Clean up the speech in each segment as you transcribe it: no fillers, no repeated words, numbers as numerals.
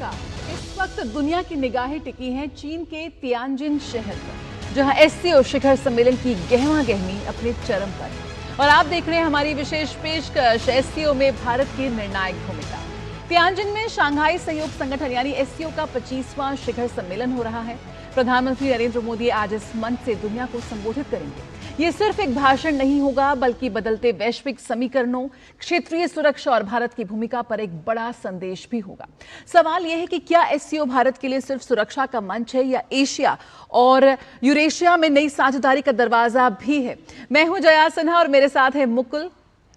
नमस्कार। इस वक्त दुनिया की निगाहें टिकी हैं चीन के तियानजिन शहर पर, जहां एससीओ शिखर सम्मेलन की गहमा गहमी अपने चरम पर है। और आप देख रहे हैं हमारी विशेष पेशकश एससीओ में भारत की निर्णायक भूमिका। तियानजिन में शंघाई सहयोग संगठन यानी एससीओ का 25वां शिखर सम्मेलन हो रहा है। प्रधानमंत्री नरेंद्र मोदी आज इस मंच से दुनिया को संबोधित करेंगे। ये सिर्फ एक भाषण नहीं होगा, बल्कि बदलते वैश्विक समीकरणों, क्षेत्रीय सुरक्षा और भारत की भूमिका पर एक बड़ा संदेश भी होगा। सवाल यह है कि क्या एससीओ भारत के लिए सिर्फ सुरक्षा का मंच है या एशिया और यूरेशिया में नई साझेदारी का दरवाजा भी है। मैं हूं जया सिन्हा और मेरे साथ है मुकुल।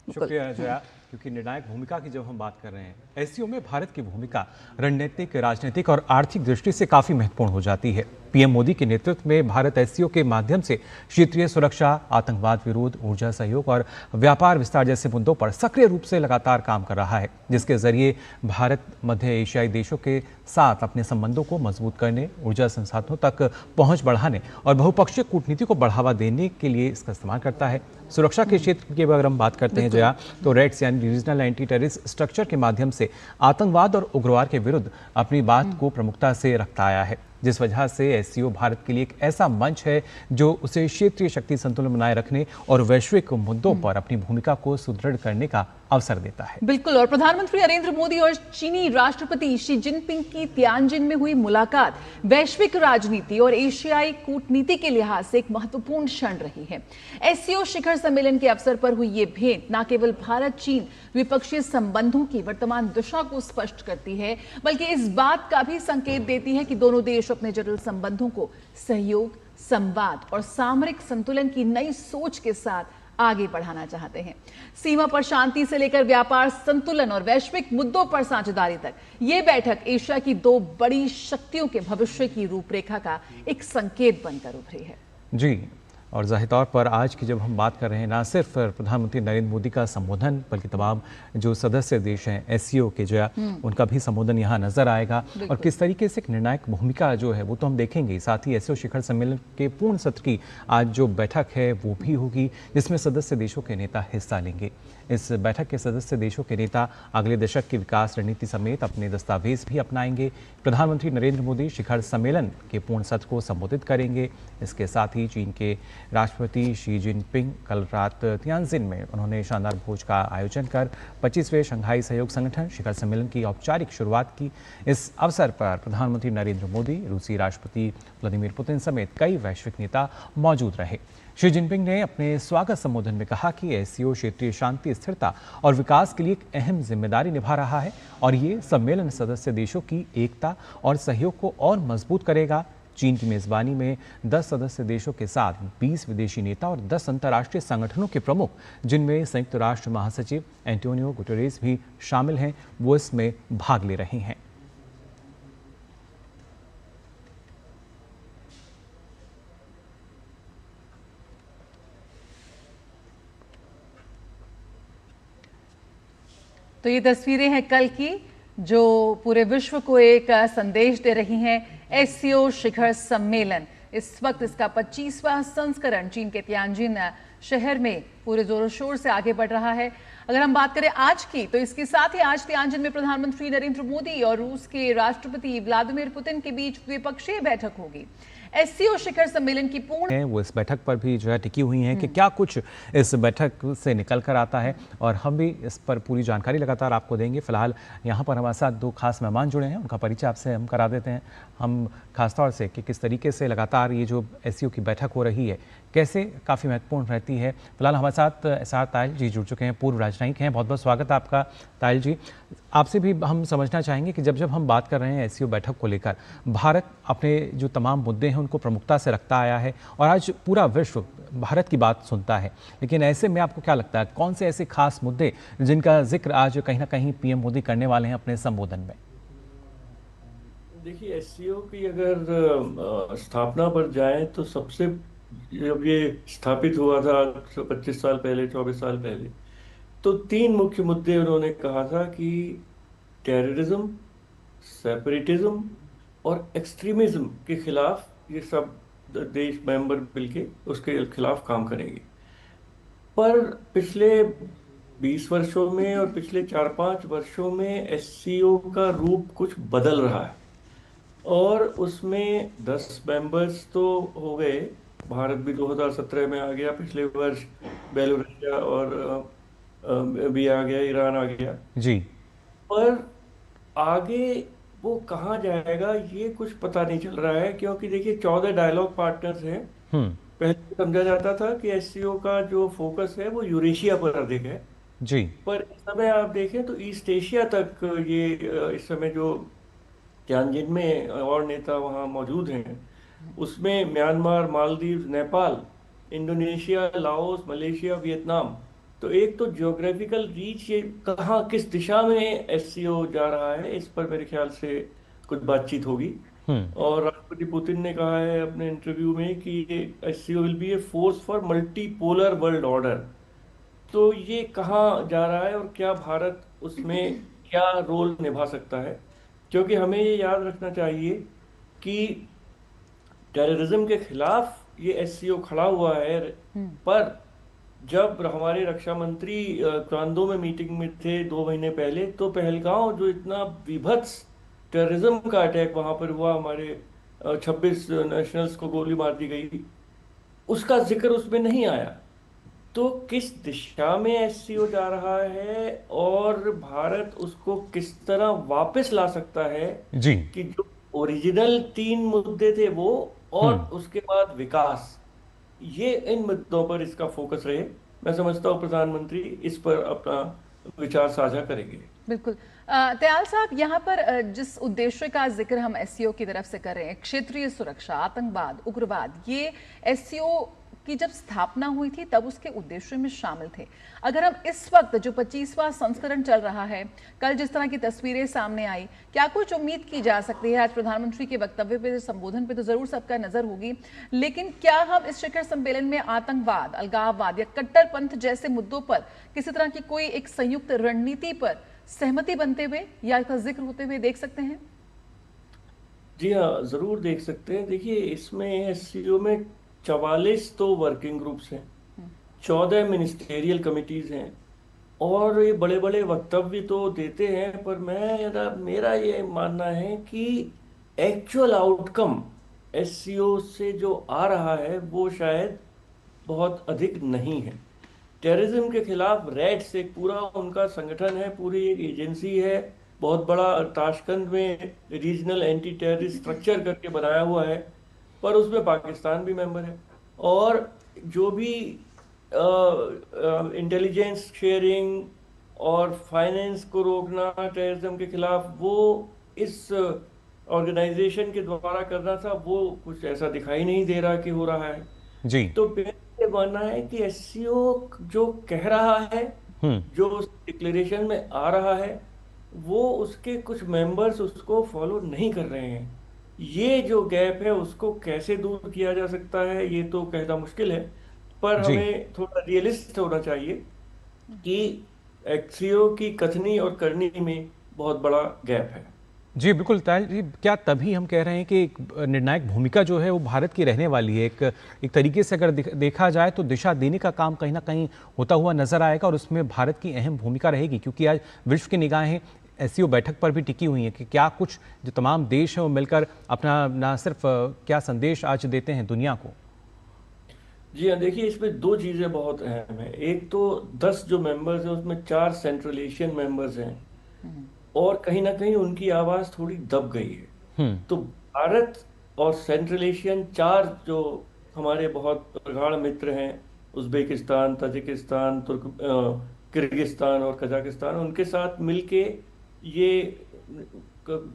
शुक्रिया जया, क्योंकि निर्णायक भूमिका की जब हम बात कर रहे हैं, एससीओ में भारत की भूमिका रणनीतिक, राजनीतिक और आर्थिक दृष्टि से काफी महत्वपूर्ण हो जाती है। पीएम मोदी के नेतृत्व में भारत एससीओ के माध्यम से क्षेत्रीय सुरक्षा, आतंकवाद विरोध, ऊर्जा सहयोग और व्यापार विस्तार जैसे मुद्दों पर सक्रिय रूप से लगातार काम कर रहा है, जिसके जरिए भारत मध्य एशियाई देशों के साथ अपने संबंधों को मजबूत करने, ऊर्जा संसाधनों तक पहुंच बढ़ाने और बहुपक्षीय कूटनीति को बढ़ावा देने के लिए इसका इस्तेमाल करता है। सुरक्षा के क्षेत्र की अगर हम बात करते हैं जया, तो रेड्स यानी रीजनल एंटी टेररिस्ट स्ट्रक्चर के माध्यम से आतंकवाद और उग्रवाद के विरुद्ध अपनी बात को प्रमुखता से रखता आया है, जिस वजह से एससीओ भारत के लिए एक ऐसा मंच है जो उसे क्षेत्रीय शक्ति संतुलन बनाए रखने और वैश्विक मुद्दों पर अपनी भूमिका को सुदृढ़ करने का अवसर देता है। बिल्कुल। और प्रधानमंत्री नरेंद्र मोदी और चीनी राष्ट्रपति शी जिनपिंग की तियानजिन में हुई मुलाकात वैश्विक राजनीति और एशियाई कूटनीति के लिहाज से एक महत्वपूर्ण क्षण रही है। एससीओ शिखर सम्मेलन के अवसर पर हुई ये भेंट न केवल भारत चीन द्विपक्षीय संबंधों की वर्तमान दिशा को स्पष्ट करती है, बल्कि इस बात का भी संकेत देती है कि दोनों देश अपने जटिल संबंधों को सहयोग, संवाद और सामरिक संतुलन की नई सोच के साथ आगे बढ़ाना चाहते हैं। सीमा पर शांति से लेकर व्यापार संतुलन और वैश्विक मुद्दों पर साझेदारी तक, ये बैठक एशिया की दो बड़ी शक्तियों के भविष्य की रूपरेखा का एक संकेत बनकर उभरी है। जी, और जाहिर तौर पर आज की जब हम बात कर रहे हैं, ना सिर्फ प्रधानमंत्री नरेंद्र मोदी का संबोधन, बल्कि तमाम जो सदस्य देश हैं एससीओ के जो उनका भी संबोधन यहाँ नजर आएगा। और किस तरीके से एक निर्णायक भूमिका जो है वो तो हम देखेंगे। साथ ही एससीओ शिखर सम्मेलन के पूर्ण सत्र की आज जो बैठक है वो भी होगी, जिसमें सदस्य देशों के नेता हिस्सा लेंगे। इस बैठक के सदस्य देशों के नेता अगले दशक की विकास रणनीति समेत अपने दस्तावेज भी अपनाएंगे। प्रधानमंत्री नरेंद्र मोदी शिखर सम्मेलन के पूर्ण सत्र को संबोधित करेंगे। इसके साथ ही चीन के राष्ट्रपति शी जिनपिंग कल रात तियानजिन में उन्होंने शानदार भोज का आयोजन कर 25वें शंघाई सहयोग संगठन शिखर सम्मेलन की औपचारिक शुरुआत की। इस अवसर पर प्रधानमंत्री नरेंद्र मोदी, रूसी राष्ट्रपति व्लादिमीर पुतिन समेत कई वैश्विक नेता मौजूद रहे। शी जिनपिंग ने अपने स्वागत संबोधन में कहा कि एससीओ क्षेत्रीय शांति, स्थिरता और विकास के लिए एक अहम जिम्मेदारी निभा रहा है और ये सम्मेलन सदस्य देशों की एकता और सहयोग को और मजबूत करेगा। चीन की मेजबानी में 10 सदस्य देशों के साथ 20 विदेशी नेता और 10 अंतर्राष्ट्रीय संगठनों के प्रमुख, जिनमें संयुक्त राष्ट्र महासचिव एंटोनियो गुटेरेस भी शामिल हैं, वो इसमें भाग ले रहे हैं। तो ये तस्वीरें हैं कल की, जो पूरे विश्व को एक संदेश दे रही हैं। एससीओ शिखर सम्मेलन इस वक्त इसका 25वां संस्करण चीन के तियानजिन शहर में पूरे जोरों शोर से आगे बढ़ रहा है। अगर हम बात करें आज की, तो इसके साथ ही आज तियानजिन में प्रधानमंत्री नरेंद्र मोदी और रूस के राष्ट्रपति व्लादिमीर पुतिन के बीच द्विपक्षीय बैठक होगी। एससीओ शिखर सम्मेलन की पूर्ण वो इस बैठक पर भी जो है टिकी हुई हैं कि क्या कुछ इस बैठक से निकल कर आता है, और हम भी इस पर पूरी जानकारी लगातार आपको देंगे। फिलहाल यहाँ पर हमारे साथ दो खास मेहमान जुड़े हैं, उनका परिचय आपसे हम करा देते हैं। हम खासतौर से कि किस तरीके से लगातार ये जो एससीओ की बैठक हो रही है कैसे काफ़ी महत्वपूर्ण रहती है। फिलहाल हमारे साथ एसआर तायल जी जुड़ चुके हैं, पूर्व राजनयिक हैं। बहुत बहुत स्वागत है आपका तायल जी। आपसे भी हम समझना चाहेंगे कि जब हम बात कर रहे हैं एससीओ बैठक को लेकर, भारत अपने जो तमाम मुद्दे हैं उनको प्रमुखता से रखता आया है और आज पूरा विश्व भारत की बात सुनता है, लेकिन ऐसे में आपको क्या लगता है कौन से ऐसे खास मुद्दे जिनका जिक्र आज कहीं ना कहीं पीएम मोदी करने वाले हैं अपने संबोधन में? देखिए, एससीओ की अगर स्थापना पर जाए तो सबसे, जब ये स्थापित हुआ था 25 साल पहले, 24 साल पहले, तो 3 मुख्य मुद्दे उन्होंने कहा था कि टेररिज्म, सेपरेटिज्म और एक्सट्रीमिज्म के खिलाफ ये सब देश मेंबर मिलके उसके खिलाफ काम करेंगे। पर पिछले 20 वर्षों में और पिछले 4-5 वर्षों में एससीओ का रूप कुछ बदल रहा है। और उसमें 10 मेंबर्स तो हो गए, भारत भी 2017 में आ गया, पिछले वर्ष बेलारूसिया और भी आ गया, ईरान आ गया। जी। पर आगे वो कहाँ जाएगा ये कुछ पता नहीं चल रहा है, क्योंकि देखिए 14 डायलॉग पार्टनर्स हैं। हम्म। पहले समझा जाता था कि एससीओ का जो फोकस है वो यूरेशिया पर अधिक है, जी। पर इस समय आप देखें तो ईस्ट एशिया तक ये इस समय जो तियानजिन में और नेता वहाँ मौजूद हैं, उसमें Myanmar, Maldives, Nepal, Indonesia, Laos, Malaysia, Vietnam. तो एक तो ज्योग्राफिकल रीच, ये कहाँ किस दिशा में एससीओ जा रहा है, इस पर मेरे ख्याल से कुछ बातचीत होगी। हम्म। और राष्ट्रपति पुतिन ने कहा है अपने इंटरव्यू में कि SCO will be a force for multipolar world order. तो ये कहाँ जा रहा है और क्या भारत उसमें क्या रोल निभा सकता है? क्योंकि हमें ये याद रखना चाहिए कि टेररिज्म के खिलाफ ये एससीओ खड़ा हुआ है, पर जब हमारे रक्षा मंत्री क्वांडो में मीटिंग में थे 2 महीने पहले, तो पहलगांव जो इतना विभत्स टेररिज्म का अटैक वहां पर हुआ, हमारे 26 नेशनल्स को गोली मार दी गई, उसका जिक्र उसमें नहीं आया। तो किस दिशा में एससीओ जा रहा है और भारत उसको किस तरह वापस ला सकता है, जी। कि जो ओरिजिनल 3 मुद्दे थे वो, और हम्म। उसके बाद विकास, ये इन मुद्दों पर इसका फोकस रहे। मैं समझता हूँ प्रधानमंत्री इस पर अपना विचार साझा करेंगे। बिल्कुल। दयाल साहब, यहाँ पर जिस उद्देश्य का जिक्र हम एससीओ की तरफ से कर रहे हैं, क्षेत्रीय सुरक्षा, आतंकवाद, उग्रवाद, ये एससीओ की जब स्थापना हुई थी तब उसके उद्देश्य में शामिल थे। अगर हम इस वक्त जो 25वां संस्करण चल रहा है, कल जिस तरह की तस्वीरें सामने आई, क्या कुछ उम्मीद की जा सकती है? आज प्रधानमंत्री के वक्तव्य पे, संबोधन पे तो जरूर सबका नजर होगी, लेकिन क्या हम इस शिखर सम्मेलन में आतंकवाद, अलगाववाद या कट्टरपंथ जैसे मुद्दों पर किसी तरह की कोई एक संयुक्त रणनीति पर सहमति बनते हुए या इसका जिक्र होते हुए देख सकते हैं? जी हाँ, जरूर देख सकते हैं। देखिए, इसमें एससीओ में 44 तो वर्किंग ग्रुप्स हैं, 14 मिनिस्टेरियल कमिटीज हैं, और ये बड़े बड़े वक्तव्य तो देते हैं, पर मेरा ये मानना है कि एक्चुअल आउटकम एससीओ से जो आ रहा है वो शायद बहुत अधिक नहीं है। टेररिज्म के खिलाफ रैट्स एक पूरा उनका संगठन है, पूरी एक एजेंसी है, बहुत बड़ा, ताशकंद में रीजनल एंटी टेररिस्ट स्ट्रक्चर करके बनाया हुआ है, पर उसमें पाकिस्तान भी मेंबर है। और जो भी इंटेलिजेंस शेयरिंग और फाइनेंस को रोकना टेररिज्म के खिलाफ, वो इस ऑर्गेनाइजेशन के द्वारा करना था, वो कुछ ऐसा दिखाई नहीं दे रहा कि हो रहा है। जी। तो मेरा ये मानना है कि एससीओ जो कह रहा है, हम्म। जो डिक्लेरेशन में आ रहा है, वो उसके कुछ मेंबर्स उसको फॉलो नहीं कर रहे हैं। ये जो गैप है उसको कैसे दूर किया जा सकता है ये तो कहना मुश्किल है, पर जी। हमें थोड़ा रियलिस्ट होना चाहिए कि एससीओ की कथनी और करनी में बहुत बड़ा गैप है। जी बिल्कुल तायल जी, क्या तभी हम कह रहे हैं कि एक निर्णायक भूमिका जो है वो भारत की रहने वाली है? एक तरीके से अगर देखा जाए तो दिशा देने का काम कहीं ना कहीं होता हुआ नजर आएगा, और उसमें भारत की अहम भूमिका रहेगी, क्योंकि आज विश्व की निगाहें एससीओ बैठक पर भी टिकी हुई हैं कि क्या कुछ जो तमाम देश हैं वो मिलकर अपना ना सिर्फ क्या संदेश आज देते हैं दुनिया को। जी हाँ, देखिए, इसमें 2 चीज़ें बहुत अहम है। एक तो 10 जो मेंबर्स हैं उसमें 4 सेंट्रल एशियन मेंबर्स हैं, और कहीं ना कहीं उनकी आवाज़ थोड़ी दब गई है। हम्म। तो भारत और सेंट्रल एशियन 4 जो हमारे बहुत प्रगाढ़ मित्र हैं, उज्बेकिस्तान, ताजिकिस्तान, किर्गिस्तान और कजाकिस्तान, उनके साथ मिलके ये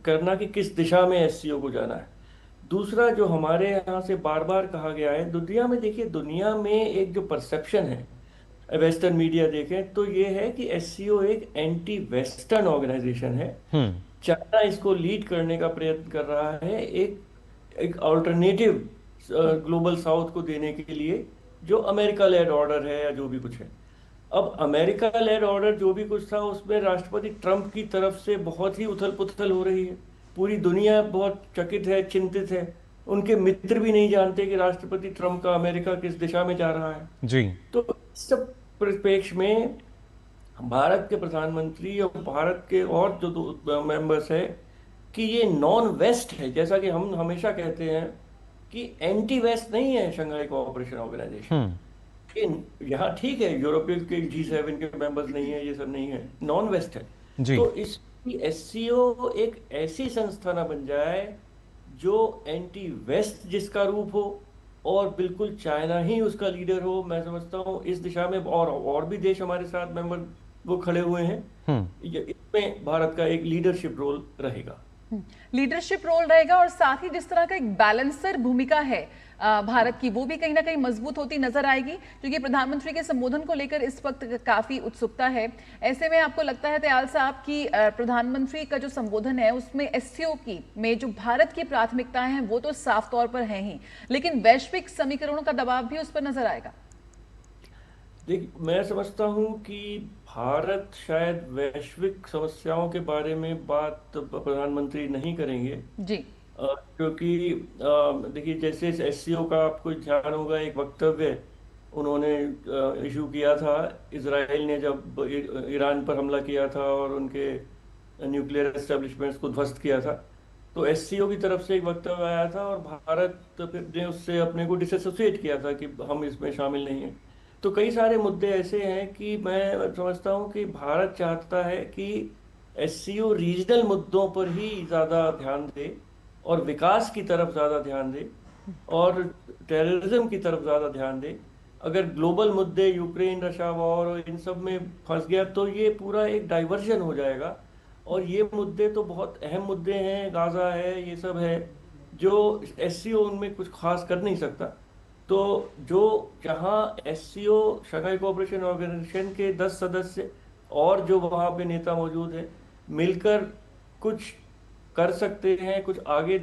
करना कि किस दिशा में एससीओ को जाना है। दूसरा, जो हमारे यहाँ से बार बार कहा गया है, दुनिया में देखिए, दुनिया में एक जो परसेप्शन है, वेस्टर्न मीडिया देखें तो ये है कि एससीओ एक एंटी वेस्टर्न ऑर्गेनाइजेशन है। हम्म। चाइना इसको लीड करने का प्रयत्न कर रहा है, एक एक अल्टरनेटिव ग्लोबल साउथ को देने के लिए, जो अमेरिका लेड ऑर्डर है या जो भी कुछ है। अब अमेरिका लेड ऑर्डर जो भी कुछ था, उसमें राष्ट्रपति ट्रंप की तरफ से बहुत ही उथल पुथल हो रही है। पूरी दुनिया बहुत चकित है, चिंतित है। उनके मित्र भी नहीं जानते कि राष्ट्रपति ट्रंप का अमेरिका किस दिशा में जा रहा है। जी। तो इस सब परिप्रेक्ष्य में भारत के प्रधानमंत्री और भारत के और जो दो मेंबर्स है कि ये नॉन वेस्ट है, जैसा कि हम हमेशा कहते हैं कि एंटी वेस्ट नहीं है शंघाई कोऑपरेशन ऑर्गेनाइजेशन। हम्म। यहाँ ठीक है, यूरोपीय के G7 के मेंबर्स नहीं है, ये सब नहीं है, नॉन वेस्ट है। जी। तो इसकी SCO एक ऐसी संस्था ना बन जाए जो एंटी वेस्ट जिसका रूप हो और बिल्कुल चाइना ही उसका लीडर हो। मैं समझता हूँ इस दिशा में और भी देश हमारे साथ मेंबर वो खड़े हुए हैं। इसमें भारत का एक लीडरशिप रोल रहेगा। लीडरशिप रोल रहेगा और साथ ही जिस तरह का एक बैलेंसर भूमिका है भारत की, वो भी कहीं ना कहीं मजबूत होती नजर आएगी, क्योंकि प्रधानमंत्री के संबोधन को लेकर इस वक्त काफी उत्सुकता है। ऐसे में आपको लगता है दयाल साहब कि प्रधानमंत्री का जो संबोधन है उसमें SCO की में जो भारत की प्राथमिकताएं हैं वो तो साफ तौर पर हैं ही, लेकिन वैश्विक समीकरणों का दबाव भी उस पर नजर आएगा। देखिए, मैं समझता हूँ कि भारत शायद वैश्विक समस्याओं के बारे में बात प्रधानमंत्री नहीं करेंगे जी। क्योंकि देखिए, जैसे SCO का आपको ध्यान होगा, एक वक्तव्य उन्होंने इशू किया था इजराइल ने जब ईरान पर हमला किया था और उनके न्यूक्लियर एस्टेब्लिशमेंट्स को ध्वस्त किया था। तो SCO की तरफ से एक वक्तव्य आया था और भारत फिर ने उससे अपने को डिसएसोसिएट किया था कि हम इसमें शामिल नहीं हैं। तो कई सारे मुद्दे ऐसे हैं कि मैं समझता हूं कि भारत चाहता है कि SCO रीजनल मुद्दों पर ही ज़्यादा ध्यान दे और विकास की तरफ ज़्यादा ध्यान दे और टेररिज्म की तरफ ज़्यादा ध्यान दे। अगर ग्लोबल मुद्दे यूक्रेन रशिया वॉर और इन सब में फंस गया तो ये पूरा एक डाइवर्जन हो जाएगा। और ये मुद्दे तो बहुत अहम मुद्दे हैं, गाजा है, ये सब है जो SCO उनमें कुछ खास कर नहीं सकता। तो जो जहाँ SCO शंघाई कोऑपरेशन ऑर्गेनाइजेशन के 10 सदस्य और जो वहाँ पे नेता मौजूद हैं मिलकर कुछ कर सकते हैं, कुछ आगे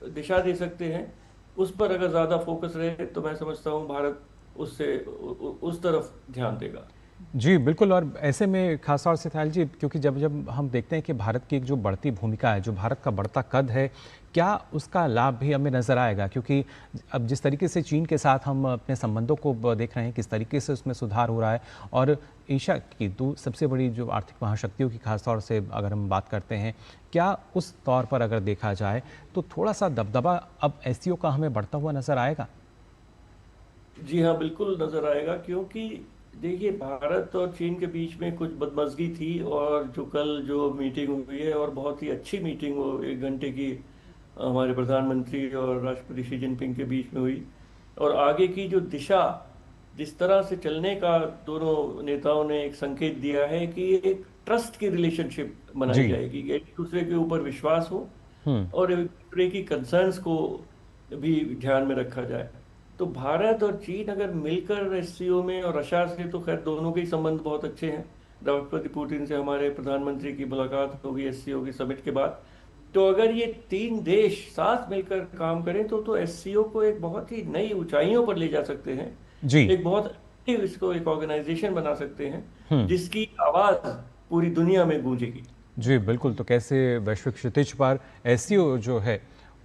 दिशा दे सकते हैं, उस पर अगर ज़्यादा फोकस रहे तो मैं समझता हूँ भारत उससे उस तरफ ध्यान देगा। जी बिल्कुल। और ऐसे में खास तौर से दयाल जी, क्योंकि जब जब हम देखते हैं कि भारत की एक जो बढ़ती भूमिका है, जो भारत का बढ़ता कद है, क्या उसका लाभ भी हमें नज़र आएगा? क्योंकि अब जिस तरीके से चीन के साथ हम अपने संबंधों को देख रहे हैं, किस तरीके से उसमें सुधार हो रहा है, और एशिया की दो सबसे बड़ी जो आर्थिक महाशक्तियों की खास तौर से अगर हम बात करते हैं, क्या उस तौर पर अगर देखा जाए तो थोड़ा सा दबदबा अब SCO का हमें बढ़ता हुआ नज़र आएगा? जी हाँ, बिल्कुल नज़र आएगा, क्योंकि देखिए भारत और चीन के बीच में कुछ बदमज़गी थी और जो कल जो मीटिंग हुई है और बहुत ही अच्छी मीटिंग वो 1 घंटे की हमारे प्रधानमंत्री और राष्ट्रपति शी जिनपिंग के बीच में हुई। और आगे की जो दिशा जिस तरह से चलने का दोनों नेताओं ने एक संकेत दिया है कि एक ट्रस्ट की रिलेशनशिप बनाई जाएगी, एक दूसरे के ऊपर विश्वास हो और एक दूसरे की कंसर्न्स को भी ध्यान में रखा जाए। तो भारत और चीन अगर मिलकर SCO में, और रशिया से तो खैर दोनों के ही संबंध बहुत अच्छे हैं, राष्ट्रपति पुतिन से हमारे प्रधानमंत्री की मुलाकात होगी SCO की समिट के बाद। तो अगर ये 3 देश साथ मिलकर काम करें तो SCO को एक बहुत ही नई ऊंचाइयों पर ले जा सकते हैं जी। एक बहुत एक्टिव इसको एक ऑर्गेनाइजेशन बना सकते हैं जिसकी आवाज पूरी दुनिया में गूंजेगी। जी बिल्कुल। तो कैसे वैश्विक क्षितिज पर SCO जो है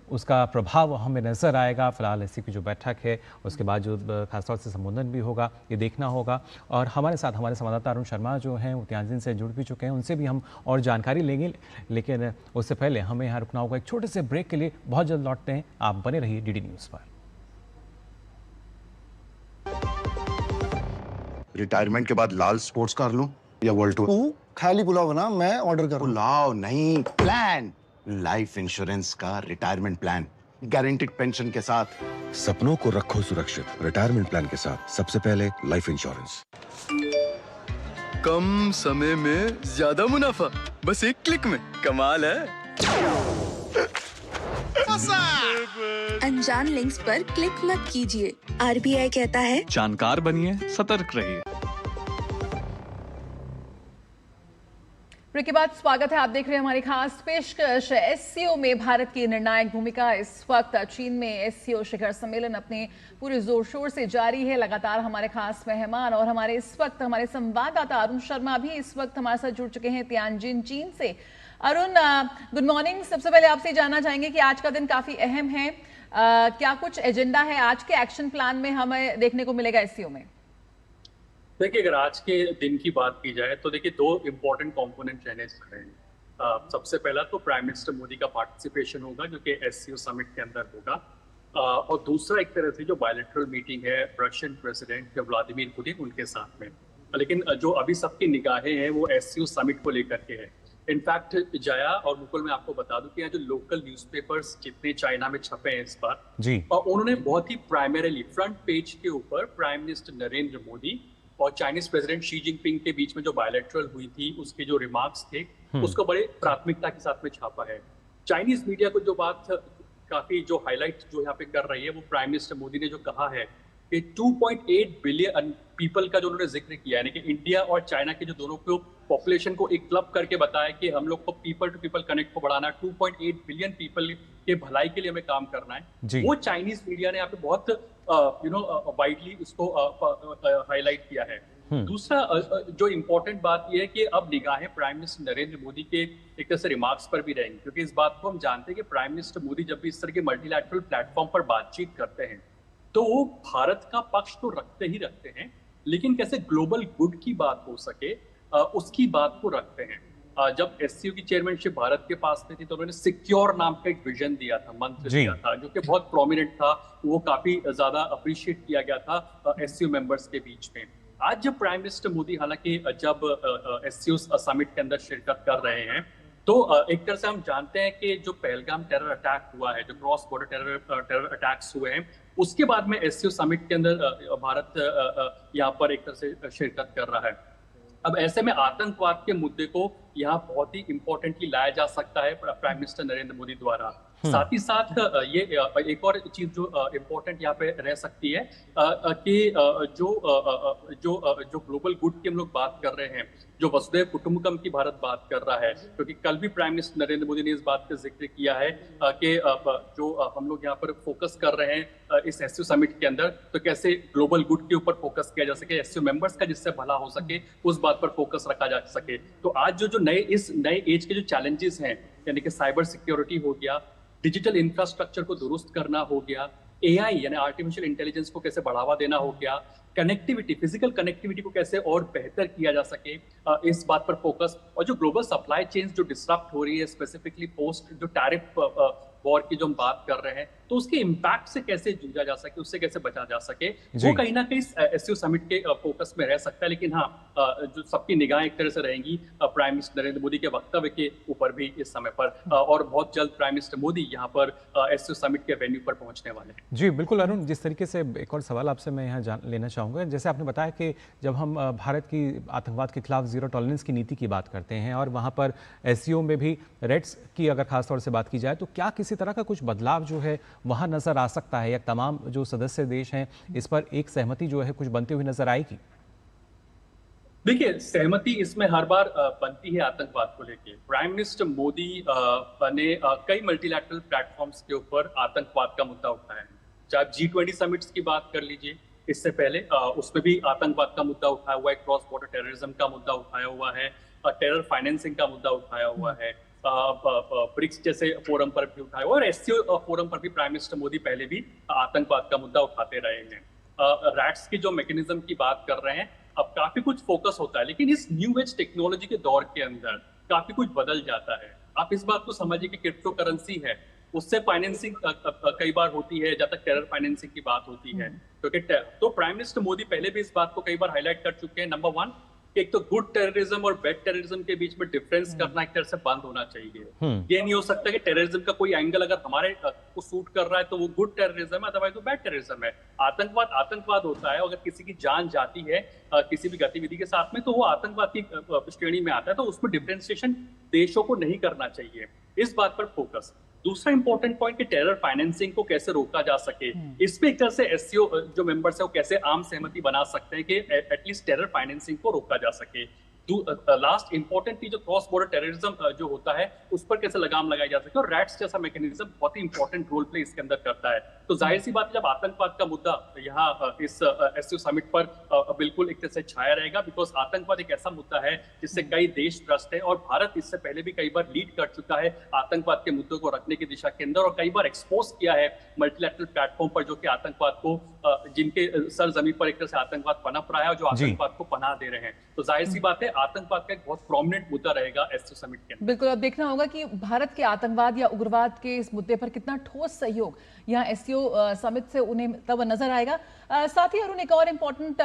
उसका प्रभाव हमें नज़र आएगा। फिलहाल SCO की जो बैठक है उसके बाद जो खासतौर से संबोधन भी होगा, ये देखना होगा। और हमारे साथ हमारे संवाददाता अरुण शर्मा जो हैं वो तियानजिन से जुड़ भी चुके हैं, उनसे भी हम और जानकारी लेंगे, लेकिन उससे पहले हमें यहाँ रुकना होगा एक छोटे से ब्रेक के लिए। बहुत जल्द लौटते हैं, आप बने रहिए DD न्यूज़ पर। रिटायरमेंट के बाद लाल स्पोर्ट्स कार लूं या वर्ल्ड टूर? तू खाली पुलाव बना, मैं ऑर्डर करूँ। पुलाव नहीं, प्लान। लाइफ इंश्योरेंस का रिटायरमेंट प्लान, गारंटीड पेंशन के साथ। सपनों को रखो सुरक्षित रिटायरमेंट प्लान के साथ। सबसे पहले लाइफ इंश्योरेंस। कम समय में ज्यादा मुनाफा, बस एक क्लिक में। कमाल है। अनजान लिंक्स पर क्लिक मत कीजिए। RBI कहता है जानकार बनिए, सतर्क रहिए। ब्रेक के बाद स्वागत है, आप देख रहे हैं हमारी खास पेशकश। SCO में भारत की निर्णायक भूमिका। इस वक्त चीन में SCO शिखर सम्मेलन अपने पूरे जोर शोर से जारी है। लगातार हमारे खास मेहमान और हमारे इस वक्त हमारे संवाददाता अरुण शर्मा भी इस वक्त हमारे साथ जुड़ चुके हैं तियानजिन चीन से। Arun, good morning. सबसे पहले आपसे जानना चाहेंगे कि आज का दिन काफी अहम है, क्या कुछ एजेंडा है आज के एक्शन प्लान में हमें देखने को मिलेगा SCO में? देखिए, अगर आज के दिन की बात की जाए तो देखिए दो इम्पोर्टेंट कंपोनेंट रहने जा रहे हैं। सबसे पहला तो प्राइम मिनिस्टर मोदी का पार्टिसिपेशन होगा जो कि एससीओ समिट के अंदर होगा, और दूसरा एक तरह से जो बायलैटरल मीटिंग है रशियन प्रेसिडेंट व्लादिमीर पुतिन उनके साथ में। लेकिन जो अभी सबकी निगाहें हैं वो एससीओ समिट को लेकर के है। इनफैक्ट जया और मुकुल, मैं आपको बता दूं कि यहाँ जो लोकल न्यूज़पेपर्स जितने चाइना में छपे हैं इस बार जी, और उन्होंने बहुत ही प्राइमरीली फ्रंट पेज के ऊपर प्राइम मिनिस्टर नरेंद्र मोदी और चाइनीज प्रेसिडेंट शी जिनपिंग के बीच में जो बायलैटरल हुई थी उसके जो रिमार्क्स थे उसको बड़े प्राथमिकता के साथ में छापा है। चाइनीज मीडिया को जो बात काफी जो हाईलाइट जो यहाँ पे कर रही है वो प्राइम मिनिस्टर मोदी ने जो कहा है कि 2.8 बिलियन पीपल का जो उन्होंने जिक्र किया है, यानी कि इंडिया और चाइना के जो दोनों को पॉपुलेशन को एक क्लब करके बताया कि हम लोग को पीपल टू पीपल कनेक्ट को बढ़ाना, 2.8 बिलियन पीपल के भलाई के लिए हमें काम करना है। वो चाइनीज मीडिया ने यहाँ पे बहुत वाइडली इसको हाईलाइट किया है। दूसरा जो इम्पोर्टेंट बात यह है कि अब निगाहें प्राइम मिनिस्टर नरेंद्र मोदी के एक तरह से रिमार्क्स पर भी रहेंगी, क्योंकि इस बात को हम जानते हैं कि प्राइम मिनिस्टर मोदी जब भी इस तरह के मल्टीलैटरल प्लेटफॉर्म पर बातचीत करते हैं तो वो भारत का पक्ष तो रखते ही रखते हैं, लेकिन कैसे ग्लोबल गुड की बात हो सके उसकी बात को रखते हैं। जब एससीओ की चेयरमैनशिप भारत के पास में थी तो उन्होंने सिक्योर नाम का एक विजन दिया था, मंत्र दिया था, जो कि बहुत प्रोमिनेंट था, वो काफी ज्यादा अप्रिशिएट किया गया था एससीओ मेंबर्स के बीच में। आज जब प्राइम मिनिस्टर मोदी हालांकि जब एससीओ समिट के अंदर शिरकत कर रहे हैं तो एक तरह से हम जानते हैं कि जो पहलगाम टेरर अटैक हुआ है, जो क्रॉस बॉर्डर टेरर अटैक्स हुए हैं, उसके बाद में एससीओ समिट के अंदर भारत यहाँ पर एक तरह से शिरकत कर रहा है। अब ऐसे में आतंकवाद के मुद्दे को यहाँ बहुत ही इंपॉर्टेंटली लाया जा सकता है प्राइम मिनिस्टर नरेंद्र मोदी द्वारा। साथ ही साथ ये एक और चीज जो इम्पोर्टेंट यहाँ पे रह सकती है कि जो ग्लोबल गुड की हम लोग बात कर रहे हैं, जो वसुधैव कुटुंबकम की भारत बात कर रहा है, क्योंकि कल भी प्राइम मिनिस्टर नरेंद्र मोदी ने इस बात का जिक्र किया है कि जो हम लोग यहाँ पर फोकस कर रहे हैं इस एससीओ समिट के अंदर, तो कैसे ग्लोबल गुड के ऊपर फोकस किया जा सके, एससीओ मेंबर्स का जिससे भला हो सके उस बात पर फोकस रखा जा सके। तो आज जो इस नए एज के जो चैलेंजेस हैं, यानी कि साइबर सिक्योरिटी हो गया, डिजिटल इंफ्रास्ट्रक्चर को दुरुस्त करना हो गया, एआई यानी आर्टिफिशियल इंटेलिजेंस को कैसे बढ़ावा देना हो गया, कनेक्टिविटी, फिजिकल कनेक्टिविटी को कैसे और बेहतर किया जा सके, इस बात पर फोकस, और जो ग्लोबल सप्लाई चेन जो डिसरप्ट हो रही है स्पेसिफिकली पोस्ट जो टैरिफ वॉर की जो हम बात कर रहे हैं, तो उसके इम्पैक्ट से कैसे जूझा जा सके, उससे कैसे बचा जा सके, वो कहीं ना कहीं एससीओ समिट के फोकस में रह सकता है। लेकिन हाँ, जो सबकी निगाहें एक तरह से रहेंगी प्राइम मिनिस्टर नरेंद्र मोदी के वक्तव्य के ऊपर भी इस समय पर, और बहुत जल्द प्राइम मिनिस्टर मोदी यहाँ पर एससीओ समिट के वेन्यू पर पहुंचने वाले हैं। जी बिल्कुल अरुण, जिस तरीके से एक और सवाल आपसे मैं यहाँ लेना चाहूँगा, जैसे आपने बताया कि जब हम भारत की आतंकवाद के खिलाफ जीरो टॉलरेंस की नीति की बात करते हैं और वहाँ पर एससीओ में भी रेड्स की अगर खासतौर से बात की जाए, तो क्या किसी तरह का कुछ बदलाव जो है वहाँ नजर आ सकता है, या तमाम जो सदस्य देश हैं इस पर एक सहमति जो है कुछ बनती हुई नजर आएगी? देखिए, सहमति इसमें हर बार बनती है आतंकवाद को लेके। प्राइम मिनिस्टर मोदी ने कई मल्टीलैटरल प्लेटफॉर्म्स के ऊपर आतंकवाद का मुद्दा उठाया है। चाहे आप G20 समिट्स की बात कर लीजिए, इससे पहले उसमें भी आतंकवाद का मुद्दा उठाया हुआ है, क्रॉस बॉर्डर टेररिज्म का मुद्दा उठाया हुआ है, टेरर फाइनेंसिंग का मुद्दा उठाया हुआ है, ब्रिक्स जैसे फोरम पर भी उठाया हुआ, और एससीओ फोरम पर भी प्राइम मिनिस्टर मोदी पहले भी आतंकवाद का मुद्दा उठाते रहे हैं। रैट्स की जो मैकेनिज्म की बात कर रहे हैं, अब काफी कुछ फोकस होता है, लेकिन इस न्यू एज टेक्नोलॉजी के दौर के अंदर काफी कुछ बदल जाता है। आप इस बात को समझिए कि क्रिप्टो करेंसी है, उससे फाइनेंसिंग कई बार होती है, जब तक टेरर फाइनेंसिंग की बात होती है, क्योंकि तो प्राइम मिनिस्टर मोदी पहले भी इस बात को कई बार हाईलाइट कर चुके हैं। नंबर वन, एक तो गुड टेररिज्म और बैड टेररिज्म के बीच में डिफरेंस करना एक तरह से बंद होना चाहिए। ये नहीं हो सकता कि टेररिज्म का कोई एंगल अगर हमारे को सूट कर रहा है तो वो गुड टेररिज्म है, अदरवाइज वो बैड टेररिज्म है। आतंकवाद आतंकवाद होता है, अगर किसी की जान जाती है किसी भी गतिविधि के साथ में, तो वो आतंकवाद की श्रेणी में आता है, तो उसमें डिफरेंशिएशन देशों को नहीं करना चाहिए। इस बात पर फोकस। दूसरा इंपॉर्टेंट पॉइंट कि टेरर फाइनेंसिंग को कैसे रोका जा सके, इसमें एक तरह से एससीओ जो मेंबर्स है वो कैसे आम सहमति बना सकते हैं कि एटलीस्ट टेरर फाइनेंसिंग को रोका जा सके। लास्ट इंपॉर्टेंटली जो क्रॉस बॉर्डर टेररिज्म जो होता है उस पर कैसे लगाम लगाई जा सके, और रैट्स जैसा मैकेनिज्म बहुत ही इंपॉर्टेंट रोल प्ले इसके अंदर करता है। तो जाहिर सी बात है जब आतंकवाद का मुद्दा यहाँ इस एससीओ समिट पर बिल्कुल एक तरह से छाया रहेगा, बिकॉज आतंकवाद एक ऐसा मुद्दा है जिससे कई देश त्रस्त है, और भारत इससे पहले भी कई बार लीड कर चुका है आतंकवाद के मुद्दों को रखने की दिशा के अंदर, और कई बार एक्सपोज किया है मल्टीलैटरल प्लेटफॉर्म पर जो कि आतंकवाद को जिनके सर जमीन पर एक तरह से आतंकवाद पनप रहा है और जो आतंकवाद को पनाह दे रहे हैं। तो जाहिर सी बात है आतंकवाद का एक बहुत प्रोमिनेंट मुद्दा रहेगा एससीओ समिट के अंदर। बिल्कुल, अब देखना होगा कि भारत के आतंकवाद या उग्रवाद के इस मुद्दे पर कितना ठोस सहयोग यहाँ एससीओ समिट से उन्हें तब नजर आएगा। साथ ही अरुण, एक और इम्पोर्टेंट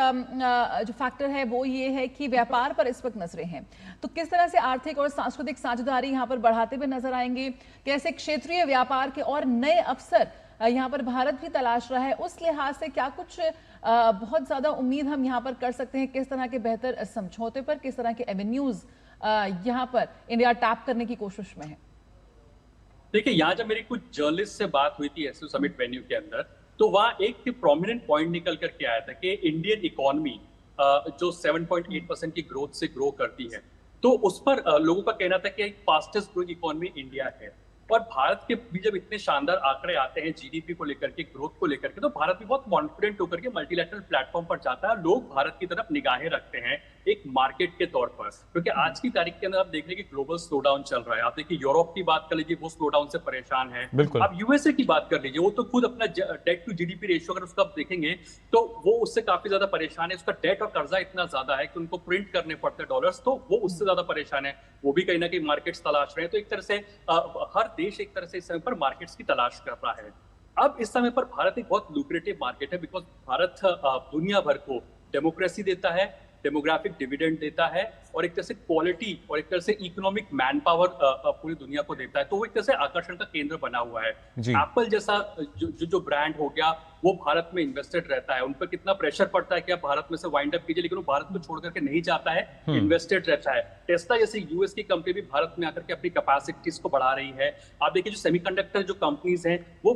जो फैक्टर है वो ये है कि व्यापार पर इस वक्त नजरें हैं, तो किस तरह से आर्थिक और सांस्कृतिक साझेदारी यहाँ पर बढ़ाते हुए नजर आएंगे, कैसे क्षेत्रीय व्यापार के और नए अवसर यहाँ पर भारत भी तलाश रहा है, उस लिहाज से क्या कुछ बहुत ज्यादा उम्मीद हम यहाँ पर कर सकते हैं, किस तरह के बेहतर समझौते पर, किस तरह के एवेन्यूज यहाँ पर इंडिया टैप करने की कोशिश में है? देखिए, यहाँ जब मेरी कुछ जर्नलिस्ट से बात हुई थी एससीओ समिट वेन्यू के अंदर, तो वहाँ एक प्रोमिनेंट पॉइंट निकल करके आया था कि इंडियन इकोनॉमी जो 7.8% की ग्रोथ से ग्रो करती है, तो उस पर लोगों का कहना था कि फास्टेस्ट ग्रोइंग इकोनॉमी इंडिया है। और भारत के भी जब इतने शानदार आंकड़े आते हैं जीडीपी को लेकर के, ग्रोथ को लेकर के, तो भारत भी बहुत कॉन्फिडेंट होकर के मल्टीलैटरल प्लेटफॉर्म पर जाता है। लोग भारत की तरफ निगाहें रखते हैं एक मार्केट के तौर पर, क्योंकि आज की तारीख के अंदर आप देख रहे हैं कि ग्लोबल स्लो डाउन चल रहा है। आप देखिए यूरोप की बात कर लीजिए, वो स्लो डाउन से परेशान है। आप यूएसए की बात कर लीजिए, वो तो खुद अपना डेट टू जीडीपी रेशियो अगर उसका आप देखेंगे तो वो उससे काफी ज्यादा परेशान है। उसका डेट और कर्जा इतना ज्यादा है कि उनको प्रिंट करने पड़ते हैं डॉलर्स, तो वो उससे ज्यादा परेशान है। वो भी कहीं ना कहीं मार्केट्स तलाश रहे हैं। तो एक तरह से हर देश एक तरह से इस समय पर मार्केट्स की तलाश कर रहा है। अब इस समय पर भारत एक बहुत लुक्रेटिव मार्केट है, बिकॉज भारत दुनिया भर को डेमोक्रेसी देता है, डेमोग्राफिक डिविडेंड देता है, और एक तरह से क्वालिटी और एक तरह से इकोनॉमिक मैन पावर पूरी दुनिया को देता है। तो वो एक तरह से आकर्षण का केंद्र बना हुआ है। एप्पल जैसा जो ब्रांड हो गया वो भारत में इन्वेस्टेड रहता है। उन पर कितना प्रेशर पड़ता है कि आप भारत में से वाइंड अप कीजिए, लेकिन वो भारत को छोड़ करके नहीं जाता है, इन्वेस्टेड रहता है। टेस्ला जैसे यूएस की कंपनी भी भारत में आकर के अपनी कैपेसिटीज को बढ़ा रही है। आप देखिए जो सेमीकंडक्टर जो कंपनीज हैं वो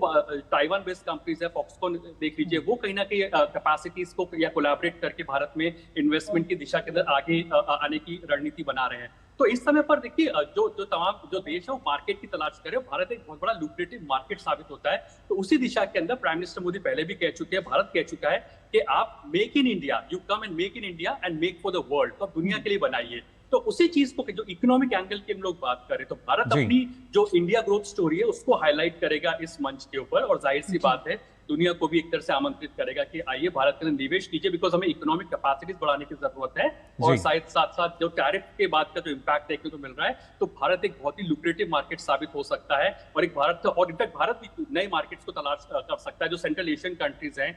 ताइवान बेस्ड कंपनीज है, फॉक्सकॉन देख लीजिए, वो कहीं ना कहीं कैपेसिटीज को या कोलैबोरेट करके भारत में इन्वेस्टमेंट की दिशा के अंदर आगे आने की रणनीति बना रहे हैं। तो इस समय पर देखिए जो तमाम जो देश है वो मार्केट की तलाश करे, भारत एक बहुत बड़ा लुक्रेटिव मार्केट साबित होता है। तो उसी दिशा के अंदर प्राइम मिनिस्टर मोदी पहले भी कह चुके हैं, भारत कह चुका है कि आप make in India, you come and make in India and make for the world, तो आप दुनिया के लिए बनाइए। तो उसी चीज को जो इकोनॉमिक एंगल की हम लोग बात करें तो भारत अपनी जो इंडिया ग्रोथ स्टोरी है उसको हाईलाइट करेगा इस मंच के ऊपर, और जाहिर सी बात है दुनिया को भी एक तरह से आमंत्रित करेगा कि आइए भारत के अंदर निवेश कीजिए, बिकॉज हमें इकोनॉमिक कैपेसिटीज बढ़ाने की जरूरत है। और साथ साथ जो टैरिफ के बाद का जो इम्पैक्ट देखने को मिल रहा है, तो भारत एक बहुत ही लुक्रेटिव मार्केट साबित हो सकता है। और एक भारत और इनफैक्ट भारत भी नए मार्केट्स को तलाश कर सकता है। जो सेंट्रल एशियन कंट्रीज हैं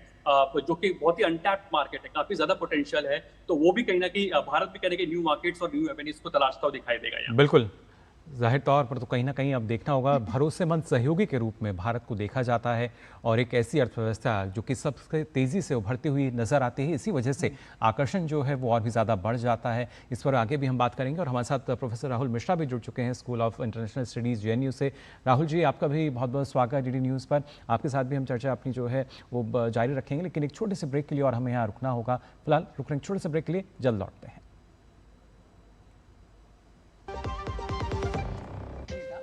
जो कि बहुत ही अनटैप्ड मार्केट है, काफी ज्यादा पोटेंशियल है, तो वो भी कहीं ना कहीं भारत भी कहीं ना कहीं न्यू मार्केट्स और न्यू एवेन्यूज को तलाशता हुआ दिखाई देगा। बिल्कुल, जाहिर तौर पर तो कहीं ना कहीं अब देखना होगा, भरोसेमंद सहयोगी के रूप में भारत को देखा जाता है, और एक ऐसी अर्थव्यवस्था जो कि सबसे तेज़ी से उभरती हुई नज़र आती है। इसी वजह से आकर्षण जो है वो और भी ज़्यादा बढ़ जाता है। इस पर आगे भी हम बात करेंगे, और हमारे साथ प्रोफेसर राहुल मिश्रा भी जुड़ चुके हैं school of international studies JNU से। राहुल जी, आपका भी बहुत बहुत स्वागत है डीडी न्यूज़ पर। आपके साथ भी हम चर्चा अपनी जो है वो जारी रखेंगे, लेकिन एक छोटे से ब्रेक के लिए और हमें यहाँ रुकना होगा। फिलहाल रुक रहे हैं छोटे से ब्रेक के लिए, जल्द लौटते हैं।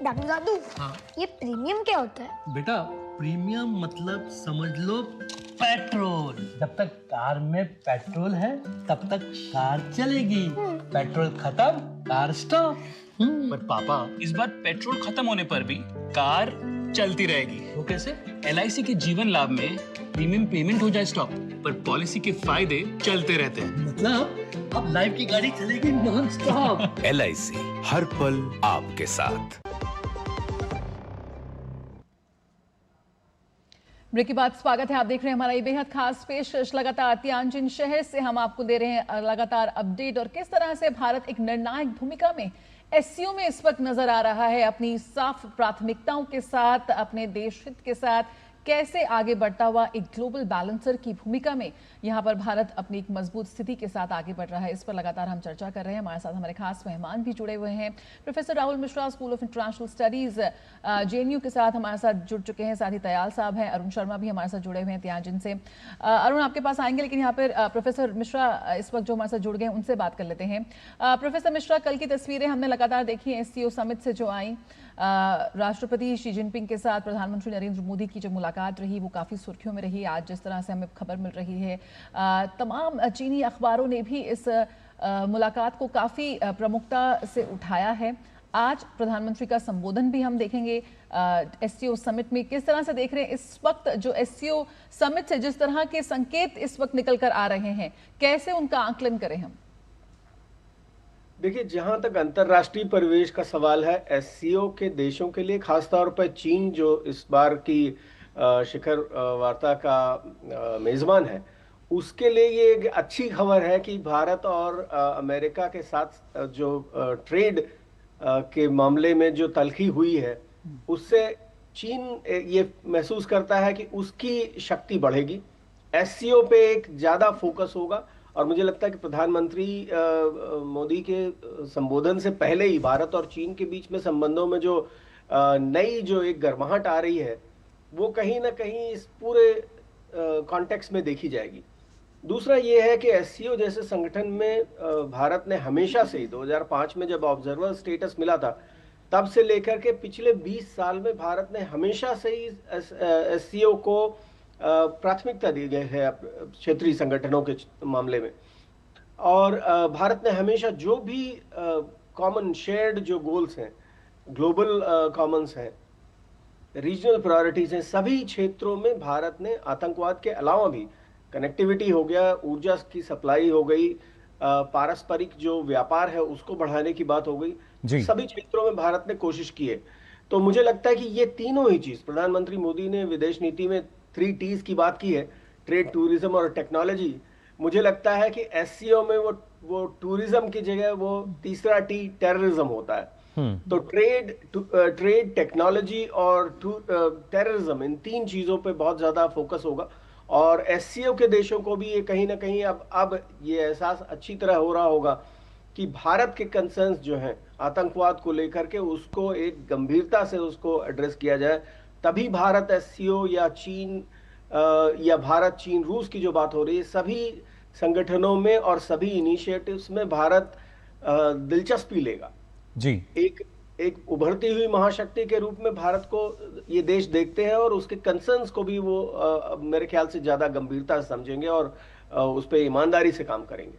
डॉक्टर दादू, ये प्रीमियम क्या होता है? बेटा, प्रीमियम मतलब समझ लो पेट्रोल। जब तक कार में पेट्रोल है तब तक कार चलेगी, पेट्रोल खत्म कार स्टॉप। पर पापा, इस बार पेट्रोल खत्म होने पर भी कार चलती रहेगी। वो कैसे? LIC के जीवन लाभ में प्रीमियम पेमेंट हो जाए स्टॉप, पर पॉलिसी के फायदे चलते रहते हैं। मतलब अब लाइफ की गाड़ी चलेगी नॉन स्टॉप। LIC हर पल आपके साथ। ब्रेक के बाद स्वागत है, आप देख रहे हैं हमारा ये बेहद खास पेशकश। लगातार तियानजिन शहर से हम आपको दे रहे हैं लगातार अपडेट, और किस तरह से भारत एक निर्णायक भूमिका में एससीओ में इस वक्त नजर आ रहा है, अपनी साफ प्राथमिकताओं के साथ, अपने देश हित के साथ कैसे आगे बढ़ता हुआ एक ग्लोबल बैलेंसर की भूमिका में यहाँ पर भारत अपनी एक मजबूत स्थिति के साथ आगे बढ़ रहा है, इस पर लगातार हम चर्चा कर रहे हैं। हमारे साथ हमारे खास मेहमान भी जुड़े हुए हैं। Professor Rahul Mishra, school of international studies JNU के साथ हमारे साथ जुड़ चुके हैं। साथ ही दयाल साहब हैं, अरुण शर्मा भी हमारे साथ जुड़े हुए हैं तियानजिन से। अरुण, आपके पास आएंगे, लेकिन यहाँ पर प्रोफेसर मिश्रा इस वक्त जो हमारे साथ जुड़ गए उनसे बात कर लेते हैं। प्रोफेसर मिश्रा, कल की तस्वीरें हमने लगातार देखी हैं SCO समिट से जो आई, राष्ट्रपति शी जिनपिंग के साथ प्रधानमंत्री नरेंद्र मोदी की जो मुलाकात रही वो काफ़ी सुर्खियों में रही। आज जिस तरह से हमें खबर मिल रही है, तमाम चीनी अखबारों ने भी इस मुलाकात को काफ़ी प्रमुखता से उठाया है। आज प्रधानमंत्री का संबोधन भी हम देखेंगे SCO समिट में। किस तरह से देख रहे हैं इस वक्त जो SCO समिट से जिस तरह के संकेत इस वक्त निकल कर आ रहे हैं, कैसे उनका आकलन करें हम? देखिए, जहां तक अंतर्राष्ट्रीय परिवेश का सवाल है, SCO के देशों के लिए, खासतौर पर चीन जो इस बार की शिखर वार्ता का मेजबान है, उसके लिए ये एक अच्छी खबर है कि भारत और अमेरिका के साथ जो ट्रेड के मामले में जो तल्खी हुई है, उससे चीन ये महसूस करता है कि उसकी शक्ति बढ़ेगी, SCO पे एक ज़्यादा फोकस होगा। और मुझे लगता है कि प्रधानमंत्री मोदी के संबोधन से पहले ही भारत और चीन के बीच में संबंधों में जो नई जो एक गर्माहट आ रही है, वो कहीं ना कहीं इस पूरे कॉन्टेक्स्ट में देखी जाएगी। दूसरा ये है कि SCO जैसे संगठन में भारत ने हमेशा से ही 2005 में जब ऑब्जर्वर स्टेटस मिला था, तब से लेकर के पिछले 20 साल में भारत ने हमेशा से ही SCO को प्राथमिकता दी गई है क्षेत्रीय संगठनों के मामले में। और भारत ने हमेशा जो भी कॉमन शेयर्ड जो गोल्स हैं, ग्लोबल कॉमन्स हैं, रीजनल प्रायोरिटीज हैं, सभी क्षेत्रों में भारत ने आतंकवाद के अलावा भी कनेक्टिविटी हो गया, ऊर्जा की सप्लाई हो गई, पारस्परिक जो व्यापार है उसको बढ़ाने की बात हो गई, सभी क्षेत्रों में भारत ने कोशिश की है। तो मुझे लगता है कि ये तीनों ही चीज, प्रधानमंत्री मोदी ने विदेश नीति में 3 T's की बात की है, ट्रेड, टूरिज्म और टेक्नोलॉजी। मुझे लगता है कि SCO में वो टूरिज्म की जगह वो तीसरा T टेररिज्म होता है। तो ट्रेड, टेक्नोलॉजी और टेररिज्म, इन 3 चीजों पे बहुत ज्यादा फोकस होगा। और SCO के देशों को भी ये कहीं ना कहीं अब ये एहसास अच्छी तरह हो रहा होगा कि भारत के कंसर्न्स जो हैं आतंकवाद को लेकर के, उसको एक गंभीरता से उसको एड्रेस किया जाए, तभी भारत SCO या चीन या भारत चीन रूस की जो बात हो रही है, सभी संगठनों में और सभी इनिशिएटिव्स में भारत दिलचस्पी लेगा जी। एक उभरती हुई महाशक्ति के रूप में भारत को ये देश देखते हैं और उसके कंसर्न्स को भी वो मेरे ख्याल से ज्यादा गंभीरता से समझेंगे और उस पर ईमानदारी से काम करेंगे।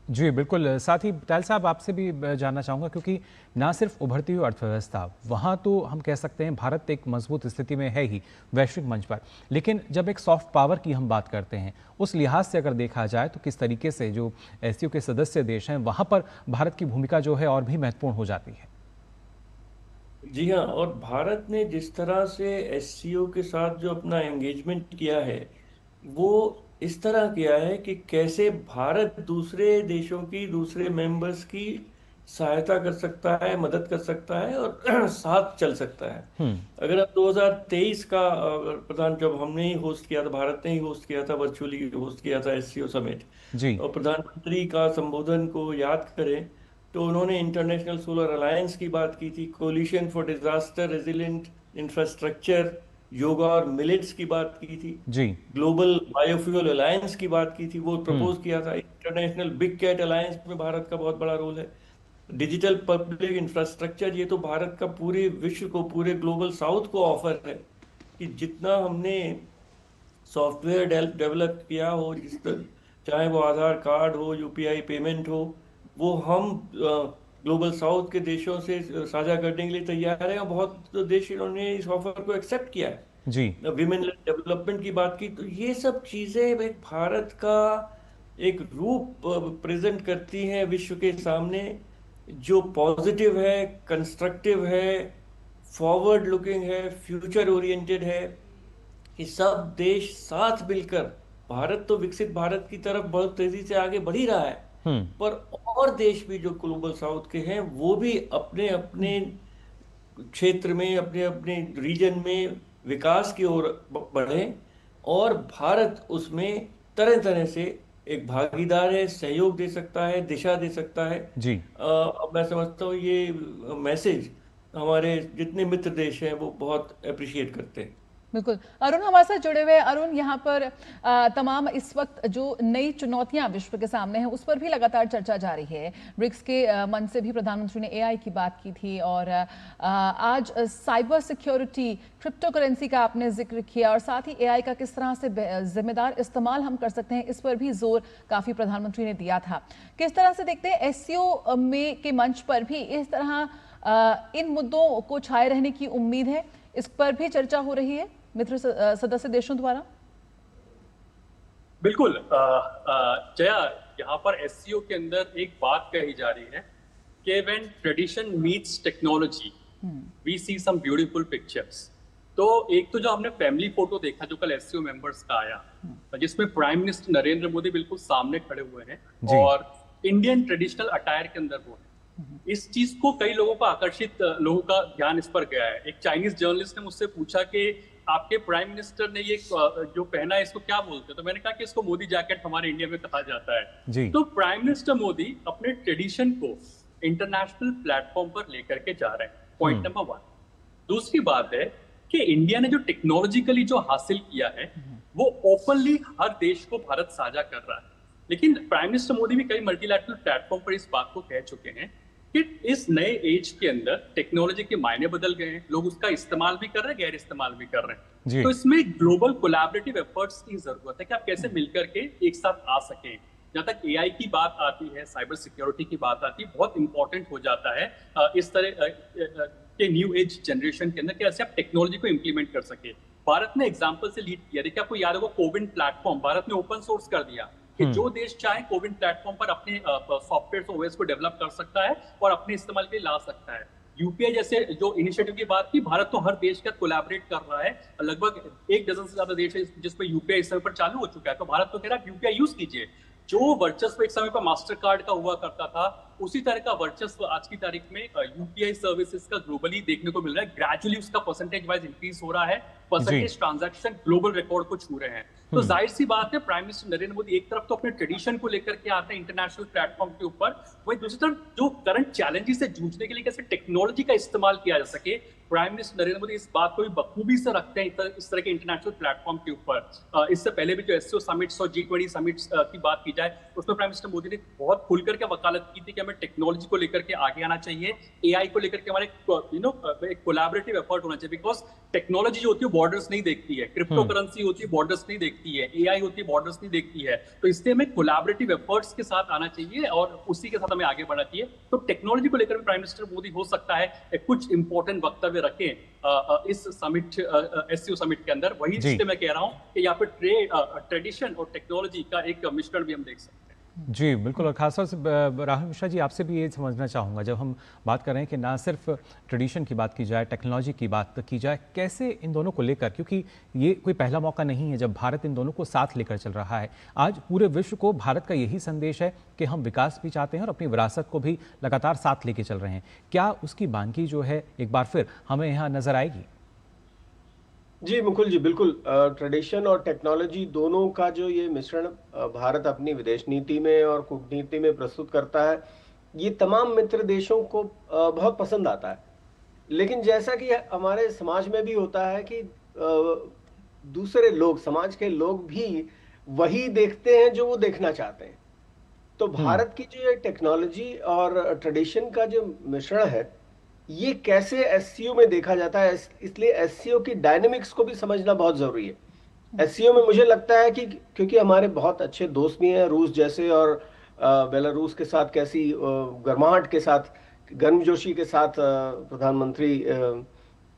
जी बिल्कुल। साथ ही पटेल साहब, आपसे भी जानना चाहूँगा, क्योंकि ना सिर्फ उभरती हुई अर्थव्यवस्था, वहाँ तो हम कह सकते हैं भारत एक मजबूत स्थिति में है ही वैश्विक मंच पर, लेकिन जब एक सॉफ्ट पावर की हम बात करते हैं, उस लिहाज से अगर देखा जाए तो किस तरीके से जो SCO के सदस्य देश हैं वहाँ पर भारत की भूमिका जो है और भी महत्वपूर्ण हो जाती है? जी हाँ, और भारत ने जिस तरह से SCO के साथ जो अपना एंगेजमेंट किया है, वो इस तरह किया है कि कैसे भारत दूसरे देशों की, दूसरे मेंबर्स की सहायता कर सकता है, मदद कर सकता है और साथ चल सकता है। अगर आप 2023 का जब हमने ही होस्ट किया था, भारत ने ही होस्ट किया था, वर्चुअली होस्ट किया था SCO समिट जी, और प्रधानमंत्री का संबोधन को याद करें तो उन्होंने इंटरनेशनल सोलर अलायंस की बात की थी, coalition for disaster resilient infrastructure, yoga और मिलेट्स की बात की थी जी, ग्लोबल बायोफ्यूल अलायंस की बात की थी, वो प्रपोज किया था, इंटरनेशनल बिग कैट अलायंस में भारत का बहुत बड़ा रोल है, डिजिटल पब्लिक इंफ्रास्ट्रक्चर, ये तो भारत का पूरे विश्व को, पूरे ग्लोबल साउथ को ऑफर है कि जितना हमने सॉफ्टवेयर डेवलप किया हो, चाहे वो आधार कार्ड हो, UPI पेमेंट हो, वो हम ग्लोबल साउथ के देशों से साझा करने के लिए तैयार है और बहुत देश इन्होंने इस ऑफर को एक्सेप्ट किया है जी। विमेन डेवलपमेंट की बात की, तो ये सब चीजें एक भारत का एक रूप प्रेजेंट करती हैं विश्व के सामने, जो पॉजिटिव है, कंस्ट्रक्टिव है, फॉरवर्ड लुकिंग है, फ्यूचर ओरिएंटेड है, कि सब देश साथ मिलकर, भारत तो विकसित भारत की तरफ बहुत तेजी से आगे बढ़ ही रहा है, पर और देश भी जो ग्लोबल साउथ के हैं वो भी अपने अपने क्षेत्र में, अपने अपने रीजन में विकास की ओर बढ़े और भारत उसमें तरह तरह से एक भागीदार है, सहयोग दे सकता है, दिशा दे सकता है। जी मैं समझता हूँ ये मैसेज हमारे जितने मित्र देश हैं वो बहुत अप्रिशिएट करते हैं। बिल्कुल। अरुण हमारे साथ जुड़े हुए हैं। अरुण, यहाँ पर तमाम इस वक्त जो नई चुनौतियां विश्व के सामने हैं उस पर भी लगातार चर्चा जारी है। ब्रिक्स के मंच से भी प्रधानमंत्री ने एआई की बात की थी और आज साइबर सिक्योरिटी, क्रिप्टो करेंसी का आपने जिक्र किया और साथ ही एआई का किस तरह से जिम्मेदार इस्तेमाल हम कर सकते हैं इस पर भी जोर काफी प्रधानमंत्री ने दिया था। किस तरह से देखते हैं एससीओ में के मंच पर भी इस तरह इन मुद्दों को छाए रहने की उम्मीद है? इस पर भी चर्चा हो रही है मित्र सदस्य देशों द्वारा। बिल्कुल जया, यहाँ पर एससीओ के अंदर एक बात कही जा रही है कि when tradition meets technology we see some beautiful pictures. तो एक तो जो हमने फैमिली फोटो देखा जो कल एससीओ मेंबर्स का आया, जिसमें प्राइम मिनिस्टर नरेंद्र मोदी बिल्कुल सामने खड़े हुए हैं और इंडियन ट्रेडिशनल अटायर के अंदर वो है। इस चीज को कई लोगों को आकर्षित, लोगों का ध्यान इस पर गया है। एक चाइनीज जर्नलिस्ट ने मुझसे पूछा कि आपके प्राइम मिनिस्टर ने ये जो पहना है इसको क्या बोलते हैं, तो मैंने कहा कि इसको मोदी जैकेट हमारे इंडिया में कहा जाता है। तो प्राइम मिनिस्टर मोदी अपने ट्रेडिशन को इंटरनेशनल प्लेटफॉर्म पर लेकर के जा रहे हैं, पॉइंट नंबर 1। दूसरी बात है कि इंडिया ने जो टेक्नोलॉजिकली जो हासिल किया है वो ओपनली हर देश को भारत साझा कर रहा है। लेकिन प्राइम मिनिस्टर मोदी भी कई मल्टीलैटरल प्लेटफॉर्म पर इस बात को कह चुके हैं कि इस नए एज के अंदर टेक्नोलॉजी के मायने बदल गए हैं, लोग उसका इस्तेमाल भी कर रहे हैं, गैर इस्तेमाल भी कर रहे हैं। तो इसमें ग्लोबल कोलैबोरेटिव एफर्ट्स की जरूरत है कि आप कैसे मिलकर के एक साथ आ सकें। जहां तक एआई की बात आती है, साइबर सिक्योरिटी की बात आती है, बहुत इंपॉर्टेंट हो जाता है इस तरह के न्यू एज जनरेशन के अंदर कैसे आप टेक्नोलॉजी को इंप्लीमेंट कर सके। भारत ने एग्जाम्पल से लीड किया। देखिए, आपको याद होगा कोविन प्लेटफॉर्म भारत ने ओपन सोर्स कर दिया कि जो देश चाहे कोविन प्लेटफॉर्म पर अपने सॉफ्टवेयर ओएस को डेवलप कर सकता है और अपने इस्तेमाल के लिए ला सकता है। यूपीआई जैसे जो इनिशिएटिव की बात की, भारत तो हर देश का कोलैबोरेट कर रहा है। लगभग 1 डजन से ज्यादा देश है जिसपे यूपीआई इस समय पर चालू हो चुका है। तो भारत तो कह रहा है यूपीआई यूज कीजिए। जो वर्चस्व एक समय पर मास्टर कार्ड का हुआ करता था, उसी तरह का वर्चस्व आज की तारीख में यूपीआई सर्विसेज का ग्लोबली देखने को मिल रहा है। ग्रेजुअली उसका परसेंटेज वाइज इंक्रीज हो रहा है, परसेंटेज ट्रांजैक्शन ग्लोबल रिकॉर्ड को छू रहे हैं। तो जाहिर सी बात है, प्राइम मिनिस्टर नरेंद्र मोदी एक तरफ तो अपने ट्रेडिशन को लेकर के आते हैं इंटरनेशनल प्लेटफॉर्म के ऊपर, वहीं दूसरी तरफ जो करंट चैलेंजेस से जूझने के लिए कैसे टेक्नोलॉजी का इस्तेमाल किया जा सके, प्राइम मिनिस्टर नरेंद्र मोदी इस बात को भी बखूबी से रखते हैं इस तरह के इंटरनेशनल प्लेटफॉर्म के ऊपर। इससे पहले भी जो एससीओ समिट्स और G20 समिट्स की बात की जाए, उसमें प्राइम मिनिस्टर मोदी ने बहुत खुल करके वकालत की थी कि हमें टेक्नोलॉजी को लेकर के आगे आना चाहिए, एआई को लेकर के हमारे एक कोलैबोरेटिव एफर्ट होना चाहिए। बिकॉज टेक्नोलॉजी जो होती है बॉर्डर्स नहीं देखती है, क्रिप्टो करेंसी होती है बॉर्डर्स नहीं देखती है, एआई होती है बॉर्डर्स नहीं देखती है। तो इसलिए हमें कोलैबोरेटिव एफर्ट्स के साथ आना चाहिए और उसी के साथ हमें आगे बढ़ना चाहिए। तो टेक्नोलॉजी को लेकर भी प्राइम मिनिस्टर मोदी हो सकता है कुछ इंपॉर्टेंट वक्तव्य रखें इस समिट, एससीओ समिट के अंदर। वही इसलिए मैं कह रहा हूं कि यहाँ पर ट्रेडिशन और टेक्नोलॉजी का एक मिश्रण भी हम देख सकते हैं। जी बिल्कुल। और खासतौर से राहुल मिश्रा जी, आपसे भी ये समझना चाहूँगा, जब हम बात कर रहे हैं कि ना सिर्फ ट्रेडिशन की बात की जाए, टेक्नोलॉजी की बात की जाए, कैसे इन दोनों को लेकर, क्योंकि ये कोई पहला मौका नहीं है जब भारत इन दोनों को साथ लेकर चल रहा है। आज पूरे विश्व को भारत का यही संदेश है कि हम विकास भी चाहते हैं और अपनी विरासत को भी लगातार साथ लेके चल रहे हैं। क्या उसकी बानगी जो है एक बार फिर हमें यहाँ नजर आएगी? जी मुकुल जी, बिल्कुल। ट्रेडिशन और टेक्नोलॉजी दोनों का जो ये मिश्रण भारत अपनी विदेश नीति में और कूटनीति में प्रस्तुत करता है, ये तमाम मित्र देशों को बहुत पसंद आता है। लेकिन जैसा कि हमारे समाज में भी होता है कि दूसरे लोग, समाज के लोग भी वही देखते हैं जो वो देखना चाहते हैं। तो भारत की जो ये टेक्नोलॉजी और ट्रेडिशन का जो मिश्रण है, ये कैसे एससीओ में देखा जाता है, इसलिए एससीओ की डायनेमिक्स को भी समझना बहुत जरूरी है। एससीओ में मुझे लगता है कि क्योंकि हमारे बहुत अच्छे दोस्त भी हैं रूस जैसे, और बेलारूस के साथ कैसी गर्माहट के साथ, गर्मजोशी के साथ प्रधानमंत्री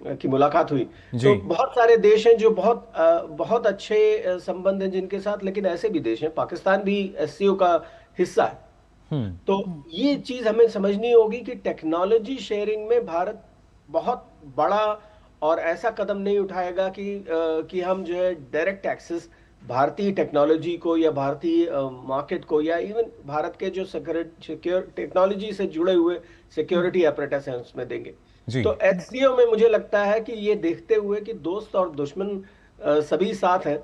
की मुलाकात हुई। तो बहुत सारे देश हैं जो बहुत अच्छे संबंध हैं जिनके साथ, लेकिन ऐसे भी देश हैं, पाकिस्तान भी एससीओ का हिस्सा है। तो ये चीज हमें समझनी होगी कि टेक्नोलॉजी शेयरिंग में भारत बहुत बड़ा और ऐसा कदम नहीं उठाएगा कि हम जो है डायरेक्ट एक्सेस भारतीय टेक्नोलॉजी को या भारतीय मार्केट को या इवन भारत के जो सिक्योर टेक्नोलॉजी से जुड़े हुए सिक्योरिटी अपरेटस हैं उसमें देंगे। तो एससीओ में मुझे लगता है कि ये देखते हुए कि दोस्त और दुश्मन सभी साथ हैं,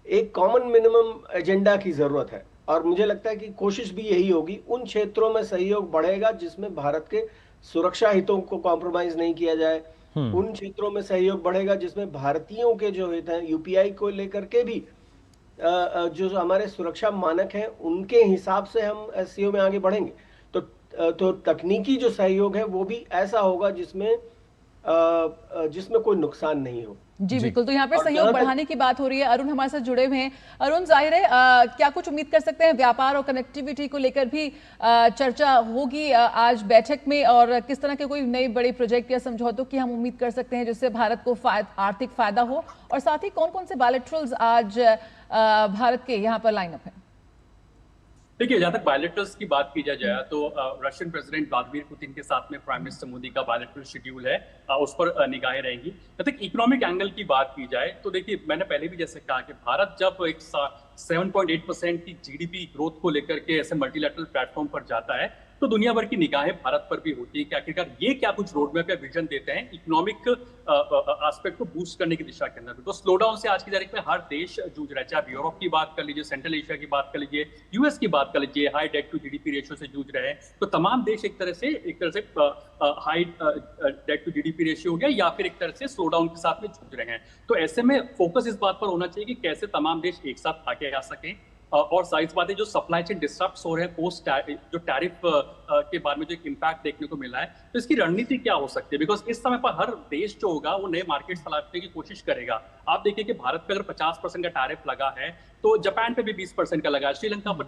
एक कॉमन मिनिमम एजेंडा की जरूरत है। और मुझे लगता है कि कोशिश भी यही होगी, उन क्षेत्रों में सहयोग बढ़ेगा जिसमें भारत के सुरक्षा हितों को कॉम्प्रोमाइज नहीं किया जाए, उन क्षेत्रों में सहयोग बढ़ेगा जिसमें भारतीयों के जो हित हैं, यूपीआई को लेकर के भी जो हमारे सुरक्षा मानक हैं उनके हिसाब से हम एससीओ में आगे बढ़ेंगे। तो तकनीकी जो सहयोग है वो भी ऐसा होगा जिसमें कोई नुकसान नहीं हो। जी बिल्कुल, तो यहाँ पर सहयोग बढ़ाने की बात हो रही है। अरुण हमारे साथ जुड़े हुए हैं। अरुण, जाहिर है क्या कुछ उम्मीद कर सकते हैं, व्यापार और कनेक्टिविटी को लेकर भी चर्चा होगी आज बैठक में, और किस तरह के कोई नए बड़े प्रोजेक्ट या समझौतों की हम उम्मीद कर सकते हैं जिससे भारत को आर्थिक फायदा हो, और साथ ही कौन कौन से बायलैटरल्स आज भारत के यहाँ पर लाइनअप है? देखिए, जहां तक बायलैटरल्स की बात की जाए तो रशियन प्रेसिडेंट व्लादिमीर पुतिन के साथ में प्राइम मिनिस्टर मोदी का बायलैटरल शेड्यूल है, उस पर निगाहें रहेंगी। जहां तक इकोनॉमिक एंगल की बात की जाए तो देखिए, मैंने पहले भी जैसे कहा कि भारत जब एक 7.8% की जीडीपी ग्रोथ को लेकर के ऐसे मल्टीलैटरल प्लेटफॉर्म पर जाता है तो दुनिया भर की निगाहें भारत पर भी होती है कि आखिरकार ये क्या कुछ रोड मैप या विजन देते हैं इकोनॉमिक एस्पेक्ट को बूस्ट करने की दिशा के अंदर। तो स्लो डाउन से आज की तारीख में हर देश जूझ रहा है, चाहे आप यूरोप की बात कर लीजिए, सेंट्रल एशिया की बात कर लीजिए, यूएस की बात कर लीजिए, high debt to GDP ratio से जूझ रहे हैं। तो तमाम देश एक तरह से high debt to GDP ratio हो गया या फिर एक तरह से स्लो डाउन के साथ में जूझ रहे हैं। तो ऐसे में फोकस इस बात पर होना चाहिए कि कैसे तमाम देश एक साथ आगे आ सकें, और साइज बात है जो सप्लाई चेन डिस्टर्ब्स हो रहे हैं पोस्ट जो टैरिफ के बारे में जो एक इम्पैक्ट देखने को मिला है, तो इसकी रणनीति क्या हो सकती है? बिकॉज इस समय पर हर देश जो होगा वो नए मार्केट तलाशने की कोशिश करेगा। आप देखिए कि भारत पे अगर 50% का टैरिफ लगा है तो जापान पे भी 20% का लगा है, श्रीलंका पर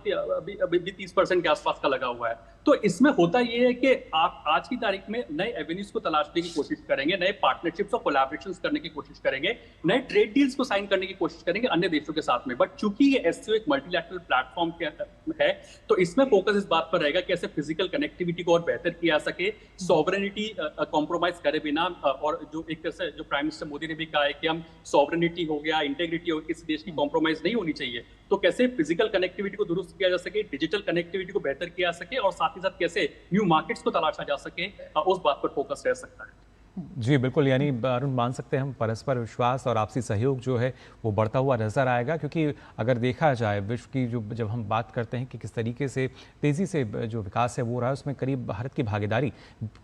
भी 30% के आसपास का लगा हुआ है। तो इसमें होता ये है कि आप आज की तारीख में नए एवेन्यूज को तलाशने की कोशिश करेंगे, नए पार्टनरशिप्स और कोलैबोरेशंस करने की कोशिश करेंगे, नए ट्रेड डील्स को साइन करने की कोशिश करेंगे अन्य देशों के साथ में। बट चूंकि ये एससीओ एक मल्टीलैटरल प्लेटफॉर्म है तो इसमें फोकस इस बात पर रहेगा कि ऐसे फिजिकल कनेक्टिविटी को और बेहतर किया जा सके, सॉवरेनिटी कॉम्प्रोमाइज करे बिना, और जो एक तरह से जो प्राइम मिनिस्टर मोदी ने भी कहा है कि हम सॉवरेनिटी हो गया, इंटेग्रिटी हो गया, किसी देश की कॉम्प्रोमाइज नहीं होनी चाहिए। तो कैसे फिजिकल कनेक्टिविटी को दुरुस्त किया जा सके, डिजिटल कनेक्टिविटी को बेहतर किया जा सके, और साथ ही साथ कैसे न्यू मार्केट्स को तलाशा जा सके, उस बात पर फोकस रह सकता है। जी बिल्कुल, यानी अरुण मान सकते हैं हम परस्पर विश्वास और आपसी सहयोग जो है वो बढ़ता हुआ नज़र आएगा, क्योंकि अगर देखा जाए विश्व की जो जब हम बात करते हैं कि किस तरीके से तेज़ी से जो विकास है वो रहा है, उसमें करीब भारत की भागीदारी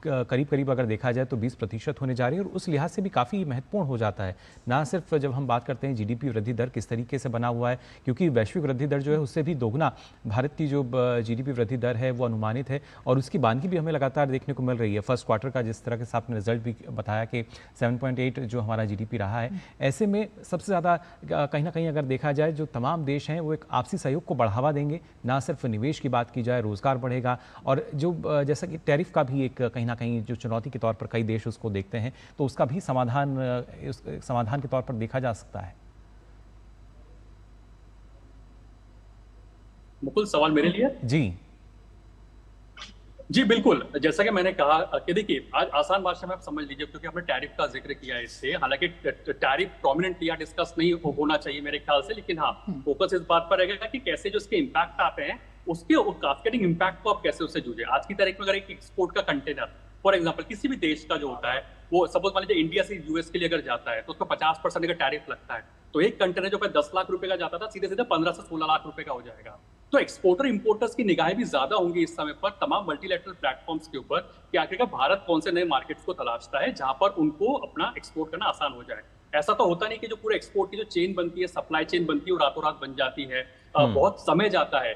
करीब अगर देखा जाए तो 20% होने जा रही है, और उस लिहाज से भी काफ़ी महत्वपूर्ण हो जाता है। ना सिर्फ जब हम बात करते हैं जीडीपी वृद्धि दर किस तरीके से बना हुआ है, क्योंकि वैश्विक वृद्धि दर जो है उससे भी दोगुना भारत की जो जीडीपी वृद्धि दर है वो अनुमानित है, और उसकी बानगी भी हमें लगातार देखने को मिल रही है। फर्स्ट क्वार्टर का जिस तरह के साथ में रिजल्ट भी बताया कि 7.8 जो हमारा जीडीपी रहा है, ऐसे में सबसे ज़्यादा कहीं ना कहीं अगर देखा जाए जो तमाम देश हैं वो एक आपसी सहयोग को बढ़ावा देंगे। ना सिर्फ निवेश की बात की जाए, रोज़गार बढ़ेगा, और जो जैसा कि टैरिफ का भी एक कहीं ना कहीं जो चुनौती के तौर पर कई देश उसको देखते हैं, तो उसका भी समाधान के तौर पर देखा जा सकता है। मुकुल, सवाल मेरे लिए? जी बिल्कुल, जैसा कि मैंने कहा कि देखिए आज आसान भाषा में आप समझ लीजिए, क्योंकि हमने टैरिफ का जिक्र किया है इससे, हालांकि टैरिफ प्रोमिनेंटली यहाँ डिस्कस नहीं होना चाहिए मेरे ख्याल से, लेकिन हाँ फोकस इस बात पर रहेगा कि कैसे जो इसके इम्पैक्ट आते हैं उसके कास्केडिंग इम्पैक्ट को आप कैसे उससे जूझे। आज की तारीख में अगर एक एक्सपोर्ट का कंटेनर फॉर एग्जाम्पल किसी भी देश का जो होता है, वो सपोज मान लीजिए इंडिया से यूएस के लिए अगर जाता है तो उसका 50% का टैरिफ लगता है, तो एक कंटेनर जो 10 लाख रुपए का जाता था सीधे सीधे 15 से 16 लाख रुपए का हो जाएगा। तो एक्सपोर्टर इंपोर्टर्स की निगाहें भी ज्यादा होंगी इस समय पर तमाम मल्टीलैटरल प्लेटफॉर्म्स के ऊपर कि आखिरकार भारत कौन से नए मार्केट्स को तलाशता है जहां पर उनको अपना एक्सपोर्ट करना आसान हो जाए। ऐसा तो होता नहीं कि जो पूरे एक्सपोर्ट की जो चेन बनती है, सप्लाई चेन बनती है, वो रातों रात बन जाती है। बहुत समय जाता है।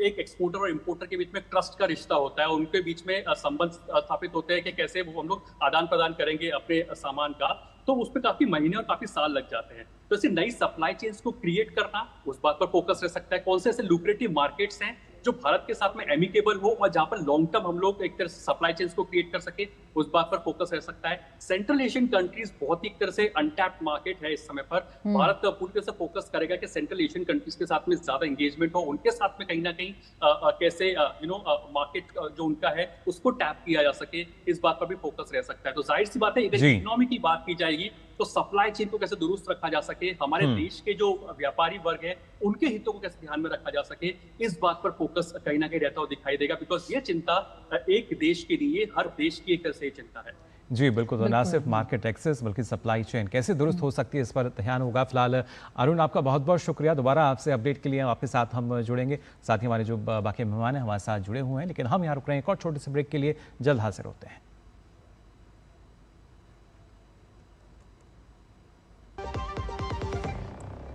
एक एक्सपोर्टर और इंपोर्टर के बीच में ट्रस्ट का रिश्ता होता है, उनके बीच में संबंध स्थापित होते हैं कि कैसे वो हम लोग आदान प्रदान करेंगे अपने सामान का, तो उस पर काफी महीने और काफी साल लग जाते हैं। तो ऐसी नई सप्लाई चेन्स को क्रिएट करना, उस बात पर फोकस रह सकता है। कौन से ऐसे लुक्रेटिव मार्केट्स हैं जो भारत के साथ में एमिकेबल हो और जहां पर लॉन्ग टर्म हम लोग एक तरह से सप्लाई चेन्स को क्रिएट कर सके, उस बात पर फोकस रह सकता है। सेंट्रल एशियन कंट्रीज बहुत ही एक तरह से अनटैप्ड मार्केट है इस समय पर। भारत पूरी तरह से फोकस करेगा कि सेंट्रल एशियन कंट्रीज के साथ में ज्यादा एंगेजमेंट हो, उनके साथ में कहीं ना कहीं कैसे मार्केट जो उनका है उसको टैप किया जा सके, इस बात पर भी फोकस रह सकता है। तो जाहिर सी बात है अगर इकोनॉमी की बात की जाएगी तो सप्लाई चेन को कैसे दुरुस्त रखा जा सके, हमारे देश के जो व्यापारी वर्ग है उनके हितों को कैसे ध्यान में रखा जा सके, इस बात पर फोकस कहीं ना कहीं रहता हुआ दिखाई देगा। बिकॉज ये चिंता एक देश के लिए हर देश की एक तरह से चिंता है। जी बिल्कुल, तो ना सिर्फ मार्केट एक्सेस बल्कि सप्लाई चेन कैसे दुरुस्त हो सकती है, इस पर ध्यान होगा। फिलहाल अरुण, आपका बहुत बहुत शुक्रिया। दोबारा आपसे अपडेट के लिए आपके साथ हम जुड़ेंगे। साथ ही हमारे जो बाकी मेहमान हैं हमारे साथ जुड़े हुए हैं, लेकिन हम यहाँ रुक रहे हैं एक और छोटे से ब्रेक के लिए, जल्द हाजिर होते हैं।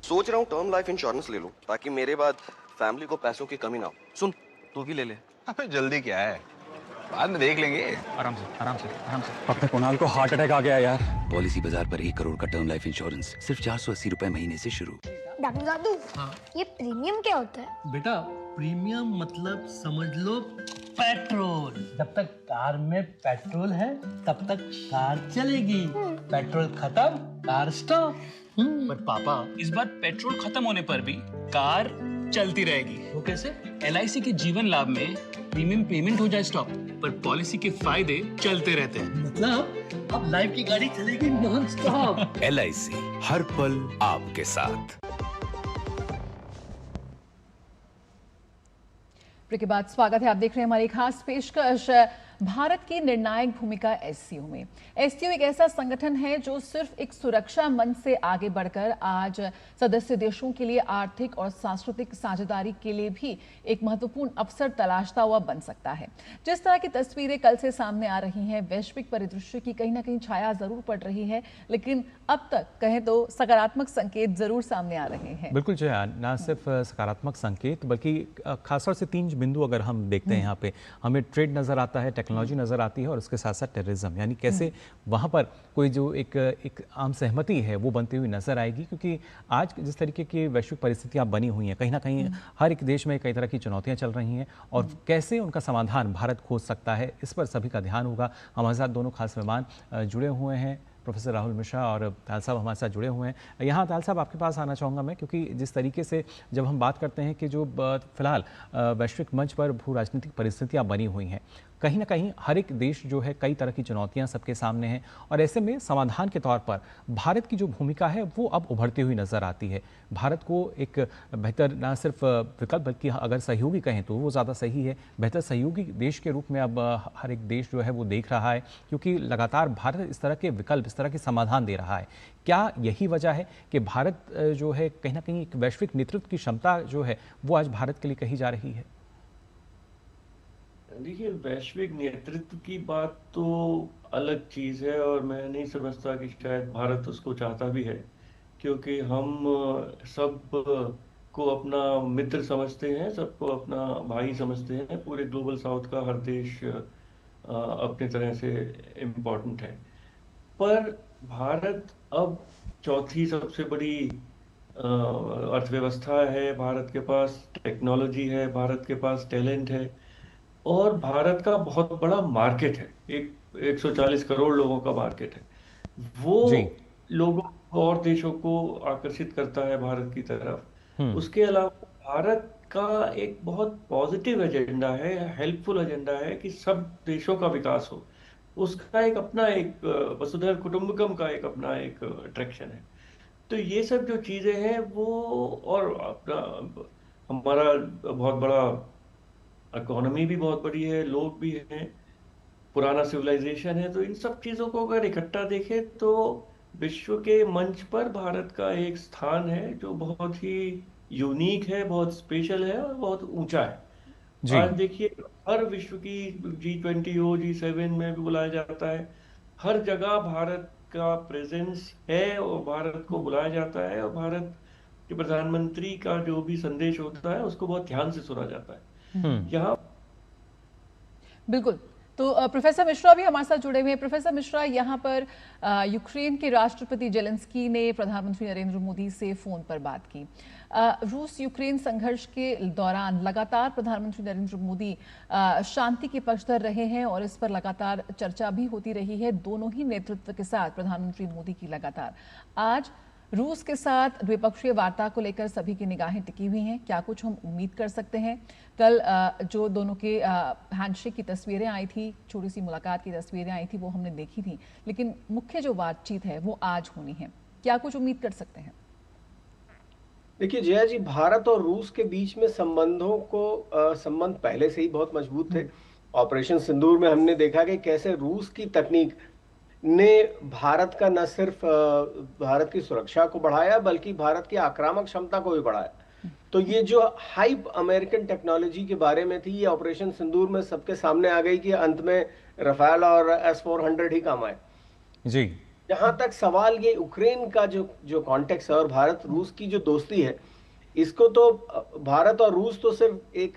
सोच रहा हूँ टर्म लाइफ इंश्योरेंस ले लूं ताकि मेरे बाद फैमिली को पैसों की कमी ना हो। सुन, तू भी ले ले। अबे जल्दी क्या है, बाद में देख लेंगे। आराम से आराम से आराम से। अपने कुणाल को हार्ट अटैक आ गया यार। पॉलिसी बाजार पर 1 करोड़ का टर्म लाइफ इंश्योरेंस सिर्फ 480 रुपए महीने से शुरू। दादू ये प्रीमियम क्या होता है? बेटा प्रीमियम मतलब समझ लो पेट्रोल। जब तक कार में पेट्रोल है तब तक कार चलेगी, पेट्रोल खत्म कार स्टॉप। पर पापा, इस बार पेट्रोल खत्म होने पर भी कार चलती रहेगी। वो कैसे? LIC के जीवन लाभ में प्रीमियम पेमेंट हो जाए स्टॉप, पर पॉलिसी के फायदे चलते रहते हैं। मतलब अब लाइफ की गाड़ी चलेगी नॉन स्टॉप। LIC हर पल आपके साथ। ब्रेक के बाद स्वागत है, आप देख रहे हैं हमारी खास पेशकश भारत की निर्णायक भूमिका SCO में। SCO एक ऐसा संगठन है जो सिर्फ एक सुरक्षा मंच से आगे बढ़कर आज सदस्य देशों के लिए आर्थिक और सांस्कृतिक साझेदारी के लिए भी एक महत्वपूर्ण अवसर तलाशता हुआ बन सकता है। जिस तरह की तस्वीरें कल से सामने आ रही हैं, वैश्विक परिदृश्य की कहीं ना कहीं छाया जरूर पड़ रही है, लेकिन अब तक कहें तो सकारात्मक संकेत जरूर सामने आ रहे हैं। बिल्कुल जया, ना सिर्फ सकारात्मक संकेत बल्कि खासतौर से 3 बिंदु अगर हम देखते हैं यहाँ पे, हमें ट्रेड नजर आता है, टेक्नोलॉजी नजर आती है और उसके साथ साथ टेररिज्म, यानी कैसे वहाँ पर कोई जो एक आम सहमति है वो बनती हुई नजर आएगी। क्योंकि आज जिस तरीके की वैश्विक परिस्थितियाँ बनी हुई हैं, कहीं ना कहीं हर एक देश में कई तरह की चुनौतियाँ चल रही हैं और कैसे उनका समाधान भारत खोज सकता है, इस पर सभी का ध्यान होगा। हमारे साथ दोनों खास मेहमान जुड़े हुए हैं, प्रोफेसर राहुल मिश्रा और ताल साहब हमारे साथ जुड़े हुए हैं। यहाँ ताल साहब आपके पास आना चाहूँगा मैं, क्योंकि जिस तरीके से जब हम बात करते हैं कि जो फिलहाल वैश्विक मंच पर भू राजनीतिक परिस्थितियाँ बनी हुई हैं, कहीं ना कहीं हर एक देश जो है कई तरह की चुनौतियां सबके सामने हैं और ऐसे में समाधान के तौर पर भारत की जो भूमिका है वो अब उभरती हुई नजर आती है। भारत को एक बेहतर ना सिर्फ विकल्प बल्कि अगर सहयोगी कहें तो वो ज़्यादा सही है, बेहतर सहयोगी देश के रूप में अब हर एक देश जो है वो देख रहा है, क्योंकि लगातार भारत इस तरह के विकल्प, इस तरह के समाधान दे रहा है। क्या यही वजह है कि भारत जो है कहीं ना कहीं एक वैश्विक नेतृत्व की क्षमता जो है वो आज भारत के लिए कही जा रही है? देखिए, वैश्विक नेतृत्व की बात तो अलग चीज़ है और मैं नहीं समझता कि शायद भारत उसको चाहता भी है, क्योंकि हम सब को अपना मित्र समझते हैं, सबको अपना भाई समझते हैं। पूरे ग्लोबल साउथ का हर देश अपनी तरह से इम्पोर्टेंट है, पर भारत अब चौथी सबसे बड़ी अर्थव्यवस्था है, भारत के पास टेक्नोलॉजी है, भारत के पास टैलेंट है और भारत का बहुत बड़ा मार्केट है, 140 करोड़ लोगों का मार्केट है। वो लोगों और देशों को आकर्षित करता है भारत की तरफ। उसके अलावा भारत का एक बहुत पॉजिटिव एजेंडा है, हेल्पफुल एजेंडा है कि सब देशों का विकास हो। उसका एक अपना एक वसुधैव कुटुंबकम का एक अपना एक अट्रैक्शन है। तो ये सब जो चीजें हैं वो, और अपना हमारा बहुत बड़ा इकोनॉमी भी बहुत बड़ी है, लोग भी हैं, पुराना सिविलाइजेशन है, तो इन सब चीज़ों को अगर इकट्ठा देखें तो विश्व के मंच पर भारत का एक स्थान है जो बहुत ही यूनिक है, बहुत स्पेशल है और बहुत ऊंचा है। आज देखिए, हर विश्व की G20 हो, G7 में भी बुलाया जाता है, हर जगह भारत का प्रेजेंस है और भारत को बुलाया जाता है और भारत के प्रधानमंत्री का जो भी संदेश होता है उसको बहुत ध्यान से सुना जाता है। यहाँ बिल्कुल। तो प्रोफेसर मिश्रा भी हमारे साथ जुड़े हुए हैं। प्रोफेसर मिश्रा, यहाँ पर यूक्रेन के राष्ट्रपति जेलेंस्की ने प्रधानमंत्री नरेंद्र मोदी से फोन पर बात की। रूस यूक्रेन संघर्ष के दौरान लगातार प्रधानमंत्री नरेंद्र मोदी शांति के पक्षधर रहे हैं और इस पर लगातार चर्चा भी होती रही है दोनों ही नेतृत्व के साथ, प्रधानमंत्री मोदी की लगातार। आज रूस के साथ द्विपक्षीय वार्ता को लेकर सभी की निगाहें टिकी हुई हैं। क्या कुछ हम उम्मीद कर सकते हैं? कल जो दोनों के हैंडशेक की तस्वीरें आई थी, छोटी सी मुलाकात की तस्वीरें आई थी, वो हमने देखी थी, लेकिन मुख्य जो बातचीत है वो आज होनी है। क्या कुछ उम्मीद कर सकते हैं? देखिए जया जी, भारत और रूस के बीच में संबंध पहले से ही बहुत मजबूत थे। ऑपरेशन सिंदूर में हमने देखा कि कैसे रूस की तकनीक ने भारत का न सिर्फ भारत की सुरक्षा को बढ़ाया बल्कि भारत की आक्रामक क्षमता को भी बढ़ाया। तो ये जो हाइप अमेरिकन टेक्नोलॉजी के बारे में थी, ये ऑपरेशन सिंदूर में सबके सामने आ गई कि अंत में राफेल और S-400 ही काम आए। जी, जहां तक सवाल ये यूक्रेन का जो कॉन्टेक्स्ट है और भारत रूस की जो दोस्ती है, इसको तो भारत और रूस तो सिर्फ एक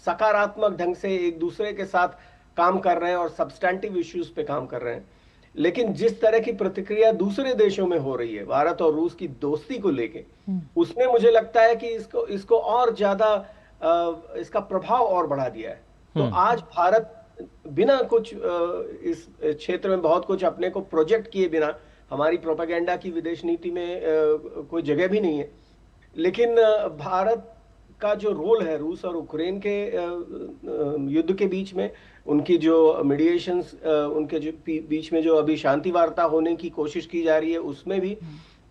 सकारात्मक ढंग से एक दूसरे के साथ काम कर रहे हैं और सब्सटेंटिव इश्यूज पे काम कर रहे हैं, लेकिन जिस तरह की प्रतिक्रिया दूसरे देशों में हो रही है भारत और रूस की दोस्ती को लेके, उसने मुझे लगता है कि इसको और ज्यादा इसका प्रभाव और बढ़ा दिया है। तो आज भारत बिना कुछ इस क्षेत्र में बहुत कुछ अपने को प्रोजेक्ट किए बिना, हमारी प्रोपेगेंडा की विदेश नीति में कोई जगह भी नहीं है, लेकिन भारत का जो रोल है रूस और यूक्रेन के युद्ध के बीच में, उनकी जो मीडिएशंस, उनके जो बीच में जो अभी शांति वार्ता होने की कोशिश की जा रही है उसमें भी,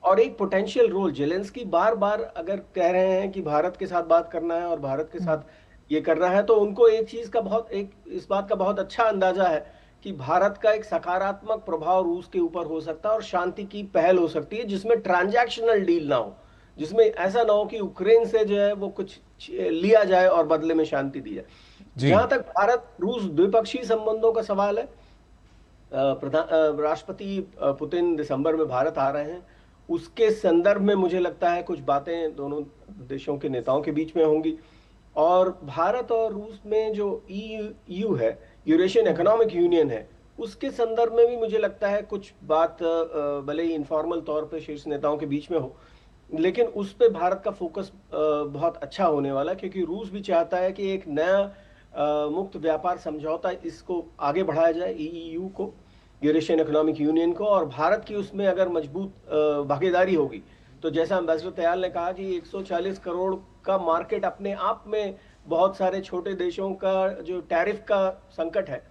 और एक पोटेंशियल रोल जेलेंस्की बार बार अगर कह रहे हैं कि भारत के साथ बात करना है और भारत के साथ ये करना है, तो उनको एक चीज का इस बात का बहुत अच्छा अंदाजा है कि भारत का एक सकारात्मक प्रभाव रूस के ऊपर हो सकता है और शांति की पहल हो सकती है जिसमें ट्रांजैक्शनल डील ना हो, जिसमें ऐसा ना हो कि यूक्रेन से जो है वो कुछ लिया जाए और बदले में शांति दी जाए। जहां तक भारत रूस द्विपक्षीय संबंधों का सवाल है, राष्ट्रपति पुतिन दिसंबर में भारत आ रहे हैं, उसके संदर्भ में मुझे लगता है कुछ बातें दोनों देशों के नेताओं के बीच में होंगी, और भारत और रूस में जो EU है, यूरेशियन इकोनॉमिक यूनियन है, उसके संदर्भ में भी मुझे लगता है कुछ बात भले ही इनफॉर्मल तौर पे शीर्ष नेताओं के बीच में हो, लेकिन उस पे भारत का फोकस बहुत अच्छा होने वाला है, क्योंकि रूस भी चाहता है कि एक नया मुक्त व्यापार समझौता इसको आगे बढ़ाया जाए, EU को, यूरेशियन इकोनॉमिक यूनियन को, और भारत की उसमें अगर मजबूत भागीदारी होगी तो जैसा एम्बेसडर तयाल ने कहा कि 140 करोड़ का मार्केट अपने आप में बहुत सारे छोटे देशों का जो टैरिफ का संकट है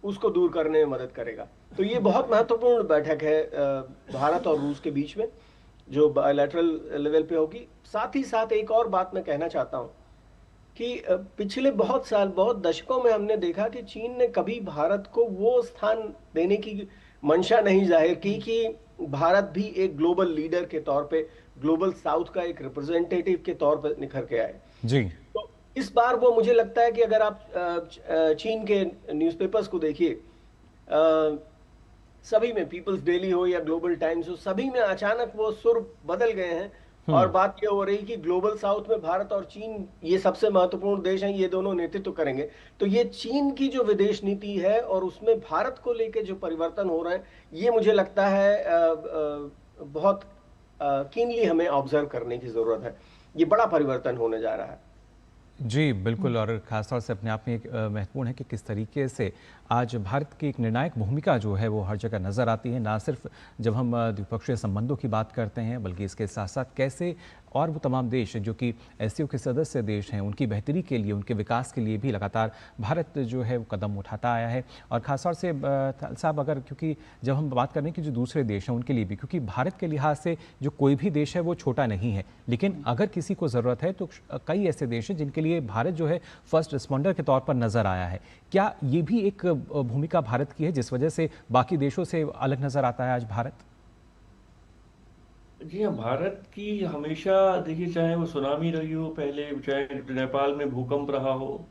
उसको दूर करने में मदद करेगा। तो ये बहुत महत्वपूर्ण बैठक है भारत और रूस के बीच में जो बायलैटरल लेवल पे होगी। साथ ही साथ एक और बात मैं कहना चाहता हूँ कि पिछले बहुत साल, बहुत दशकों में हमने देखा कि चीन ने कभी भारत को वो स्थान देने की मंशा नहीं जाहिर की कि भारत भी एक ग्लोबल लीडर के तौर पे, ग्लोबल साउथ का एक रिप्रेजेंटेटिव के तौर पे निखर के आए। जी, तो इस बार वो मुझे लगता है कि अगर आप चीन के न्यूज़पेपर्स को देखिए, सभी में, पीपल्स डेली हो या ग्लोबल टाइम्स हो, सभी में अचानक वो सुर बदल गए हैं और बात ये हो रही कि ग्लोबल साउथ में भारत और चीन ये सबसे महत्वपूर्ण देश हैं, ये दोनों नेतृत्व करेंगे। तो ये चीन की जो विदेश नीति है और उसमें भारत को लेके जो परिवर्तन हो रहे हैं, ये मुझे लगता है बहुत कीनली हमें ऑब्जर्व करने की जरूरत है। ये बड़ा परिवर्तन होने जा रहा है। जी बिल्कुल, और ख़ासतौर से अपने आप में एक महत्वपूर्ण है कि किस तरीके से आज भारत की एक निर्णायक भूमिका जो है वो हर जगह नज़र आती है, ना सिर्फ जब हम द्विपक्षीय संबंधों की बात करते हैं बल्कि इसके साथ साथ कैसे और वो तमाम देश जो कि एससीओ के सदस्य देश हैं उनकी बेहतरी के लिए, उनके विकास के लिए भी लगातार भारत जो है वो कदम उठाता आया है। और ख़ासतौर से साहब, अगर क्योंकि जब हम बात कर रहे हैं कि जो दूसरे देश हैं उनके लिए भी, क्योंकि भारत के लिहाज से जो कोई भी देश है वो छोटा नहीं है, लेकिन अगर किसी को ज़रूरत है तो कई ऐसे देश हैं जिनके लिए भारत जो है फर्स्ट रिस्पॉन्डर के तौर पर नज़र आया है। क्या ये भी एक भूमिका भारत की है जिस वजह से बाकी देशों से अलग नज़र आता है आज भारत? जी हाँ, भारत की हमेशा देखिए, चाहे वो सुनामी रही हो पहले, चाहे नेपाल में भूकंप रहा हो,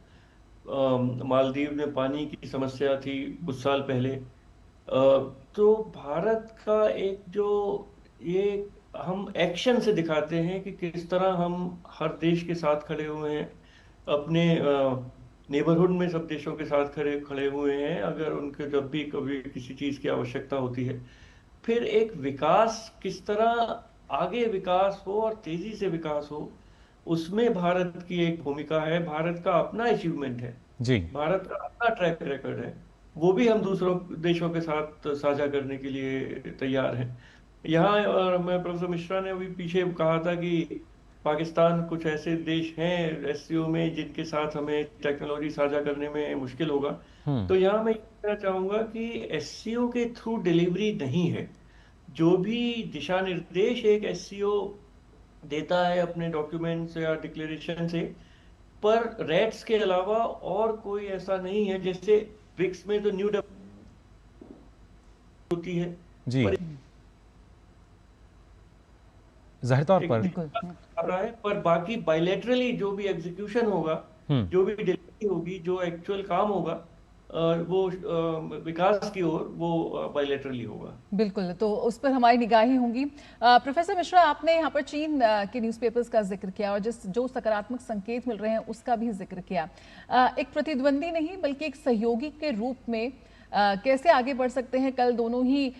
मालदीव में पानी की समस्या थी कुछ साल पहले, तो भारत का एक जो ये हम एक्शन से दिखाते हैं कि किस तरह हम हर देश के साथ खड़े हुए हैं, अपने नेबरहुड में सब देशों के साथ खड़े हुए हैं, अगर उनके जब भी कभी किसी चीज़ की आवश्यकता होती है। फिर एक विकास, किस तरह आगे विकास हो और तेजी से विकास हो, उसमें भारत की एक भूमिका है। भारत का अपना अचीवमेंट है जी, भारत का अपना ट्रैक रिकॉर्ड है, वो भी हम दूसरों देशों के साथ साझा करने के लिए तैयार हैं। यहाँ और मैं प्रोफेसर मिश्रा ने अभी पीछे कहा था कि पाकिस्तान, कुछ ऐसे देश हैं एससीओ में जिनके साथ हमें टेक्नोलॉजी साझा करने में मुश्किल होगा। तो यहाँ मैं कहना चाहूँगा कि एससीओ के थ्रू डिलीवरी नहीं है। जो भी दिशा निर्देश एक एससीओ देता है अपने डॉक्यूमेंट्स या डिक्लेरेशन से, पर रेट्स के अलावा और कोई ऐसा नहीं है। जैसे ब्रिक्स में तो न्यू होती है जी, जाहिर तौर पर कर रहा है, पर बाकी बायलैटरली जो भी एग्जीक्यूशन होगा, जो भी डिलीवरी होगी, जो एक्चुअल काम होगा वो विकास की ओर, वो बायलैटरली होगा। बिल्कुल, तो उस पर हमारी निगाहें होंगी। प्रोफेसर मिश्रा, आपने यहाँ पर चीन के न्यूज़पेपर्स का जिक्र किया और जो सकारात्मक संकेत मिल रहे हैं उसका भी जिक्र किया। एक प्रतिद्वंदी नहीं बल्कि एक सहयोगी के रूप में कैसे आगे बढ़ सकते हैं? कल दोनों ही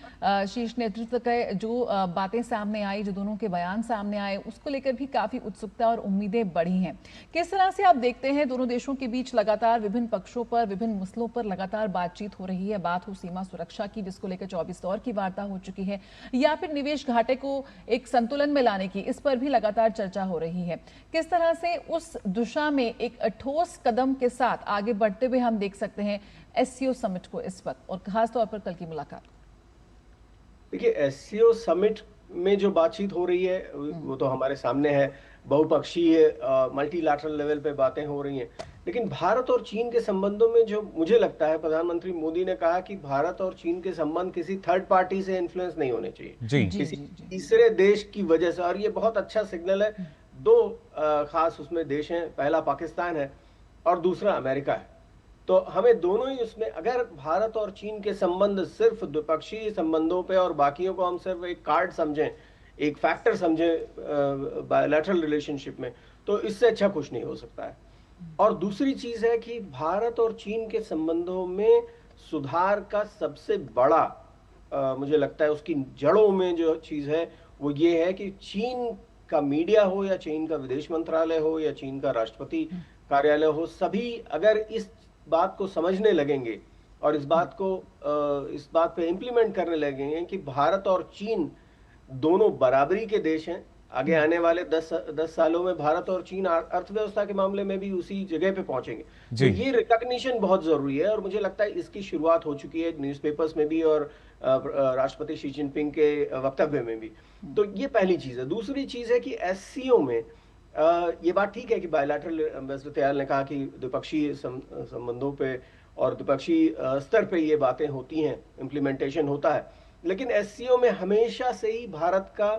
शीर्ष नेतृत्व के जो बातें सामने आई, जो दोनों के बयान सामने आए, उसको लेकर भी काफ़ी उत्सुकता और उम्मीदें बढ़ी हैं। किस तरह से आप देखते हैं दोनों देशों के बीच लगातार विभिन्न पक्षों पर, विभिन्न मसलों पर लगातार बातचीत हो रही है? बात हो सीमा सुरक्षा की, जिसको लेकर 24 दौर की वार्ता हो चुकी है, या फिर निवेश घाटे को एक संतुलन में लाने की, इस पर भी लगातार चर्चा हो रही है। किस तरह से उस दिशा में एक ठोस कदम के साथ आगे बढ़ते हुए हम देख सकते हैं एससीओ समिट को इस वक्त, और खासतौर पर कल की मुलाकात? देखिए, एससीओ समिट में जो बातचीत हो रही है वो तो हमारे सामने है, बहुपक्षीय मल्टीलैटरल लेवल पे बातें हो रही हैं, लेकिन भारत और चीन के संबंधों में जो मुझे लगता है, प्रधानमंत्री मोदी ने कहा कि भारत और चीन के संबंध किसी थर्ड पार्टी से इन्फ्लुएंस नहीं होने चाहिए, किसी तीसरे देश की वजह से। और ये बहुत अच्छा सिग्नल है। दो खास उसमें देश हैं, पहला पाकिस्तान है और दूसरा अमेरिका है। तो हमें दोनों ही उसमें, अगर भारत और चीन के संबंध सिर्फ द्विपक्षीय संबंधों पे और बाकियों को हम सिर्फ एक कार्ड समझें, एक फैक्टर समझें बायलैटरल रिलेशनशिप में, तो इससे अच्छा कुछ नहीं हो सकता है। और दूसरी चीज है कि भारत और चीन के संबंधों में सुधार का सबसे बड़ा मुझे लगता है उसकी जड़ों में जो चीज है वो ये है कि चीन का मीडिया हो या चीन का विदेश मंत्रालय हो या चीन का राष्ट्रपति कार्यालय हो, सभी अगर इस बात को समझने लगेंगे और इस बात पे इम्प्लीमेंट करने लगेंगे कि भारत और चीन दोनों बराबरी के देश हैं। आगे आने वाले 10 सालों में भारत और चीन अर्थव्यवस्था के मामले में भी उसी जगह पे पहुंचेंगे। तो ये रिकॉग्निशन बहुत जरूरी है और मुझे लगता है इसकी शुरुआत हो चुकी है न्यूज़पेपर्स में भी और राष्ट्रपति शी जिनपिंग के वक्तव्य में भी। तो ये पहली चीज है। दूसरी चीज है कि एससीओ में ये बात ठीक है कि बायलैटरल एम्बेसडर त्याल ने कहा कि द्विपक्षीय संबंधों पे और द्विपक्षीय स्तर पे ये बातें होती हैं, इम्प्लीमेंटेशन होता है, लेकिन एससीओ में हमेशा से ही भारत का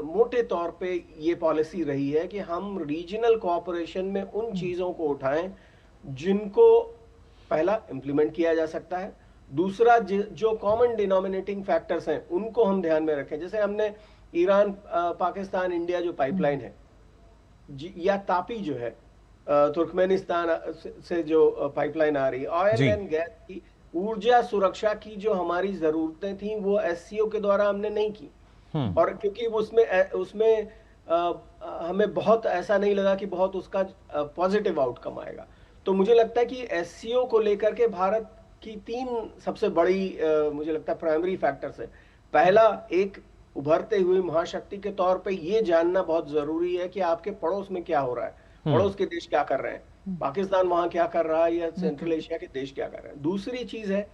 मोटे तौर पे ये पॉलिसी रही है कि हम रीजनल कोऑपरेशन में उन चीजों को उठाएं जिनको पहला इम्प्लीमेंट किया जा सकता है, दूसरा जो कॉमन डिनोमिनेटिंग फैक्टर्स हैं उनको हम ध्यान में रखें। जैसे हमने ईरान पाकिस्तान इंडिया जो पाइपलाइन है, या तापी जो है तुर्कमेनिस्तान से जो पाइपलाइन आ रही है, ऑयल एंड गैस की ऊर्जा सुरक्षा की जो हमारी जरूरतें थी वो एससीओ के द्वारा हमने नहीं की। और क्योंकि उसमें हमें बहुत ऐसा नहीं लगा कि बहुत उसका पॉजिटिव आउटकम आएगा। तो मुझे लगता है कि एससीओ को लेकर के भारत की 3 सबसे बड़ी मुझे लगता है प्राइमरी फैक्टर्स है। पहला, एक उभरते हुए महाशक्ति के तौर पे ये जानना बहुत जरूरी है कि आपके पड़ोस में क्या हो रहा है, पड़ोस के देश क्या कर रहे हैं, पाकिस्तान वहां क्या कर रहा है या सेंट्रल एशिया के देश क्या कर रहे हैं। दूसरी चीज है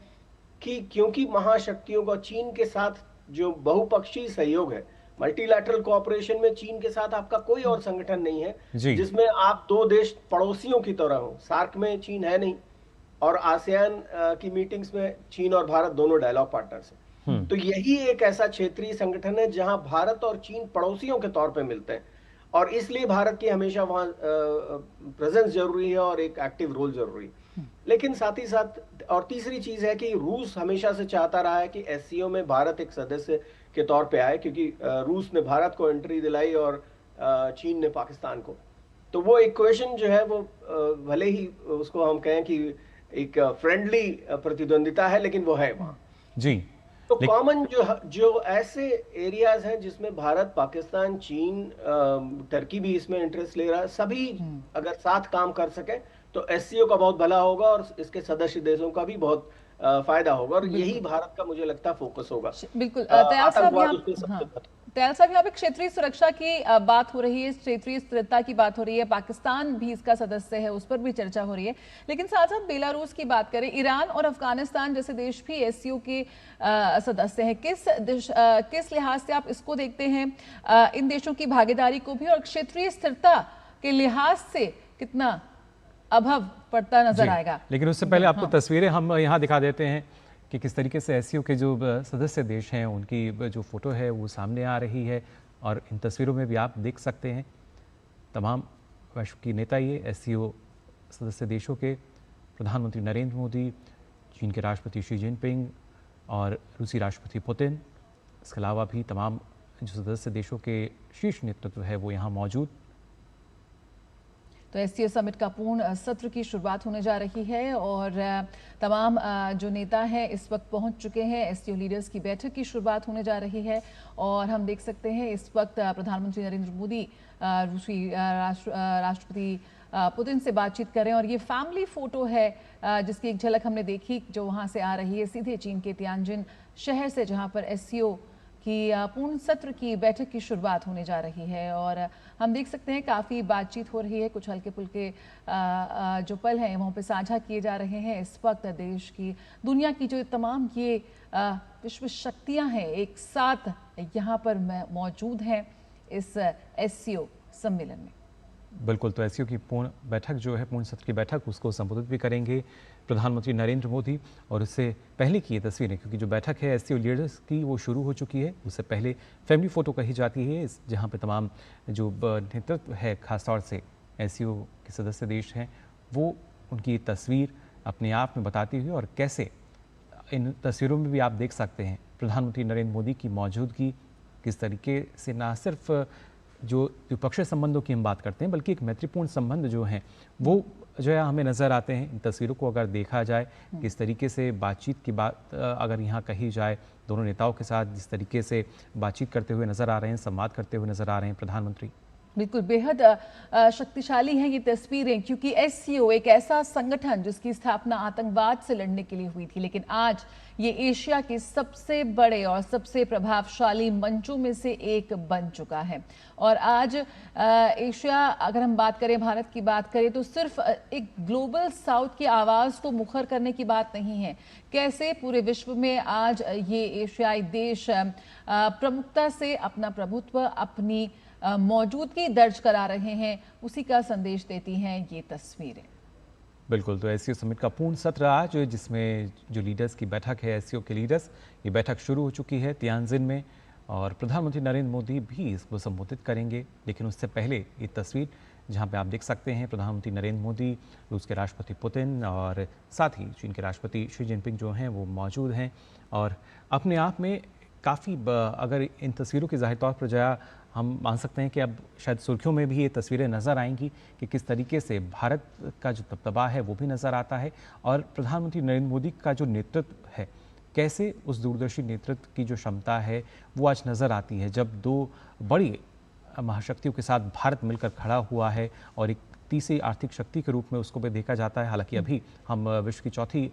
कि क्योंकि महाशक्तियों का चीन के साथ जो बहुपक्षीय सहयोग है, मल्टीलैटरल कोऑपरेशन में चीन के साथ आपका कोई और संगठन नहीं है जिसमें आप 2 देश पड़ोसियों की तरह हो। सार्क में चीन है नहीं और आसियान की मीटिंग्स में चीन और भारत दोनों डायलॉग पार्टनर्स हैं। तो यही एक ऐसा क्षेत्रीय संगठन है जहां भारत और चीन पड़ोसियों के तौर पे मिलते हैं और इसलिए भारत की हमेशा वहां प्रेजेंस जरूरी है और एक एक्टिव रोल जरूरी है। लेकिन साथ ही साथ और तीसरी चीज है कि रूस हमेशा से चाहता रहा है कि एससीओ में भारत एक सदस्य के तौर पे आए, क्योंकि रूस ने भारत को एंट्री दिलाई और चीन ने पाकिस्तान को। तो वो इक्वेशन जो है वो भले ही उसको हम कहें कि एक फ्रेंडली प्रतिद्वंदिता है, लेकिन वो है वहां जी। तो कॉमन जो ऐसे एरियाज हैं जिसमें भारत, पाकिस्तान, चीन, टर्की भी इसमें इंटरेस्ट ले रहा है, सभी अगर साथ काम कर सके तो एससीओ का बहुत भला होगा और इसके सदस्य देशों का भी बहुत फायदा होगा और यही भारत का मुझे लगता है फोकस होगा। बिल्कुल। त्याल साहब, यहाँ पे क्षेत्रीय सुरक्षा की बात हो रही है, क्षेत्रीय स्थिरता की बात हो रही है, पाकिस्तान भी इसका सदस्य है, उस पर भी चर्चा हो रही है, लेकिन साथ साथ बेलारूस की बात करें, ईरान और अफगानिस्तान जैसे देश भी एससीओ के सदस्य हैं। किस लिहाज से आप इसको देखते हैं, इन देशों की भागीदारी को भी, और क्षेत्रीय स्थिरता के लिहाज से कितना अभाव पड़ता नजर आएगा? लेकिन उससे पहले आपको तस्वीरें हम यहाँ दिखा देते हैं कि किस तरीके से एससीओ के जो सदस्य देश हैं उनकी जो फ़ोटो है वो सामने आ रही है, और इन तस्वीरों में भी आप देख सकते हैं तमाम विश्व की नेता ये एससीओ सदस्य देशों के प्रधानमंत्री नरेंद्र मोदी, चीन के राष्ट्रपति शी जिनपिंग और रूसी राष्ट्रपति पुतिन। इसके अलावा भी तमाम जो सदस्य देशों के शीर्ष नेतृत्व है वो यहाँ मौजूद। तो एससीओ समिट का पूर्ण सत्र की शुरुआत होने जा रही है और तमाम जो नेता हैं इस वक्त पहुंच चुके हैं। एससीओ लीडर्स की बैठक की शुरुआत होने जा रही है और हम देख सकते हैं इस वक्त प्रधानमंत्री नरेंद्र मोदी रूसी राष्ट्रपति पुतिन से बातचीत कर रहे हैं और ये फैमिली फोटो है जिसकी एक झलक हमने देखी जो वहां से आ रही है सीधे चीन के तियानजिन शहर से, जहां पर एससीओ की पूर्ण सत्र की बैठक की शुरुआत होने जा रही है। और हम देख सकते हैं काफ़ी बातचीत हो रही है, कुछ हल्के फुल्के जो पल हैं वहाँ पे साझा किए जा रहे हैं। इस वक्त देश की, दुनिया की जो तमाम ये विश्व शक्तियाँ हैं एक साथ यहाँ पर मौजूद हैं इस एससीओ सम्मेलन में। बिल्कुल, तो एससीओ की पूर्ण बैठक जो है, पूर्ण सत्र की बैठक, उसको संबोधित भी करेंगे प्रधानमंत्री नरेंद्र मोदी। और उससे पहले की ये तस्वीरें, क्योंकि जो बैठक है एससीओ लीडर्स की वो शुरू हो चुकी है, उससे पहले फैमिली फ़ोटो कही जाती है जहाँ पे तमाम जो नेतृत्व है खासतौर से एससीओ के सदस्य देश हैं वो उनकी तस्वीर अपने आप में बताती हुई, और कैसे इन तस्वीरों में भी आप देख सकते हैं प्रधानमंत्री नरेंद्र मोदी की मौजूदगी किस तरीके से ना सिर्फ जो द्विपक्षीय संबंधों की हम बात करते हैं बल्कि एक मैत्रीपूर्ण संबंध जो हैं वो जो है हमें नज़र आते हैं। इन तस्वीरों को अगर देखा जाए किस तरीके से बातचीत की बात अगर यहाँ कही जाए, दोनों नेताओं के साथ जिस तरीके से बातचीत करते हुए नज़र आ रहे हैं, संवाद करते हुए नज़र आ रहे हैं प्रधानमंत्री, बिल्कुल बेहद शक्तिशाली हैं ये तस्वीरें, क्योंकि एससीओ एक ऐसा संगठन जिसकी स्थापना आतंकवाद से लड़ने के लिए हुई थी, लेकिन आज ये एशिया के सबसे बड़े और सबसे प्रभावशाली मंचों में से एक बन चुका है। और आज एशिया, अगर हम बात करें, भारत की बात करें, तो सिर्फ एक ग्लोबल साउथ की आवाज़ को मुखर करने की बात नहीं है, कैसे पूरे विश्व में आज ये एशियाई देश प्रमुखता से अपना प्रभुत्व, अपनी मौजूदगी दर्ज करा रहे हैं, उसी का संदेश देती हैं ये तस्वीरें। बिल्कुल, तो एससीओ समिट का पूर्ण सत्र आज, जिसमें जो लीडर्स की बैठक है एससीओ के लीडर्स, ये बैठक शुरू हो चुकी है तियानजिन में और प्रधानमंत्री नरेंद्र मोदी भी इसको संबोधित करेंगे। लेकिन उससे पहले ये तस्वीर जहाँ पे आप देख सकते हैं प्रधानमंत्री नरेंद्र मोदी, रूस के राष्ट्रपति पुतिन और साथ ही चीन के राष्ट्रपति शी जिनपिंग जो हैं वो मौजूद हैं। और अपने आप में काफ़ी, अगर इन तस्वीरों की ज़ाहिर तौर पर जो हम मान सकते हैं कि अब शायद सुर्खियों में भी ये तस्वीरें नज़र आएंगी कि किस तरीके से भारत का जो दबदबा है वो भी नज़र आता है और प्रधानमंत्री नरेंद्र मोदी का जो नेतृत्व है, कैसे उस दूरदर्शी नेतृत्व की जो क्षमता है वो आज नज़र आती है, जब दो बड़ी महाशक्तियों के साथ भारत मिलकर खड़ा हुआ है और एक तीसरी आर्थिक शक्ति के रूप में उसको भी देखा जाता है। हालांकि अभी हम विश्व की चौथी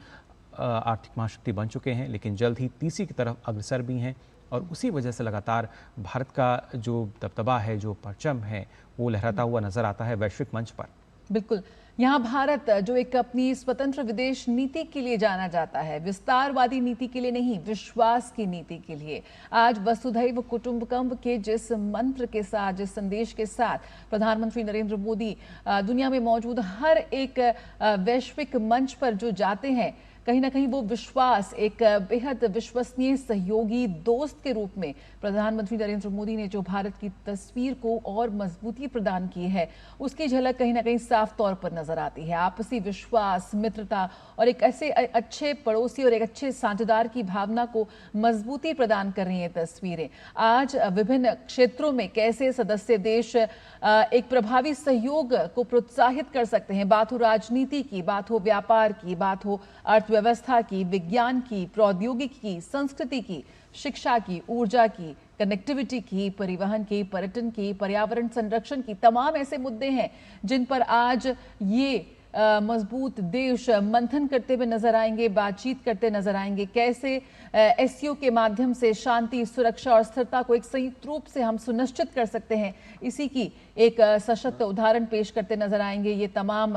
आर्थिक महाशक्ति बन चुके हैं, लेकिन जल्द ही तीसरी की तरफ अग्रसर भी हैं और उसी वजह से लगातार भारत का जो दबदबा है, जो परचम है, वो लहराता हुआ नजर आता है वैश्विक मंच पर। बिल्कुल, यहाँ भारत जो एक अपनी स्वतंत्र विदेश नीति के लिए जाना जाता है, विस्तारवादी नीति के लिए नहीं, विश्वास की नीति के लिए, आज वसुधैव कुटुंबकम के जिस मंत्र के साथ, जिस संदेश के साथ प्रधानमंत्री नरेंद्र मोदी दुनिया में मौजूद हर एक वैश्विक मंच पर जो जाते हैं, कहीं ना कहीं वो विश्वास, एक बेहद विश्वसनीय सहयोगी दोस्त के रूप में प्रधानमंत्री नरेंद्र मोदी ने जो भारत की तस्वीर को और मजबूती प्रदान की है, उसकी झलक कहीं ना कहीं साफ तौर पर नजर आती है। आपसी विश्वास, मित्रता और एक ऐसे अच्छे पड़ोसी और एक अच्छे साझेदार की भावना को मजबूती प्रदान कर रही हैं तस्वीरें। आज विभिन्न क्षेत्रों में कैसे सदस्य देश एक प्रभावी सहयोग को प्रोत्साहित कर सकते हैं, बात हो राजनीति की, बात हो व्यापार की, बात हो अर्थव्यवस्था की, विज्ञान की, प्रौद्योगिकी की, संस्कृति की, शिक्षा की, ऊर्जा की, कनेक्टिविटी की, परिवहन की, पर्यटन की, पर्यावरण संरक्षण की, तमाम ऐसे मुद्दे हैं जिन पर आज ये मजबूत देश मंथन करते हुए नजर आएंगे, बातचीत करते नजर आएंगे। कैसे एससीओ के माध्यम से शांति, सुरक्षा और स्थिरता को एक संयुक्त रूप से हम सुनिश्चित कर सकते हैं, इसी की एक सशक्त उदाहरण पेश करते नजर आएंगे ये तमाम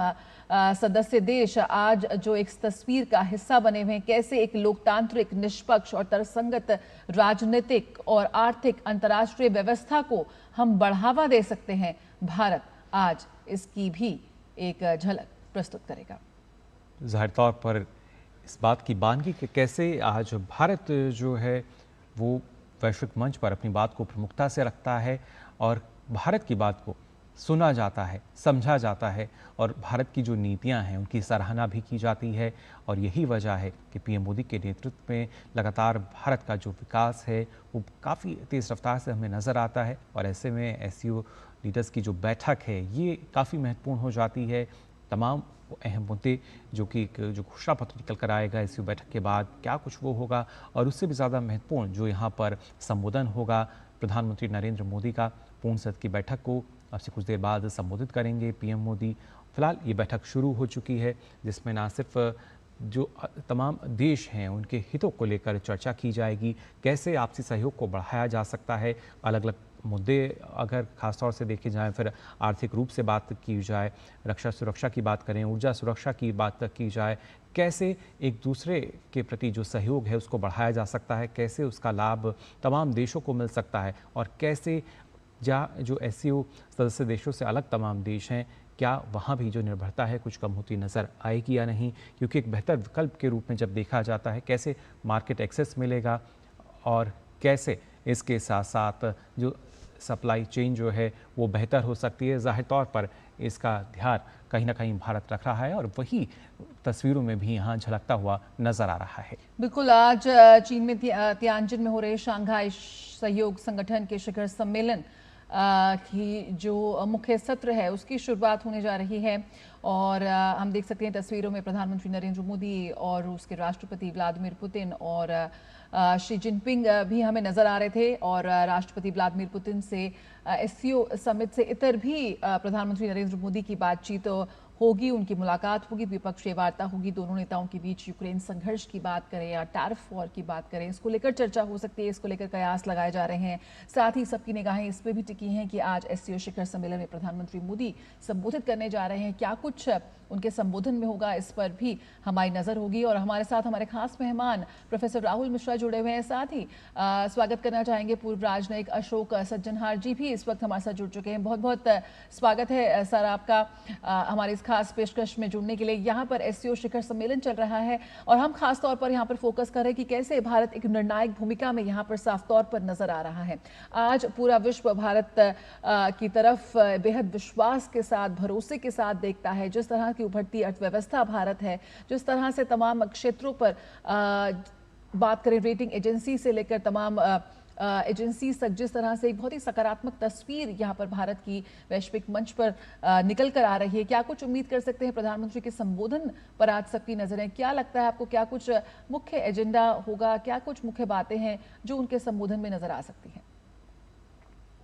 सदस्य देश आज जो एक तस्वीर का हिस्सा बने हुए हैं। कैसे एक लोकतांत्रिक, निष्पक्ष और तर्कसंगत राजनीतिक और आर्थिक अंतर्राष्ट्रीय व्यवस्था को हम बढ़ावा दे सकते हैं, भारत आज इसकी भी एक झलक प्रस्तुत करेगा। जाहिर तौर पर इस बात की बानगी कि कैसे आज भारत जो है वो वैश्विक मंच पर अपनी बात को प्रमुखता से रखता है और भारत की बात को सुना जाता है, समझा जाता है और भारत की जो नीतियां हैं उनकी सराहना भी की जाती है। और यही वजह है कि पीएम मोदी के नेतृत्व में लगातार भारत का जो विकास है वो काफ़ी तेज़ रफ्तार से हमें नज़र आता है। और ऐसे में एससीओ लीडर्स की जो बैठक है ये काफ़ी महत्वपूर्ण हो जाती है। तमाम अहम मुद्दे जो घोषणा पत्र निकल कर आएगा एससीओ बैठक के बाद, क्या कुछ वो होगा, और उससे भी ज़्यादा महत्वपूर्ण जो यहाँ पर संबोधन होगा प्रधानमंत्री नरेंद्र मोदी का। पूर्ण सत्र की बैठक को अब से कुछ देर बाद संबोधित करेंगे पीएम मोदी। फिलहाल ये बैठक शुरू हो चुकी है जिसमें ना सिर्फ जो तमाम देश हैं उनके हितों को लेकर चर्चा की जाएगी, कैसे आपसी सहयोग को बढ़ाया जा सकता है, अलग अलग मुद्दे अगर खासतौर से देखे जाएं, फिर आर्थिक रूप से बात की जाए, रक्षा सुरक्षा की बात करें, ऊर्जा सुरक्षा की बात की जाए, कैसे एक दूसरे के प्रति जो सहयोग है उसको बढ़ाया जा सकता है, कैसे उसका लाभ तमाम देशों को मिल सकता है और कैसे जो एससीओ सदस्य देशों से अलग तमाम देश हैं क्या वहाँ भी जो निर्भरता है कुछ कम होती नज़र आएगी या नहीं, क्योंकि एक बेहतर विकल्प के रूप में जब देखा जाता है कैसे मार्केट एक्सेस मिलेगा और कैसे इसके साथ साथ जो सप्लाई चेन जो है वो बेहतर हो सकती है। ज़ाहिर तौर पर इसका ध्यान कहीं ना कहीं भारत रख रहा है और वही तस्वीरों में भी यहाँ झलकता हुआ नजर आ रहा है। बिल्कुल, आज चीन में तियानजिन में हो रहे शंघाई सहयोग संगठन के शिखर सम्मेलन की जो मुख्य सत्र है उसकी शुरुआत होने जा रही है और हम देख सकते हैं तस्वीरों में प्रधानमंत्री नरेंद्र मोदी और रूस के राष्ट्रपति व्लादिमीर पुतिन और शी जिनपिंग भी हमें नजर आ रहे थे। और राष्ट्रपति व्लादिमीर पुतिन से एससीओ समिट से इतर भी प्रधानमंत्री नरेंद्र मोदी की बातचीत होगी, उनकी मुलाकात होगी, द्विपक्षीय वार्ता होगी। दोनों नेताओं के बीच यूक्रेन संघर्ष की बात करें या टैरिफ वॉर की बात करें, इसको लेकर चर्चा हो सकती है, इसको लेकर कयास लगाए जा रहे हैं। साथ ही सबकी निगाहें इस पे भी टिकी हैं कि आज एससीओ शिखर सम्मेलन में प्रधानमंत्री मोदी संबोधित करने जा रहे हैं, क्या कुछ उनके संबोधन में होगा इस पर भी हमारी नजर होगी। और हमारे साथ हमारे खास मेहमान प्रोफेसर राहुल मिश्रा जुड़े हुए हैं, साथ ही स्वागत करना चाहेंगे पूर्व राजनयिक अशोक सज्जनहार जी भी इस वक्त हमारे साथ जुड़ चुके हैं। बहुत बहुत स्वागत है सर आपका हमारे इस खास पेशकश में जुड़ने के लिए। यहाँ पर एससीओ शिखर सम्मेलन चल रहा है और हम खास तौर पर यहाँ पर फोकस कर रहे हैं कि कैसे भारत एक निर्णायक भूमिका में यहाँ पर साफ तौर पर नजर आ रहा है। आज पूरा विश्व भारत की तरफ बेहद विश्वास के साथ, भरोसे के साथ देखता है। जिस तरह की उभरती अर्थव्यवस्था भारत है, जिस तरह से तमाम क्षेत्रों पर बात करें, रेटिंग एजेंसी से लेकर तमाम एजेंसी तक, जिस तरह से एक बहुत ही सकारात्मक तस्वीर यहाँ पर भारत की वैश्विक मंच पर निकल कर आ रही है, क्या कुछ उम्मीद कर सकते हैं प्रधानमंत्री के संबोधन पर आज सबकी नजरें? क्या लगता है आपको, क्या कुछ मुख्य एजेंडा होगा, क्या कुछ मुख्य बातें हैं जो उनके संबोधन में नजर आ सकती हैं?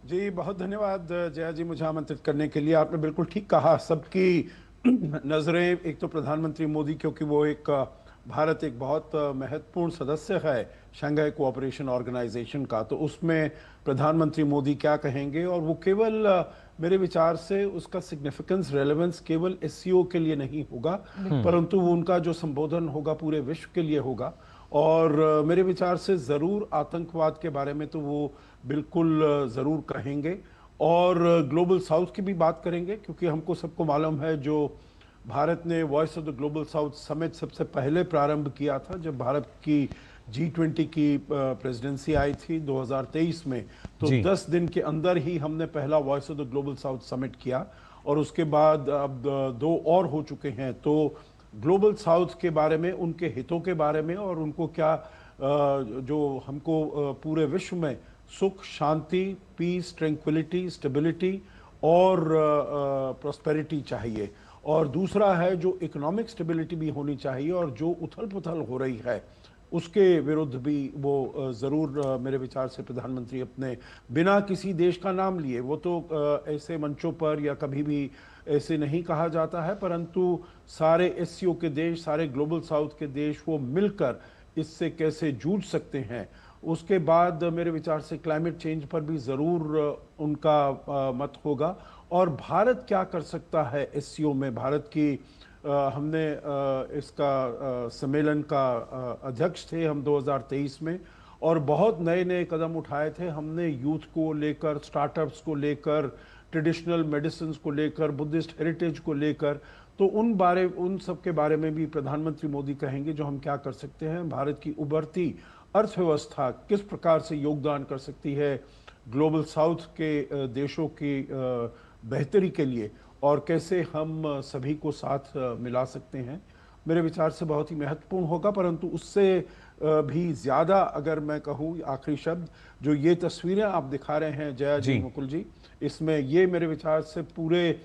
जी बहुत धन्यवाद जया जी मुझे आमंत्रित करने के लिए। आपने बिल्कुल ठीक कहा, सबकी नजरें एक तो प्रधानमंत्री मोदी, क्योंकि वो एक भारत एक बहुत महत्वपूर्ण सदस्य है शंघाई कोऑपरेशन ऑर्गेनाइजेशन का, तो उसमें प्रधानमंत्री मोदी क्या कहेंगे। और वो केवल मेरे विचार से उसका सिग्निफिकेंस, रेलेवेंस केवल एससीओ के लिए नहीं होगा, परंतु वो उनका जो संबोधन होगा पूरे विश्व के लिए होगा। और मेरे विचार से ज़रूर आतंकवाद के बारे में तो वो बिल्कुल ज़रूर कहेंगे और ग्लोबल साउथ की भी बात करेंगे, क्योंकि हमको सबको मालूम है जो भारत ने voice of the global south summit सबसे पहले प्रारंभ किया था जब भारत की G20 की प्रेसिडेंसी आई थी 2023 में, तो 10 दिन के अंदर ही हमने पहला voice of the global south summit किया और उसके बाद अब 2 और हो चुके हैं। तो ग्लोबल साउथ के बारे में, उनके हितों के बारे में और उनको क्या जो हमको पूरे विश्व में सुख, शांति, पीस, ट्रैंक्विलिटी, स्टेबिलिटी और प्रॉस्पेरिटी चाहिए। और दूसरा है जो इकोनॉमिक स्टेबिलिटी भी होनी चाहिए और जो उथल पुथल हो रही है उसके विरुद्ध भी वो ज़रूर मेरे विचार से प्रधानमंत्री अपने बिना किसी देश का नाम लिए, वो तो ऐसे मंचों पर या कभी भी ऐसे नहीं कहा जाता है, परंतु सारे एससीओ के देश, सारे ग्लोबल साउथ के देश वो मिलकर इससे कैसे जूझ सकते हैं। उसके बाद मेरे विचार से क्लाइमेट चेंज पर भी ज़रूर उनका मत होगा और भारत क्या कर सकता है एससीओ में। भारत की हमने इसका सम्मेलन का अध्यक्ष थे हम 2023 में और बहुत नए नए कदम उठाए थे हमने, यूथ को लेकर, स्टार्टअप्स को लेकर, ट्रेडिशनल मेडिसिन को लेकर, बुद्धिस्ट हेरिटेज को लेकर। तो उन सब के बारे में भी प्रधानमंत्री मोदी कहेंगे जो हम क्या कर सकते हैं। भारत की उभरती अर्थव्यवस्था किस प्रकार से योगदान कर सकती है ग्लोबल साउथ के देशों की बेहतरी के लिए, और कैसे हम सभी को साथ मिला सकते हैं। मेरे विचार से बहुत ही महत्वपूर्ण होगा। परंतु उससे भी ज़्यादा अगर मैं कहूँ, आखिरी शब्द, जो ये तस्वीरें आप दिखा रहे हैं जया जी, मुकुल जी, इसमें ये मेरे विचार से पूरे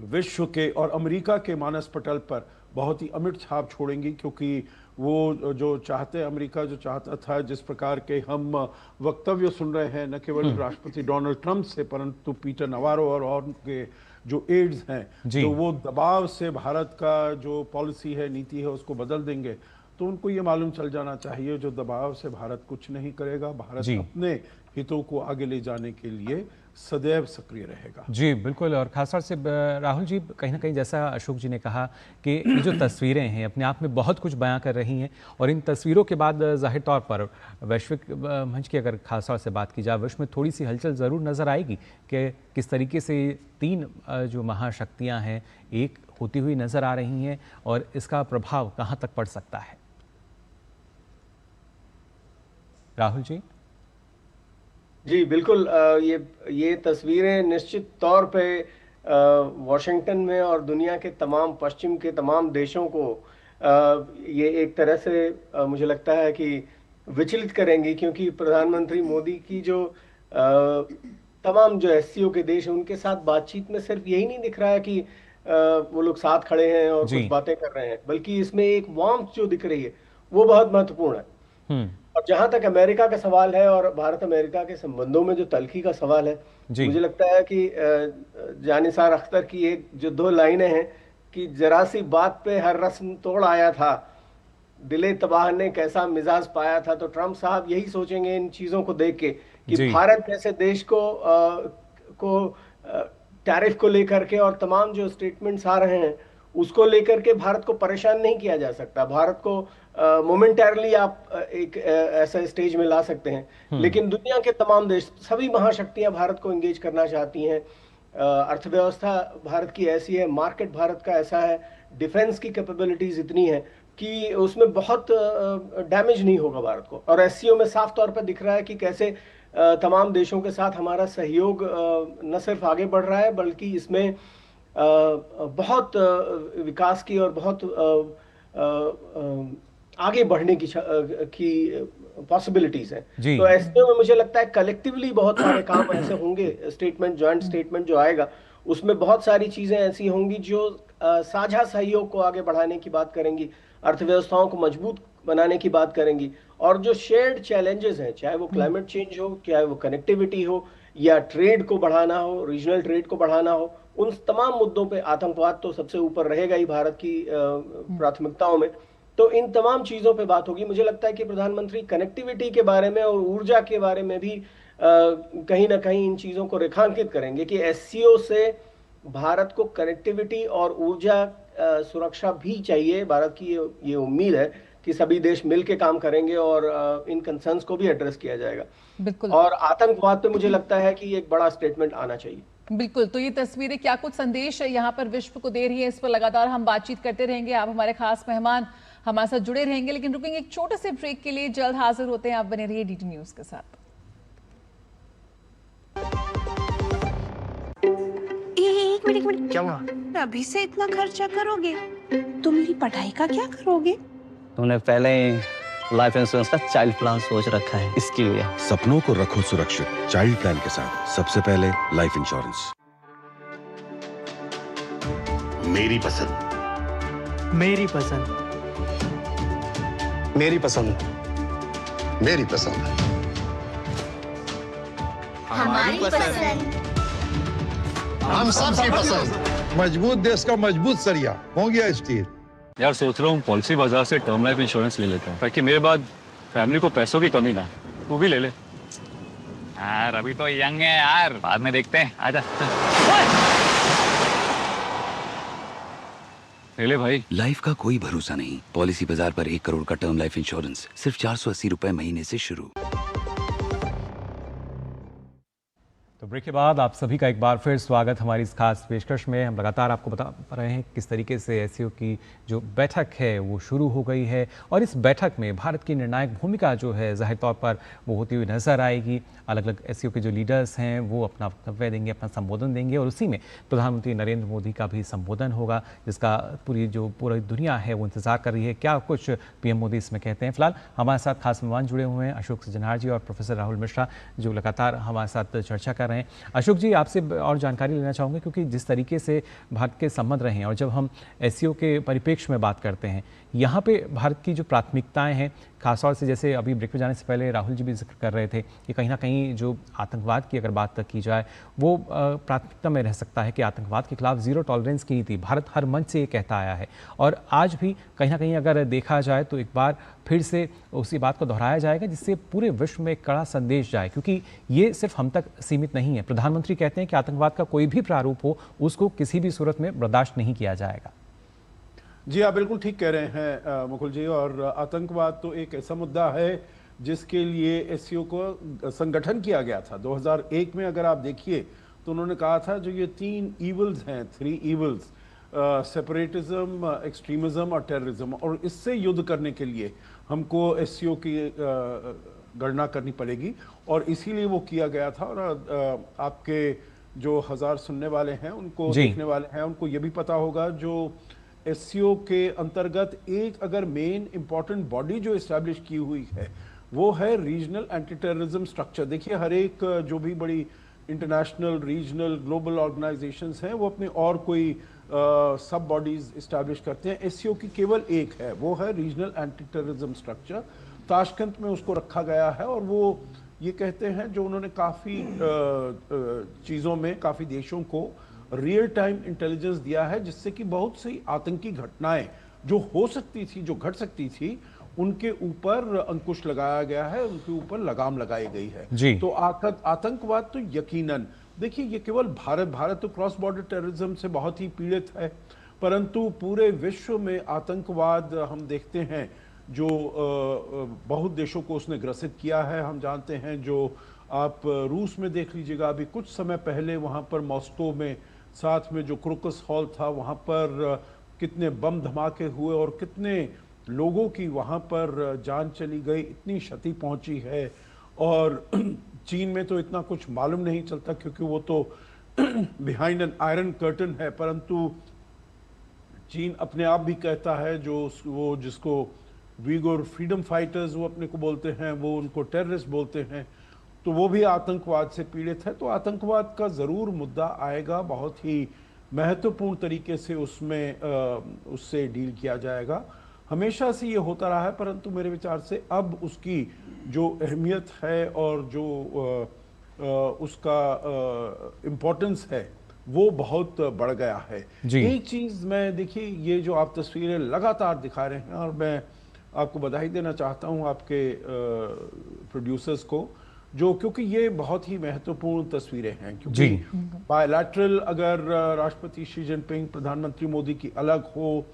विश्व के और अमेरिका के मानस पटल पर बहुत ही अमिट छाप छोड़ेंगी, क्योंकि वो जो अमेरिका जो चाहता था, जिस प्रकार के हम वक्तव्य सुन रहे हैं न केवल राष्ट्रपति डोनाल्ड ट्रंप से, परंतु पीटर नवारो और उनके जो एड्स हैं, तो वो दबाव से भारत का जो पॉलिसी है, नीति है, उसको बदल देंगे। तो उनको ये मालूम चल जाना चाहिए जो दबाव से भारत कुछ नहीं करेगा। भारत अपने हितों को आगे ले जाने के लिए सदैव सक्रिय रहेगा। जी बिल्कुल। और खासतौर से राहुल जी, कहीं ना कहीं जैसा अशोक जी ने कहा कि ये जो तस्वीरें हैं अपने आप में बहुत कुछ बयां कर रही हैं, और इन तस्वीरों के बाद जाहिर तौर पर वैश्विक मंच की अगर खासतौर से बात की जाए, विश्व में थोड़ी सी हलचल ज़रूर नज़र आएगी कि किस तरीके से तीन जो महाशक्तियाँ हैं एक होती हुई नज़र आ रही हैं, और इसका प्रभाव कहाँ तक पड़ सकता है। राहुल जी। जी बिल्कुल। ये तस्वीरें निश्चित तौर पे वॉशिंगटन में और दुनिया के तमाम पश्चिम के तमाम देशों को ये एक तरह से मुझे लगता है कि विचलित करेंगी, क्योंकि प्रधानमंत्री मोदी की जो तमाम जो एससीओ के देश हैं उनके साथ बातचीत में सिर्फ यही नहीं दिख रहा है कि वो लोग साथ खड़े हैं और कुछ बातें कर रहे हैं, बल्कि इसमें एक वार्मथ जो दिख रही है वो बहुत महत्वपूर्ण है। और जहां तक अमेरिका का सवाल है और भारत अमेरिका के संबंधों में जो तल्खी का सवाल है, मुझे लगता है कि जानिसार अख्तर की एक जो 2 लाइनें हैं कि जरा सी बात पे हर रस्म तोड़ आया था, दिले तबाह ने कैसा मिजाज पाया था। तो ट्रंप साहब यही सोचेंगे इन चीजों को देख के कि भारत जैसे देश को टैरिफ को लेकर के और तमाम जो स्टेटमेंट्स आ रहे हैं उसको लेकर के भारत को परेशान नहीं किया जा सकता। भारत को मोमेंटरली आप एक ऐसा स्टेज में ला सकते हैं, लेकिन दुनिया के तमाम देश, सभी महाशक्तियां भारत को एंगेज करना चाहती हैं। अर्थव्यवस्था भारत की ऐसी है, मार्केट भारत का ऐसा है, डिफेंस की कैपेबिलिटीज इतनी है कि उसमें बहुत डैमेज नहीं होगा भारत को। और एससीओ में साफ तौर पर दिख रहा है कि कैसे तमाम देशों के साथ हमारा सहयोग न सिर्फ आगे बढ़ रहा है, बल्कि इसमें बहुत विकास की और बहुत आगे बढ़ने की पॉसिबिलिटीज हैं। तो एससीओ में मुझे लगता है कलेक्टिवली बहुत सारे काम ऐसे होंगे, जॉइंट स्टेटमेंट जो आएगा उसमें बहुत सारी चीजें ऐसी होंगी जो साझा सहयोग को आगे बढ़ाने की बात करेंगी, अर्थव्यवस्थाओं को मजबूत बनाने की बात करेंगी, और जो शेयर्ड चैलेंजेस हैं, चाहे वो क्लाइमेट चेंज हो, चाहे वो कनेक्टिविटी हो, या ट्रेड को बढ़ाना हो, रीजनल ट्रेड को बढ़ाना हो, उन तमाम मुद्दों पे आतंकवाद तो सबसे ऊपर रहेगा ही भारत की प्राथमिकताओं में। तो इन तमाम चीजों पे बात होगी। मुझे लगता है कि प्रधानमंत्री कनेक्टिविटी के बारे में और ऊर्जा के बारे में भी कहीं ना कहीं इन चीजों को रेखांकित करेंगे कि एससीओ से भारत को कनेक्टिविटी और ऊर्जा सुरक्षा भी चाहिए। भारत की ये उम्मीद है कि सभी देश मिलकर काम करेंगे और इन कंसर्न्स को भी एड्रेस किया जाएगा। बिल्कुल। और आतंकवाद पे मुझे लगता है कि एक बड़ा स्टेटमेंट आना चाहिए। बिल्कुल। तो ये तस्वीरें क्या कुछ संदेश यहाँ पर विश्व को दे रही है, इस पर लगातार हम बातचीत करते रहेंगे। आप हमारे खास मेहमान हमारे साथ जुड़े रहेंगे, लेकिन रुकेंगे एक छोटे से ब्रेक के लिए। जल्द हाजिर होते हैं, आप बने रहिए डीटी न्यूज के साथ। एक मिनट क्या हुआ? अभी से इतना खर्चा करोगे तो मेरी पढ़ाई का क्या करोगे? तूने पहले लाइफ इंश्योरेंस का चाइल्ड प्लान सोच रखा है, इसके लिए। सपनों को रखो सुरक्षित चाइल्ड प्लान के साथ। सबसे पहले लाइफ इंश्योरेंस। मेरी पसंद, मेरी पसंद, मेरी पसंद, मेरी पसंद, हमारी पसंद, हम सबकी पसंद। मजबूत देश का मजबूत सरिया हो गया स्टील। यार सोच रहा हूँ पॉलिसी बाजार से टर्म लाइफ इंश्योरेंस ले लेता हूँ, ताकि मेरे बाद फैमिली को पैसों की कमी ना। तू भी ले ले यार, अभी तो यंग है यार, बाद में देखते हैं। आजा ले भाई। लाइफ का कोई भरोसा नहीं। पॉलिसी बाजार पर 1 करोड़ का टर्म लाइफ इंश्योरेंस सिर्फ 480 रुपए महीने से शुरू। तो ब्रेक के बाद आप सभी का एक बार फिर स्वागत हमारी इस खास पेशकश में। हम लगातार आपको बता रहे हैं किस तरीके से एससीओ की जो बैठक है वो शुरू हो गई है और इस बैठक में भारत की निर्णायक भूमिका जो है जाहिर तौर पर वो होती हुई नजर आएगी। अलग अलग एससीओ के जो लीडर्स हैं वो अपना वक्तव्य देंगे, अपना संबोधन देंगे और उसी में प्रधानमंत्री नरेंद्र मोदी का भी संबोधन होगा, जिसका पूरी दुनिया है वो इंतजार कर रही है क्या कुछ पीएम मोदी इसमें कहते हैं। फिलहाल हमारे साथ खास मेहमान जुड़े हुए हैं, अशोक सज्जनहार जी और प्रोफेसर राहुल मिश्रा, जो लगातार हमारे साथ चर्चा कर रहे हैं। अशोक जी, आपसे और जानकारी लेना चाहूँगा क्योंकि जिस तरीके से भारत के संबंध रहे हैं और जब हम एससीओ के परिप्रेक्ष्य में बात करते हैं, यहाँ पे भारत की जो प्राथमिकताएं हैं, खासतौर से जैसे अभी ब्रेक में जाने से पहले राहुल जी भी जिक्र कर रहे थे कि कहीं ना कहीं जो आतंकवाद की अगर बात की जाए वो प्राथमिकता में रह सकता है कि आतंकवाद के खिलाफ जीरो टॉलरेंस की नीति भारत हर मंच से ये कहता आया है और आज भी कहीं ना कहीं अगर देखा जाए तो एक बार फिर से उसी बात को दोहराया जाएगा जिससे पूरे विश्व में एक कड़ा संदेश जाए, क्योंकि ये सिर्फ हम तक सीमित नहीं है। प्रधानमंत्री कहते हैं कि आतंकवाद का कोई भी प्रारूप हो उसको किसी भी सूरत में बर्दाश्त नहीं किया जाएगा। जी आप बिल्कुल ठीक कह रहे हैं मुकुल जी, और आतंकवाद तो एक ऐसा मुद्दा है जिसके लिए एससीओ को संगठन किया गया था 2001 में। अगर आप देखिए तो उन्होंने कहा था जो ये 3 ईवल्स हैं, 3 ईवल्स, सेपरेटिज्म, एक्सट्रीमिज्म और टेररिज्म, और इससे युद्ध करने के लिए हमको एससीओ की गणना करनी पड़ेगी और इसीलिए वो किया गया था। और आपके जो 1000 सुनने वाले हैं उनको, देखने वाले हैं उनको ये भी पता होगा, जो एससीओ के अंतर्गत एक अगर मेन इंपॉर्टेंट बॉडी जो इस्टेब्लिश की हुई है वो है रीजनल एंटी टेररिज्म स्ट्रक्चर। देखिए हर एक जो भी बड़ी इंटरनेशनल, रीजनल, ग्लोबल ऑर्गेनाइजेशंस हैं वो अपने और कोई सब बॉडीज इस्टेब्लिश करते हैं। एससीओ की केवल एक है, वो है regional anti terrorism structure. Tashkent में उसको रखा गया है और वो ये कहते हैं जो उन्होंने काफ़ी चीज़ों में, काफ़ी देशों को रियल टाइम इंटेलिजेंस दिया है जिससे कि बहुत सी आतंकी घटनाएं जो हो सकती थी, जो घट सकती थी, उनके ऊपर अंकुश लगाया गया है, उनके ऊपर लगाम लगाई गई है। तो आतंकवाद तो यकीनन, देखिए ये केवल भारत तो क्रॉस बॉर्डर टेररिज्म से बहुत ही पीड़ित है, परंतु पूरे विश्व में आतंकवाद हम देखते हैं जो बहुत देशों को उसने ग्रसित किया है। हम जानते हैं जो आप रूस में देख लीजिएगा, अभी कुछ समय पहले वहाँ पर मॉस्को में साथ में जो क्रोकस हॉल था वहाँ पर कितने बम धमाके हुए और कितने लोगों की वहाँ पर जान चली गई, इतनी क्षति पहुँची है। और चीन में तो इतना कुछ मालूम नहीं चलता क्योंकि वो तो बिहाइंड एन आयरन कर्टन है, परंतु चीन अपने आप भी कहता है वो जिसको वीगोर फ्रीडम फाइटर्स वो अपने को बोलते हैं, वो उनको टेररिस्ट बोलते हैं, तो वो भी आतंकवाद से पीड़ित है। तो आतंकवाद का ज़रूर मुद्दा आएगा, बहुत ही महत्वपूर्ण तरीके से उसमें उससे डील किया जाएगा। हमेशा से ये होता रहा है, परंतु मेरे विचार से अब उसकी जो अहमियत है और जो उसका इम्पोर्टेंस है वो बहुत बढ़ गया है। एक चीज़ मैं, देखिए ये जो आप तस्वीरें लगातार दिखा रहे हैं, और मैं आपको बधाई देना चाहता हूं आपके प्रोड्यूसर्स को, जो क्योंकि ये बहुत ही महत्वपूर्ण तस्वीरें हैं, क्योंकि बायलैटरल अगर राष्ट्रपति शी जिनपिंग, प्रधानमंत्री मोदी की अलग हो,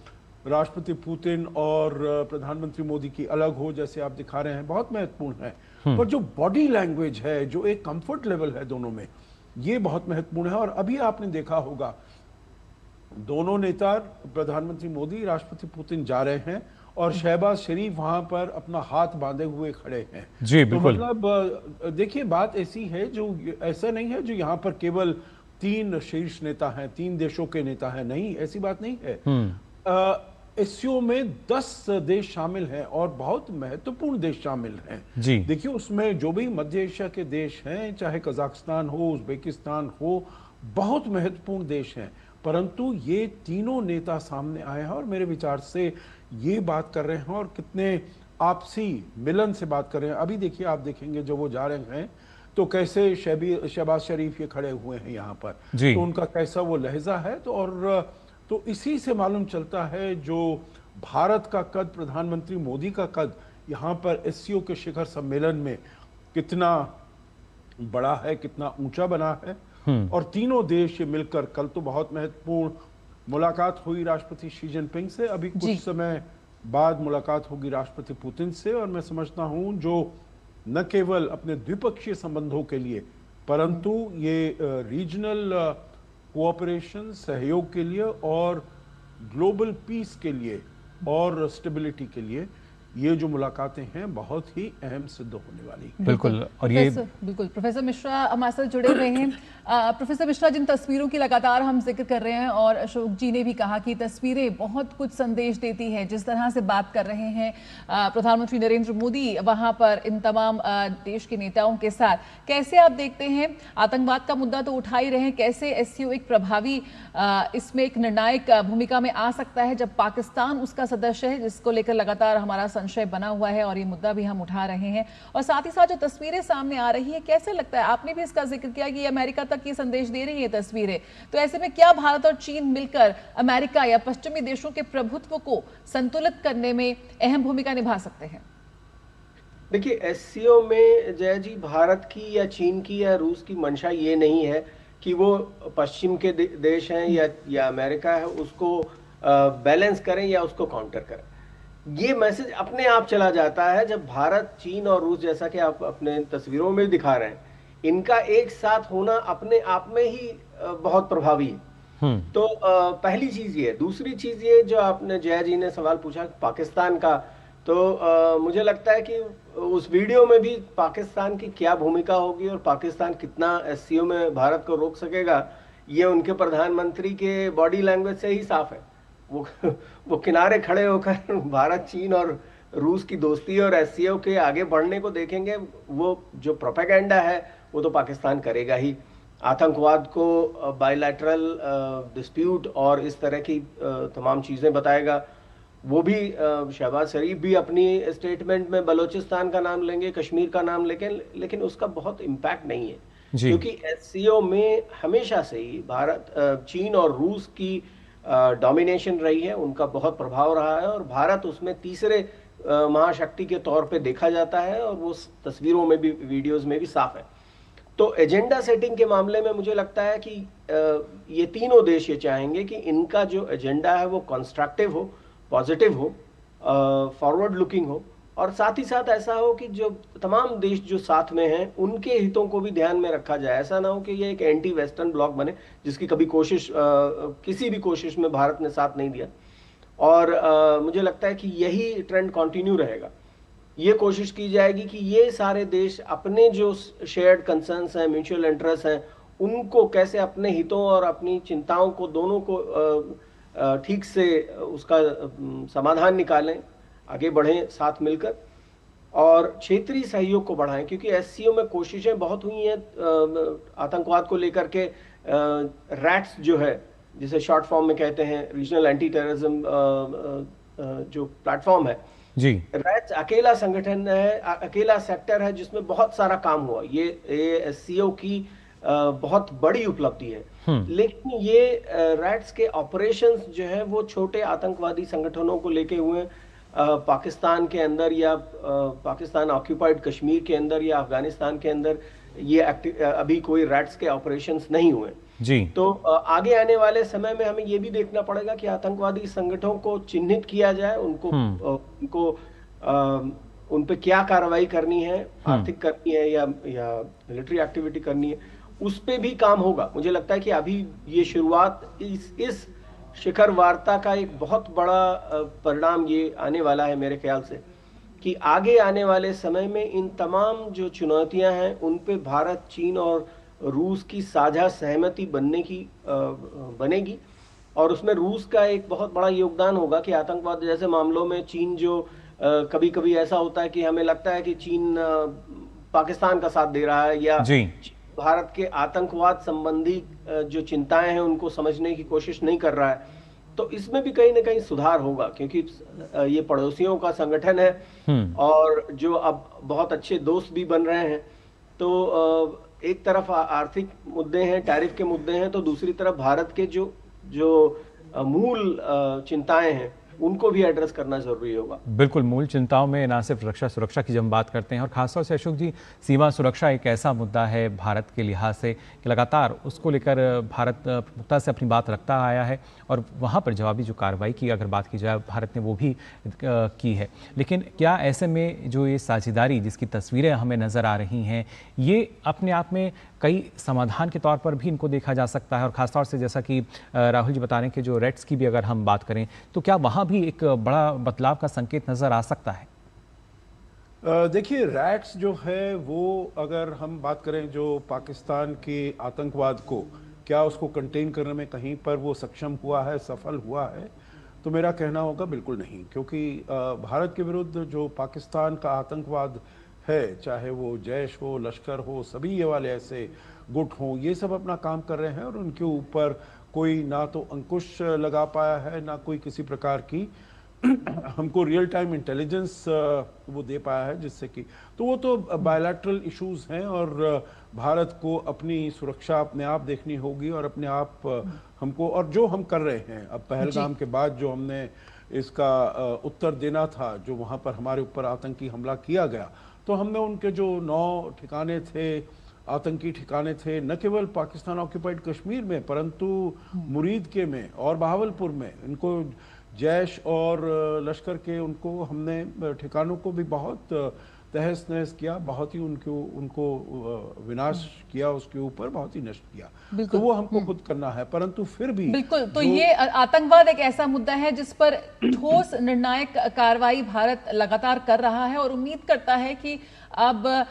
राष्ट्रपति पुतिन और प्रधानमंत्री मोदी की अलग हो, जैसे आप दिखा रहे हैं, बहुत महत्वपूर्ण है। पर जो बॉडी लैंग्वेज है, जो एक कंफर्ट लेवल है दोनों में, ये बहुत महत्वपूर्ण है। और अभी आपने देखा होगा दोनों नेता, प्रधानमंत्री मोदी, राष्ट्रपति पुतिन जा रहे हैं और शहबाज शरीफ वहां पर अपना हाथ बांधे हुए खड़े हैं। जी तो मतलब देखिए बात ऐसी है, जो ऐसा नहीं है जो यहाँ पर केवल 3 शीर्ष नेता हैं, 3 देशों के नेता हैं, नहीं, ऐसी बात नहीं है। एससीओ में 10 देश शामिल हैं और बहुत महत्वपूर्ण देश शामिल हैं। देखिए उसमें जो भी मध्य एशिया के देश हैं, चाहे कजाकिस्तान हो, उज्बेकिस्तान हो, बहुत महत्वपूर्ण देश हैं, परंतु ये तीनों नेता सामने आए हैं और मेरे विचार से ये बात कर रहे हैं और कितने आपसी मिलन से बात कर रहे हैं। अभी देखिए, आप देखेंगे जब वो जा रहे हैं तो कैसे शहबाज शरीफ ये खड़े हुए हैं यहाँ पर, तो उनका कैसा वो लहजा है। तो इसी से मालूम चलता है जो भारत का कद, प्रधानमंत्री मोदी का कद यहाँ पर एससीओ के शिखर सम्मेलन में कितना बड़ा है, कितना ऊंचा बना है। और तीनों देश मिलकर, कल तो बहुत महत्वपूर्ण मुलाकात हुई राष्ट्रपति शी जिनपिंग से, अभी कुछ समय बाद मुलाकात होगी राष्ट्रपति पुतिन से, और मैं समझता हूं जो न केवल अपने द्विपक्षीय संबंधों के लिए परंतु ये रीजनल कोऑपरेशन, सहयोग के लिए और ग्लोबल पीस के लिए और स्टेबिलिटी के लिए ये जो मुलाकातें हैं बहुत ही अहम सिद्ध होने वाली। बिल्कुल। और ये बिल्कुल प्रोफेसर मिश्रा हमारे साथ जुड़े हुए हैं। प्रोफेसर मिश्रा, जिन तस्वीरों की लगातार हम जिक्र कर रहे हैं और अशोक जी ने भी कहा कि तस्वीरें बहुत कुछ संदेश देती हैं, जिस तरह से बात कर रहे हैं प्रधानमंत्री नरेंद्र मोदी वहां पर इन तमाम देश के नेताओं के साथ, कैसे आप देखते हैं? आतंकवाद का मुद्दा तो उठा ही रहे हैं, कैसे एससीओ एक प्रभावी इसमें एक निर्णायक भूमिका में आ सकता है जब पाकिस्तान उसका सदस्य है, जिसको लेकर लगातार हमारा संशय बना हुआ है और ये मुद्दा भी हम उठा रहे हैं। और साथ ही साथ जो तस्वीरें सामने आ रही है, कैसे लगता है? आपने भी इसका जिक्र किया कि अमेरिका तक ये संदेश दे रही है तस्वीरें, तो ऐसे में क्या भारत और चीन मिलकर अमेरिका या पश्चिमी देशों के प्रभुत्व को संतुलित करने में अहम भूमिका निभा सकते हैं? देखिए, एससीओ में जय जी भारत की या चीन की या रूस की मंशा ये नहीं है कि वो पश्चिम के देश हैं या अमेरिका है उसको बैलेंस करें या उसको काउंटर करें। ये मैसेज अपने आप चला जाता है जब भारत, चीन और रूस, जैसा कि आप अपने तस्वीरों में दिखा रहे हैं, इनका एक साथ होना अपने आप में ही बहुत प्रभावी है। तो पहली चीज ये। दूसरी चीज ये जो आपने जया जी ने सवाल पूछा पाकिस्तान का, तो मुझे लगता है कि उस वीडियो में भी पाकिस्तान की क्या भूमिका होगी और पाकिस्तान कितना एससीओ में भारत को रोक सकेगा, ये उनके प्रधानमंत्री के बॉडी लैंग्वेज से ही साफ है। वो किनारे खड़े होकर भारत, चीन और रूस की दोस्ती और एससीओ के आगे बढ़ने को देखेंगे। वो जो प्रोपेगेंडा है वो तो पाकिस्तान करेगा ही। आतंकवाद को बायलैटरल डिस्प्यूट और इस तरह की तमाम चीज़ें बताएगा। वो भी शहबाज शरीफ भी अपनी स्टेटमेंट में बलूचिस्तान का नाम लेंगे, कश्मीर का नाम लेंगे, लेकिन उसका बहुत इम्पैक्ट नहीं है, क्योंकि एससीओ में हमेशा से ही भारत, चीन और रूस की डोमिनेशन रही है, उनका बहुत प्रभाव रहा है और भारत उसमें तीसरे महाशक्ति के तौर पे देखा जाता है और वो तस्वीरों में भी, वीडियोस में भी साफ है। तो एजेंडा सेटिंग के मामले में मुझे लगता है कि ये तीनों देश ये चाहेंगे कि इनका जो एजेंडा है वो कंस्ट्रक्टिव हो, पॉजिटिव हो, फॉरवर्ड लुकिंग हो और साथ ही साथ ऐसा हो कि जो तमाम देश जो साथ में हैं उनके हितों को भी ध्यान में रखा जाए। ऐसा ना हो कि ये एक एंटी वेस्टर्न ब्लॉक बने जिसकी कभी कोशिश, किसी भी कोशिश में भारत ने साथ नहीं दिया। और मुझे लगता है कि यही ट्रेंड कंटिन्यू रहेगा। ये कोशिश की जाएगी कि ये सारे देश अपने जो शेयर्ड कंसर्न्स हैं, म्यूचुअल इंटरेस्ट हैं, उनको कैसे अपने हितों और अपनी चिंताओं को दोनों को ठीक से उसका समाधान निकालें, आगे बढ़ें साथ मिलकर और क्षेत्रीय सहयोग को बढ़ाएं। क्योंकि एससीओ में कोशिशें बहुत हुई हैं आतंकवाद को लेकर के। रैट्स जो है, जिसे शॉर्ट फॉर्म में कहते हैं, रीजनल एंटी टेररिज्म जो प्लेटफॉर्म है जी, रैट्स अकेला संगठन है, अकेला सेक्टर है जिसमें बहुत सारा काम हुआ। ये एससीओ की बहुत बड़ी उपलब्धि है। लेकिन ये रैट्स के ऑपरेशंस जो है वो छोटे आतंकवादी संगठनों को लेके हुए पाकिस्तान के अंदर या पाकिस्तान ऑक्यूपाइड कश्मीर के अंदर या अफगानिस्तान के अंदर ये अभी कोई रैट्स के ऑपरेशंस नहीं हुए जी। तो आगे आने वाले समय में हमें ये भी देखना पड़ेगा कि आतंकवादी संगठनों को चिन्हित किया जाए, उनको उन पे क्या कार्रवाई करनी है, आर्थिक करनी है या मिलिट्री एक्टिविटी करनी है, उस पे भी काम होगा। मुझे लगता है कि अभी ये शुरुआत, इस शिखर वार्ता का एक बहुत बड़ा परिणाम ये आने वाला है मेरे ख्याल से, कि आगे आने वाले समय में इन तमाम जो चुनौतियां हैं उन पे भारत, चीन और रूस की साझा सहमति बनेगी और उसमें रूस का एक बहुत बड़ा योगदान होगा कि आतंकवाद जैसे मामलों में चीन जो कभी कभी ऐसा होता है कि हमें लगता है कि चीन पाकिस्तान का साथ दे रहा है या भारत के आतंकवाद संबंधी जो चिंताएं हैं उनको समझने की कोशिश नहीं कर रहा है, तो इसमें भी कहीं ना कहीं सुधार होगा। क्योंकि ये पड़ोसियों का संगठन है और जो अब बहुत अच्छे दोस्त भी बन रहे हैं। तो एक तरफ आर्थिक मुद्दे हैं, टैरिफ के मुद्दे हैं, तो दूसरी तरफ भारत के जो मूल चिंताएं हैं उनको भी एड्रेस करना जरूरी होगा। बिल्कुल, मूल चिंताओं में ना सिर्फ रक्षा सुरक्षा की जब हम बात करते हैं, और खासतौर से अशोक जी, सीमा सुरक्षा एक ऐसा मुद्दा है भारत के लिहाज से कि लगातार उसको लेकर भारत प्रमुखता से अपनी बात रखता आया है, और वहाँ पर जवाबी जो कार्रवाई की अगर बात की जाए भारत ने वो भी की है। लेकिन क्या ऐसे में जो ये साझेदारी जिसकी तस्वीरें हमें नज़र आ रही हैं, ये अपने आप में कई समाधान के तौर पर भी इनको देखा जा सकता है, और ख़ासतौर से जैसा कि राहुल जी बता रहे हैं कि जो रेट्स की भी अगर हम बात करें तो क्या वहाँ भी एक बड़ा बदलाव का संकेत नज़र आ सकता है? देखिए, रैट्स जो है वो अगर हम बात करें जो पाकिस्तान के आतंकवाद को क्या उसको कंटेन करने में कहीं पर वो सक्षम हुआ है, सफल हुआ है, तो मेरा कहना होगा बिल्कुल नहीं। क्योंकि भारत के विरुद्ध जो पाकिस्तान का आतंकवाद है, चाहे वो जैश हो, लश्कर हो, सभी ये वाले ऐसे गुट हों, ये सब अपना काम कर रहे हैं और उनके ऊपर कोई ना तो अंकुश लगा पाया है, ना कोई किसी प्रकार की हमको रियल टाइम इंटेलिजेंस वो दे पाया है, जिससे कि तो वो तो बायलैटरल इश्यूज हैं, और भारत को अपनी सुरक्षा अपने आप देखनी होगी, और अपने आप हमको, और जो हम कर रहे हैं अब पहलगाम के बाद जो हमने इसका उत्तर देना था, जो वहाँ पर हमारे ऊपर आतंकी हमला किया गया, तो हमने उनके जो 9 ठिकाने थे, आतंकी ठिकाने थे, न केवल पाकिस्तान ऑक्यूपाइड कश्मीर में परंतु मुरीद के में और बहावलपुर में, इनको जैश और लश्कर के उनको हमने ठिकानों को भी बहुत तहस नहस किया, बहुत ही उनको विनाश किया, उसके ऊपर बहुत ही नष्ट किया। तो वो हमको खुद करना है, परंतु फिर भी बिल्कुल। तो ये आतंकवाद एक ऐसा मुद्दा है जिस पर ठोस निर्णायक कार्रवाई भारत लगातार कर रहा है, और उम्मीद करता है कि अब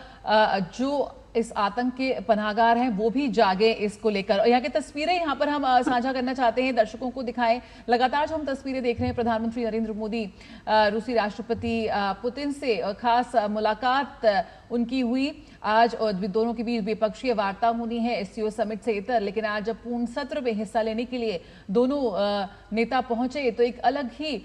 जो इस आतंक के पनाहगार हैं वो भी जागे इसको लेकर। और यहाँ की तस्वीरें यहाँ पर हम साझा करना चाहते हैं, दर्शकों को दिखाएं। लगातार जो हम तस्वीरें देख रहे हैं, प्रधानमंत्री नरेंद्र मोदी रूसी राष्ट्रपति पुतिन से खास मुलाकात उनकी हुई आज, और दोनों के बीच द्विपक्षीय वार्ता होनी है एससीओ समिट से इतर। लेकिन आज जब पूर्ण सत्र में हिस्सा लेने के लिए दोनों नेता पहुंचे तो एक अलग ही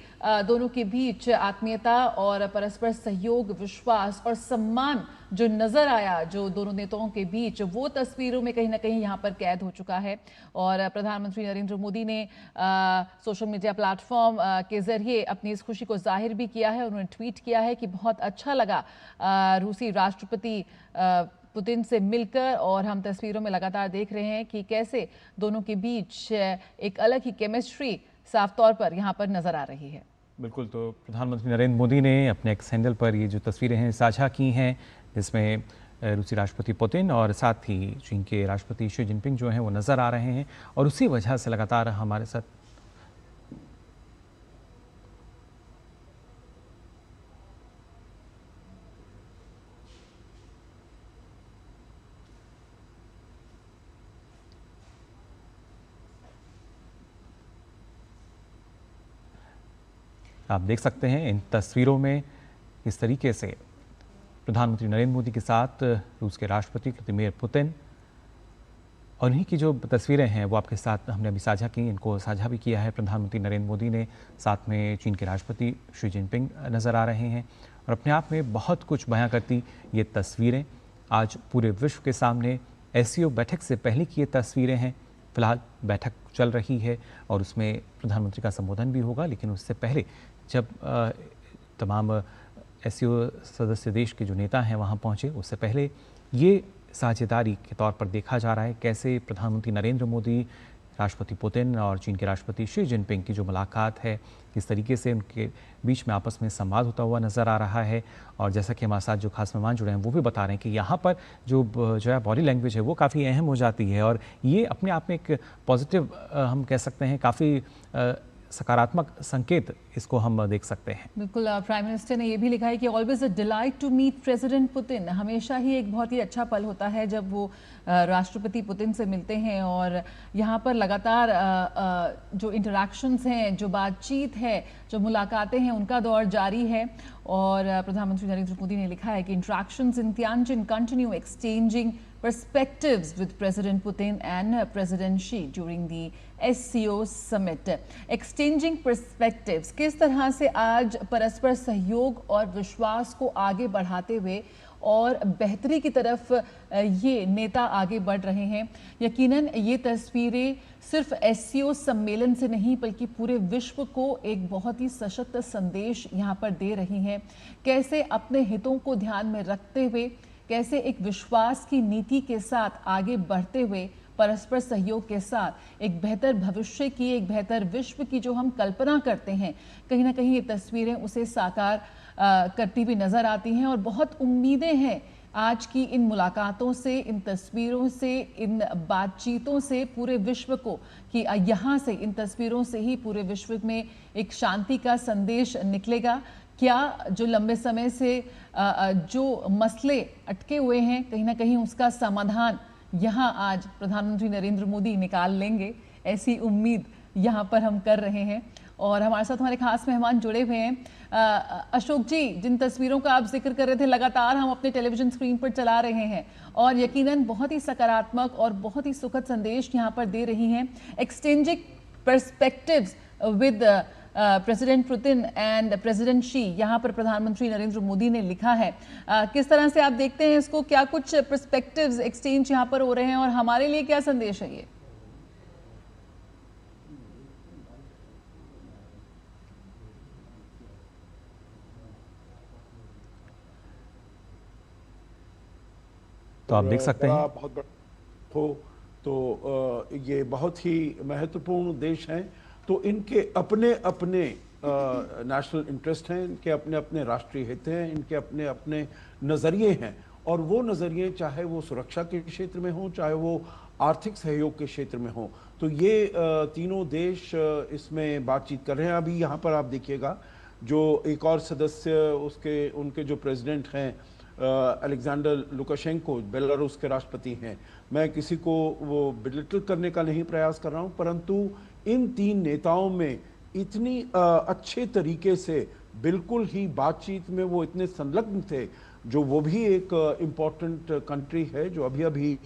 दोनों के बीच आत्मीयता और परस्पर सहयोग, विश्वास और सम्मान जो नजर आया, जो दोनों नेताओं के बीच, वो तस्वीरों में कहीं ना कहीं यहाँ पर कैद हो चुका है। और प्रधानमंत्री नरेंद्र मोदी ने सोशल मीडिया प्लेटफॉर्म के जरिए अपनी इस खुशी को जाहिर भी किया है। उन्होंने ट्वीट किया है कि बहुत अच्छा लगा रूसी राष्ट्रपति पुतिन से मिलकर, और हम तस्वीरों में लगातार देख रहे हैं कि कैसे दोनों के बीच एक अलग ही केमिस्ट्री साफ तौर पर यहाँ पर नजर आ रही है। बिल्कुल, तो प्रधानमंत्री नरेंद्र मोदी ने अपने एक्स हैंडल पर ये जो तस्वीरें हैं साझा की हैं, जिसमें रूसी राष्ट्रपति पुतिन और साथ ही चीन के राष्ट्रपति शी जिनपिंग जो हैं वो नज़र आ रहे हैं, और उसी वजह से लगातार हमारे साथ आप देख सकते हैं इन तस्वीरों में इस तरीके से प्रधानमंत्री नरेंद्र मोदी के साथ रूस के राष्ट्रपति व्लादिमीर पुतिन, और इन्हीं की जो तस्वीरें हैं वो आपके साथ हमने अभी साझा की। इनको साझा भी किया है प्रधानमंत्री नरेंद्र मोदी ने, साथ में चीन के राष्ट्रपति शी जिनपिंग नज़र आ रहे हैं, और अपने आप में बहुत कुछ बयां करती ये तस्वीरें आज पूरे विश्व के सामने एससीओ बैठक से पहले की ये तस्वीरें हैं। फिलहाल बैठक चल रही है और उसमें प्रधानमंत्री का संबोधन भी होगा, लेकिन उससे पहले जब तमाम एससीओ सदस्य देश के जो नेता हैं वहाँ पहुँचे, उससे पहले ये साझेदारी के तौर पर देखा जा रहा है कैसे प्रधानमंत्री नरेंद्र मोदी, राष्ट्रपति पुतिन और चीन के राष्ट्रपति शी जिनपिंग की जो मुलाकात है, किस तरीके से उनके बीच में आपस में संवाद होता हुआ नज़र आ रहा है। और जैसा कि हमारे साथ जो खास मेहमान जुड़े हैं वो भी बता रहे हैं कि यहाँ पर जो है बॉडी लैंग्वेज है वो काफ़ी अहम हो जाती है, और ये अपने आप में एक पॉजिटिव हम कह सकते हैं, काफ़ी सकारात्मक संकेत इसको हम देख सकते हैं। बिल्कुल, प्राइम मिनिस्टर ने ये भी लिखा है कि always a delight to meet president Putin. हमेशा ही एक बहुत ही अच्छा पल होता है जब वो राष्ट्रपति पुतिन से मिलते हैं, और यहाँ पर लगातार जो इंटरैक्शंस हैं, जो बातचीत है, जो मुलाकातें हैं, उनका दौर जारी है। और प्रधानमंत्री नरेंद्र मोदी ने लिखा है कि interactions in Tianjin continue exchanging perspectives with President Putin and President Xi during the SCO summit. Exchanging perspectives, किस तरह से आज परस्पर सहयोग और विश्वास को आगे बढ़ाते हुए और बेहतरी की तरफ ये नेता आगे बढ़ रहे हैं। यकीनन ये तस्वीरें सिर्फ एससीओ सम्मेलन से नहीं बल्कि पूरे विश्व को एक बहुत ही सशक्त संदेश यहाँ पर दे रही हैं। कैसे अपने हितों को ध्यान में रखते हुए, कैसे एक विश्वास की नीति के साथ आगे बढ़ते हुए, परस्पर सहयोग के साथ एक बेहतर भविष्य की, एक बेहतर विश्व की जो हम कल्पना करते हैं, कहीं ना कहीं ये तस्वीरें उसे साकार करती हुई नजर आती हैं। और बहुत उम्मीदें हैं आज की इन मुलाकातों से, इन तस्वीरों से, इन बातचीतों से पूरे विश्व को, कि यहाँ से, इन तस्वीरों से ही पूरे विश्व में एक शांति का संदेश निकलेगा। क्या जो लंबे समय से जो मसले अटके हुए हैं, कहीं ना कहीं उसका समाधान यहाँ आज प्रधानमंत्री नरेंद्र मोदी निकाल लेंगे, ऐसी उम्मीद यहाँ पर हम कर रहे हैं। और हमारे साथ हमारे खास मेहमान जुड़े हुए हैं। अशोक जी, जिन तस्वीरों का आप जिक्र कर रहे थे लगातार हम अपने टेलीविजन स्क्रीन पर चला रहे हैं और यकीनन बहुत ही सकारात्मक और बहुत ही सुखद संदेश यहाँ पर दे रही हैं। Exchanging perspectives with president Putin and president Xi, यहाँ पर प्रधानमंत्री नरेंद्र मोदी ने लिखा है। किस तरह से आप देखते हैं इसको? क्या कुछ पर्सपेक्टिव्स एक्सचेंज यहाँ पर हो रहे हैं और हमारे लिए क्या संदेश है ये? तो आप देख सकते हैं बहुत बड़ा हो तो ये बहुत ही महत्वपूर्ण देश हैं, तो इनके अपने अपने नेशनल इंटरेस्ट हैं, इनके अपने अपने राष्ट्रीय हित हैं, इनके अपने अपने नज़रिए हैं। और वो नज़रिए चाहे वो सुरक्षा के क्षेत्र में हो, चाहे वो आर्थिक सहयोग के क्षेत्र में हो, तो ये तीनों देश इसमें बातचीत कर रहे हैं। अभी यहाँ पर आप देखिएगा जो एक और सदस्य उनके जो प्रेसिडेंट हैं अलेक्जेंडर लुकाशेंको, बेलारूस के राष्ट्रपति हैं। मैं किसी को वो बिलिटल करने का नहीं प्रयास कर रहा हूँ, परंतु इन तीन नेताओं में इतनी अच्छे तरीके से बिल्कुल ही बातचीत में वो इतने संलग्न थे, जो वो भी एक इम्पॉर्टेंट कंट्री है जो अभी अभी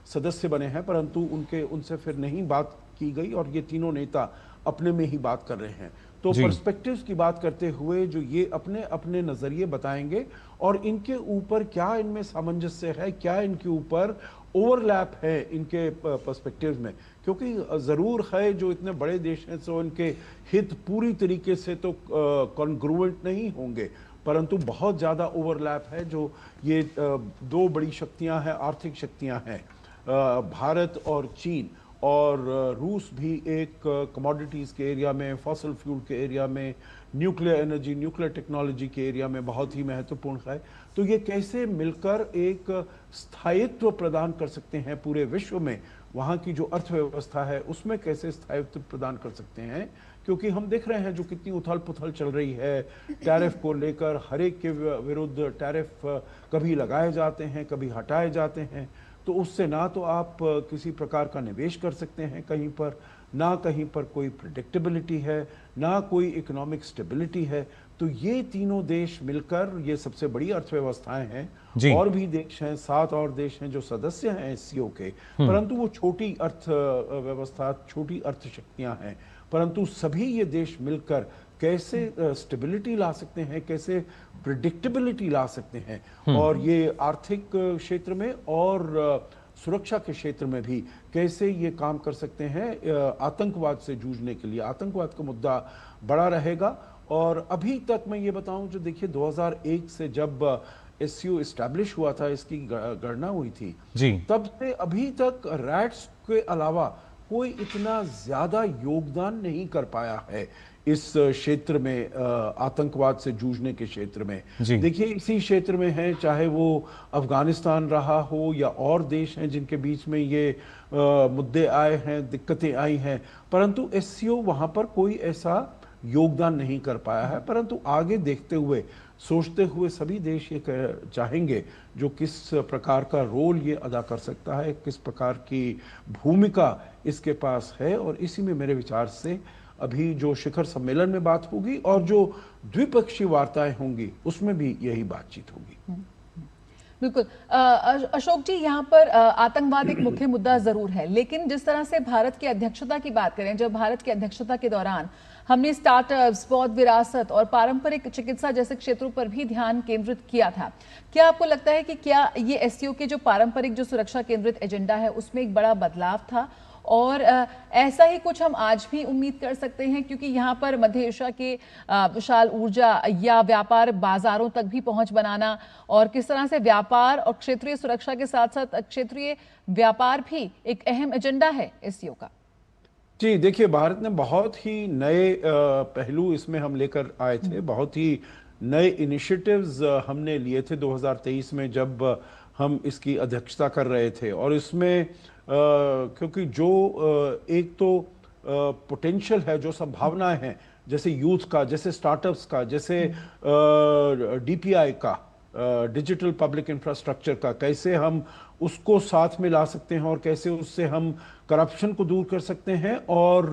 सदस्य बने हैं, परंतु उनसे फिर नहीं बात की गई और ये तीनों नेता अपने में ही बात कर रहे हैं। तो पर्सपेक्टिव्स की बात करते हुए जो ये अपने अपने नज़रिए बताएंगे और इनके ऊपर क्या इनमें सामंजस्य है, क्या इनके ऊपर ओवरलैप है इनके पर्सपेक्टिव्स में, क्योंकि ज़रूर है जो इतने बड़े देश हैं तो इनके हित पूरी तरीके से तो कॉन्ग्रुएंट नहीं होंगे, परंतु बहुत ज़्यादा ओवरलैप है। जो ये दो बड़ी शक्तियां हैं, आर्थिक शक्तियां हैं, भारत और चीन, और रूस भी एक कमोडिटीज़ के एरिया में, फॉसल फ्यूल के एरिया में, न्यूक्लियर एनर्जी, न्यूक्लियर टेक्नोलॉजी के एरिया में बहुत ही महत्वपूर्ण है। तो ये कैसे मिलकर एक स्थायित्व प्रदान कर सकते हैं पूरे विश्व में, वहाँ की जो अर्थव्यवस्था है उसमें कैसे स्थायित्व प्रदान कर सकते हैं, क्योंकि हम देख रहे हैं जो कितनी उथल पुथल चल रही है टैरिफ को लेकर। हर एक के विरुद्ध टैरिफ कभी लगाए जाते हैं, कभी हटाए जाते हैं, तो उससे ना तो आप किसी प्रकार का निवेश कर सकते हैं कहीं पर, ना कहीं पर कोई प्रेडिक्टेबिलिटी है, ना कोई इकोनॉमिक स्टेबिलिटी है। तो ये तीनों देश मिलकर ये सबसे बड़ी अर्थव्यवस्थाएं हैं। और भी देश हैं, 7 और देश हैं जो सदस्य हैं एससीओ के, परंतु वो छोटी अर्थव्यवस्था, छोटी अर्थशक्तियां हैं, परंतु सभी ये देश मिलकर कैसे स्टेबिलिटी ला सकते हैं, कैसे प्रिडिक्टेबिलिटी ला सकते हैं, और ये आर्थिक क्षेत्र में और सुरक्षा के क्षेत्र में भी कैसे ये काम कर सकते हैं आतंकवाद से जूझने के लिए। आतंकवाद का मुद्दा बड़ा रहेगा। और अभी तक मैं ये बताऊं, जो देखिए 2001 से जब एससीओ एस्टैब्लिश हुआ था, इसकी गणना हुई थी, तब से अभी तक रैट्स के अलावा कोई इतना ज्यादा योगदान नहीं कर पाया है इस क्षेत्र में, आतंकवाद से जूझने के क्षेत्र में। देखिए इसी क्षेत्र में है, चाहे वो अफगानिस्तान रहा हो या और देश हैं जिनके बीच में ये मुद्दे आए हैं, दिक्कतें आई हैं, परंतु एससीओ वहां पर कोई ऐसा योगदान नहीं कर पाया है। परंतु आगे देखते हुए, सोचते हुए सभी देश ये चाहेंगे जो किस प्रकार का रोल ये अदा कर सकता है, किस प्रकार की भूमिका इसके पास है, और इसी में मेरे विचार से अभी जो शिखर सम्मेलन में बात होगी और जो द्विपक्षीय वार्ताएं होंगी उसमें भी यही बातचीत होगी। बिल्कुल। अशोक जी, यहाँ पर आतंकवाद एक मुख्य मुद्दा जरूर है, लेकिन जिस तरह से भारत की अध्यक्षता की बात करें, जब भारत की अध्यक्षता के दौरान हमने स्टार्टअप्स, बौद्ध विरासत और पारंपरिक चिकित्सा जैसे क्षेत्रों पर भी ध्यान केंद्रित किया था। क्या आपको लगता है कि क्या ये एससीओ के जो पारंपरिक जो सुरक्षा केंद्रित एजेंडा है उसमें एक बड़ा बदलाव था, और ऐसा ही कुछ हम आज भी उम्मीद कर सकते हैं, क्योंकि यहाँ पर मध्य एशिया के विशाल ऊर्जा या व्यापार बाजारों तक भी पहुंच बनाना, और किस तरह से व्यापार और क्षेत्रीय सुरक्षा के साथ साथ क्षेत्रीय व्यापार भी एक अहम एजेंडा है एससीओ का। जी देखिए, भारत ने बहुत ही नए पहलू इसमें हम लेकर आए थे, बहुत ही नए इनिशिएटिव्स हमने लिए थे 2023 में जब हम इसकी अध्यक्षता कर रहे थे। और इसमें क्योंकि जो एक तो पोटेंशियल है, जो संभावनाएं हैं, जैसे यूथ का, जैसे स्टार्टअप्स का, जैसे डीपीआई का, डिजिटल पब्लिक इंफ्रास्ट्रक्चर का, कैसे हम उसको साथ में ला सकते हैं और कैसे उससे हम करप्शन को दूर कर सकते हैं और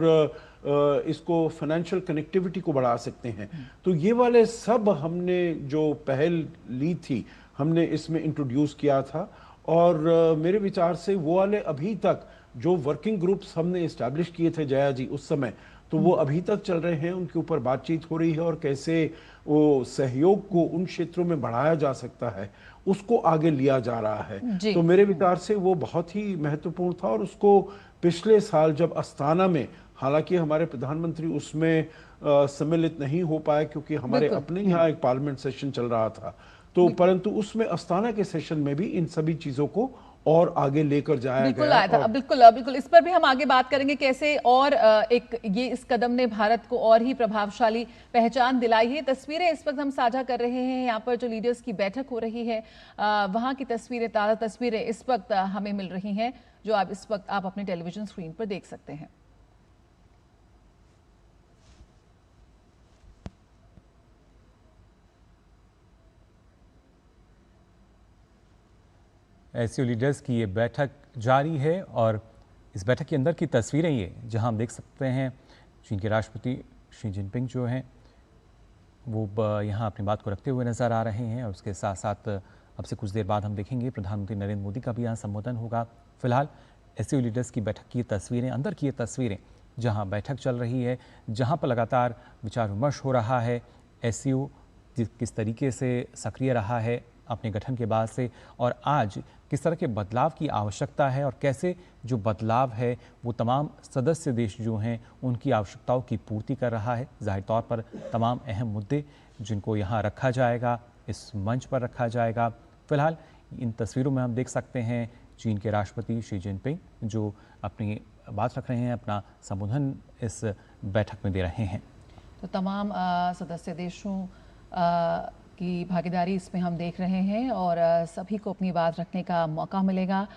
इसको फाइनेंशियल कनेक्टिविटी को बढ़ा सकते हैं। तो ये वाले सब हमने जो पहल ली थी हमने इसमें इंट्रोड्यूस किया था। और मेरे विचार से वो वाले अभी तक जो वर्किंग ग्रुप्स हमने इस्टेब्लिश किए थे जया जी उस समय, तो वो अभी तक चल रहे हैं, उनके ऊपर बातचीत हो रही है और कैसे वो सहयोग को उन क्षेत्रों में बढ़ाया जा सकता है उसको आगे लिया जा रहा है। तो मेरे विचार से वो बहुत ही महत्वपूर्ण था। और उसको पिछले साल जब अस्ताना में, हालांकि हमारे प्रधानमंत्री उसमें सम्मिलित नहीं हो पाए क्योंकि हमारे अपने यहाँ एक पार्लियामेंट सेशन चल रहा था, तो परंतु उसमें अस्ताना के सेशन में भी इन सभी चीजों को और आगे लेकर जाया बिल्कुल गया। आया था। बिल्कुल इस पर भी हम आगे बात करेंगे, कैसे और इस कदम ने भारत को और ही प्रभावशाली पहचान दिलाई है। तस्वीरें इस वक्त हम साझा कर रहे हैं, यहाँ पर जो लीडर्स की बैठक हो रही है वहाँ की तस्वीरें, ताज़ा तस्वीरें इस वक्त हमें मिल रही हैं, जो आप इस वक्त आप अपने टेलीविजन स्क्रीन पर देख सकते हैं। एससीओ लीडर्स की ये बैठक जारी है और इस बैठक के अंदर की तस्वीरें ये, जहां हम देख सकते हैं चीन के राष्ट्रपति शी जिनपिंग जो हैं वो यहां अपनी बात को रखते हुए नज़र आ रहे हैं। और उसके साथ साथ अब से कुछ देर बाद हम देखेंगे प्रधानमंत्री नरेंद्र मोदी का भी यहाँ संबोधन होगा। फिलहाल एससीओ लीडर्स की बैठक की तस्वीरें, अंदर की ये तस्वीरें जहाँ बैठक चल रही है, जहाँ पर लगातार विचार विमर्श हो रहा है, एससीओ किस तरीके से सक्रिय रहा है अपने गठन के बाद से, और आज किस तरह के बदलाव की आवश्यकता है और कैसे जो बदलाव है वो तमाम सदस्य देश जो हैं उनकी आवश्यकताओं की पूर्ति कर रहा है। जाहिर तौर पर तमाम अहम मुद्दे जिनको यहाँ रखा जाएगा, इस मंच पर रखा जाएगा। फिलहाल इन तस्वीरों में हम देख सकते हैं चीन के राष्ट्रपति शी जिनपिंग जो अपनी बात रख रहे हैं, अपना संबोधन इस बैठक में दे रहे हैं। तो तमाम सदस्य देशों की भागीदारी इसमें हम देख रहे हैं और सभी को अपनी बात रखने का मौका मिलेगा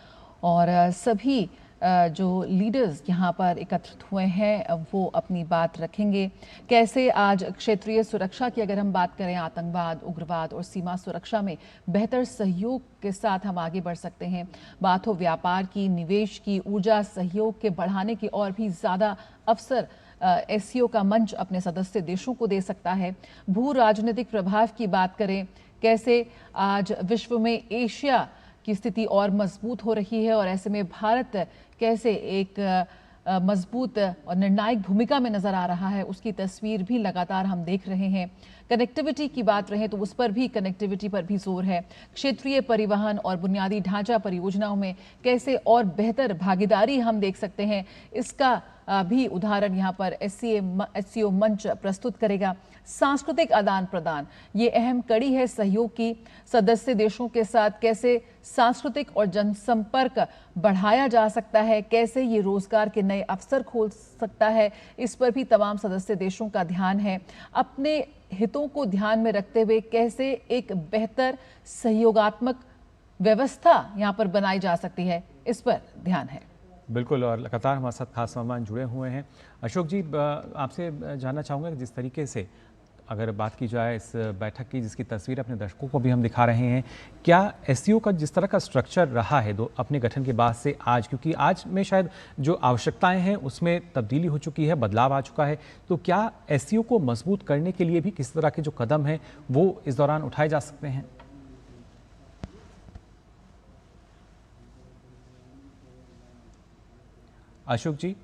और सभी जो लीडर्स यहाँ पर एकत्रित हुए हैं वो अपनी बात रखेंगे। कैसे आज क्षेत्रीय सुरक्षा की अगर हम बात करें, आतंकवाद, उग्रवाद और सीमा सुरक्षा में बेहतर सहयोग के साथ हम आगे बढ़ सकते हैं। बात हो व्यापार की, निवेश की, ऊर्जा सहयोग के बढ़ाने की, और भी ज़्यादा अवसर एससीओ का मंच अपने सदस्य देशों को दे सकता है। भू राजनीतिक प्रभाव की बात करें, कैसे आज विश्व में एशिया की स्थिति और मजबूत हो रही है और ऐसे में भारत कैसे एक मजबूत और निर्णायक भूमिका में नजर आ रहा है, उसकी तस्वीर भी लगातार हम देख रहे हैं। कनेक्टिविटी की बात रहे तो उस पर भी, कनेक्टिविटी पर भी जोर है। क्षेत्रीय परिवहन और बुनियादी ढांचा परियोजनाओं में कैसे और बेहतर भागीदारी हम देख सकते हैं, इसका भी उदाहरण यहाँ पर एससीओ मंच प्रस्तुत करेगा। सांस्कृतिक आदान प्रदान ये अहम कड़ी है सहयोग की। सदस्य देशों के साथ कैसे सांस्कृतिक और जनसंपर्क बढ़ाया जा सकता है, कैसे ये रोजगार के नए अवसर खोल सकता है, इस पर भी तमाम सदस्य देशों का ध्यान है। अपने हितों को ध्यान में रखते हुए कैसे एक बेहतर सहयोगात्मक व्यवस्था यहाँ पर बनाई जा सकती है, इस पर ध्यान है। बिल्कुल, और लगातार हमारे साथ खास मेहमान जुड़े हुए हैं। अशोक जी, आपसे जानना चाहूँगा कि जिस तरीके से अगर बात की जाए इस बैठक की, जिसकी तस्वीर अपने दर्शकों को भी हम दिखा रहे हैं, क्या एससीओ का जिस तरह का स्ट्रक्चर रहा है अपने गठन के बाद से आज, क्योंकि आज में शायद जो आवश्यकताएं हैं उसमें तब्दीली हो चुकी है, बदलाव आ चुका है, तो क्या एससीओ को मजबूत करने के लिए भी किस तरह के जो कदम हैं वो इस दौरान उठाए जा सकते हैं? अशोक जी।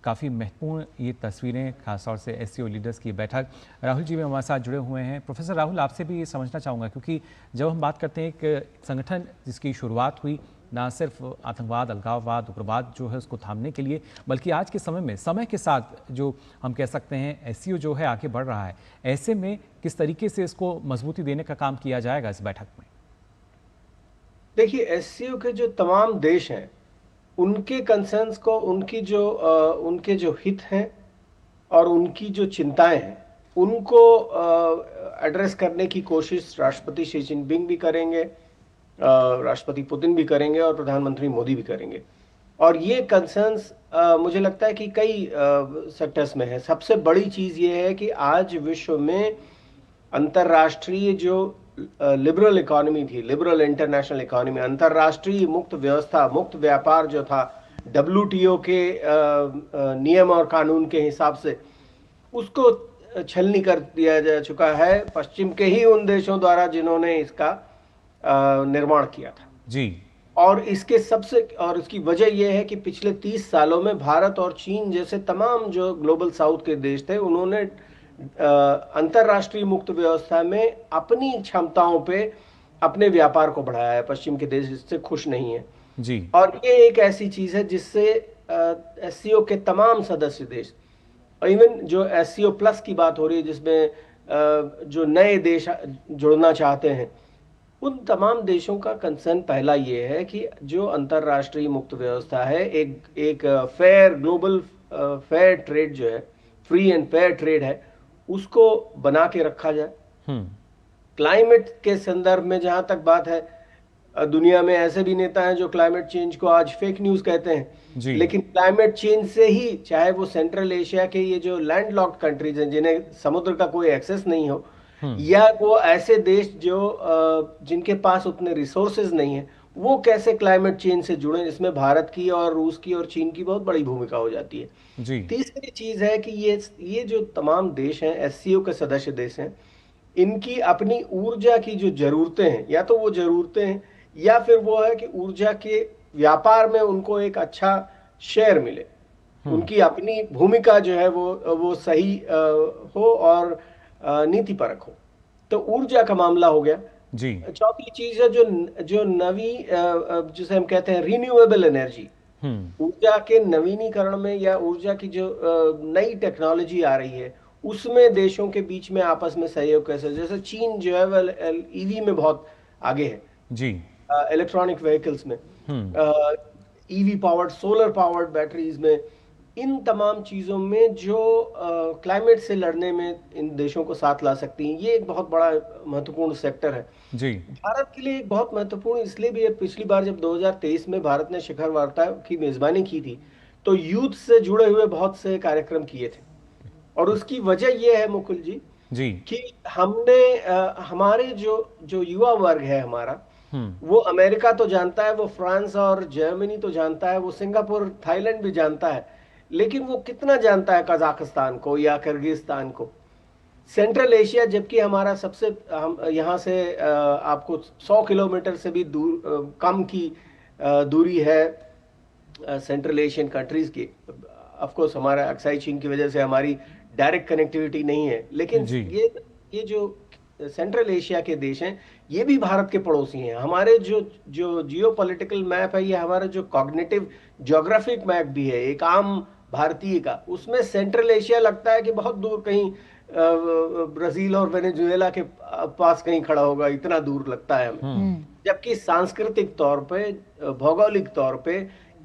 काफ़ी महत्वपूर्ण ये तस्वीरें, खासतौर से एससीओ लीडर्स की बैठक। राहुल जी भी हमारे साथ जुड़े हुए हैं। प्रोफेसर राहुल, आपसे भी ये समझना चाहूँगा, क्योंकि जब हम बात करते हैं एक संगठन जिसकी शुरुआत हुई ना सिर्फ आतंकवाद, अलगाववाद, उग्रवाद जो है उसको थामने के लिए, बल्कि आज के समय में समय के साथ जो हम कह सकते हैं एससीओ जो है आगे बढ़ रहा है, ऐसे में किस तरीके से इसको मजबूती देने का काम किया जाएगा इस बैठक में? देखिए, एससीओ के जो तमाम देश हैं उनके कंसर्न्स को, उनके जो हित हैं और उनकी जो चिंताएं हैं उनको एड्रेस करने की कोशिश राष्ट्रपति शी जिनपिंग भी करेंगे, राष्ट्रपति पुतिन भी करेंगे और प्रधानमंत्री मोदी भी करेंगे। और ये कंसर्न्स मुझे लगता है कि कई सेक्टर्स में है। सबसे बड़ी चीज़ ये है कि आज विश्व में अंतर्राष्ट्रीय जो लिबरल इकोनॉमी थी, लिबरल इंटरनेशनल इकोनॉमी, अंतर्राष्ट्रीय मुक्त व्यवस्था, मुक्त व्यापार जो था WTO के नियम और कानून के हिसाब से, उसको छलनी कर दिया जा चुका है पश्चिम के ही उन देशों द्वारा जिन्होंने इसका निर्माण किया था जी। और इसकी वजह यह है कि पिछले 30 सालों में भारत और चीन जैसे तमाम जो ग्लोबल साउथ के देश थे उन्होंने अंतर्राष्ट्रीय मुक्त व्यवस्था में अपनी क्षमताओं पे अपने व्यापार को बढ़ाया है। पश्चिम के देश इससे खुश नहीं है जी। और ये एक ऐसी चीज है जिससे एससीओ के तमाम सदस्य देश, इवन जो एससीओ प्लस की बात हो रही है जिसमें जो नए देश जुड़ना चाहते हैं, उन तमाम देशों का कंसर्न पहला ये है कि जो अंतर्राष्ट्रीय मुक्त व्यवस्था है, एक फेयर ग्लोबल फेयर ट्रेड जो है, फ्री एंड फेयर ट्रेड है, उसको बना के रखा जाए। क्लाइमेट के संदर्भ में जहां तक बात है, दुनिया में ऐसे भी नेता हैं जो क्लाइमेट चेंज को आज फेक न्यूज कहते हैं, लेकिन क्लाइमेट चेंज से ही, चाहे वो सेंट्रल एशिया के ये जो लैंडलॉक्ड कंट्रीज हैं जिन्हें समुद्र का कोई एक्सेस नहीं हो, या वो ऐसे देश जो जिनके पास उतने रिसोर्सेज नहीं है, वो कैसे क्लाइमेट चेंज से जुड़े, इसमें भारत की और रूस की और चीन की बहुत बड़ी भूमिका हो जाती है जी। तीसरी चीज है कि ये जो तमाम देश हैं, एससीओ के सदस्य देश हैं, इनकी अपनी ऊर्जा की जो जरूरतें हैं, या तो वो जरूरतें हैं या फिर वो है कि ऊर्जा के व्यापार में उनको एक अच्छा शेयर मिले, उनकी अपनी भूमिका जो है वो सही हो और नीतिपरक हो। तो ऊर्जा का मामला हो गया जी। चौथी चीज है जो नवी जिसे हम कहते हैं रिन्यूएबल एनर्जी, ऊर्जा के नवीनीकरण में या ऊर्जा की जो नई टेक्नोलॉजी आ रही है उसमें देशों के बीच में आपस में सहयोग कैसे, जैसे चीन जो है वह ईवी में बहुत आगे है जी, इलेक्ट्रॉनिक व्हीकल्स में, EV powered, solar powered batteries में, इन तमाम चीजों में जो क्लाइमेट से लड़ने में इन देशों को साथ ला सकती हैं। ये एक बहुत बड़ा महत्वपूर्ण सेक्टर है जी। भारत के लिए एक बहुत महत्वपूर्ण इसलिए भी है, पिछली बार जब 2023 में भारत ने शिखर वार्ता की मेजबानी की थी तो यूथ से जुड़े हुए बहुत से कार्यक्रम किए थे, और उसकी वजह यह है मुकुल जी कि हमने हमारे जो युवा वर्ग है हमारा, वो अमेरिका तो जानता है, वो फ्रांस और जर्मनी तो जानता है, वो सिंगापुर, थाईलैंड भी जानता है, लेकिन वो कितना जानता है कजाकिस्तान को या किर्गिस्तान को, सेंट्रल एशिया, जबकि हमारा सबसे यहाँ से आपको 100 किलोमीटर से भी दूर कम की दूरी है सेंट्रल एशियन कंट्रीज की। ऑफ कोर्स हमारा अक्साई चीन की वजह से हमारी डायरेक्ट कनेक्टिविटी नहीं है, लेकिन ये जो सेंट्रल एशिया के देश हैं ये भी भारत के पड़ोसी हैं। हमारे जो जियोपॉलिटिकल मैप है, ये हमारा जो कॉग्निटिव ज्योग्राफिक मैप भी है एक आम भारतीय का, उसमें सेंट्रल एशिया लगता है कि बहुत दूर कहीं ब्राजील और वेनेजुएला के पास कहीं खड़ा होगा, इतना दूर लगता है हमें, जबकि सांस्कृतिक तौर पे, भौगोलिक तौर पे,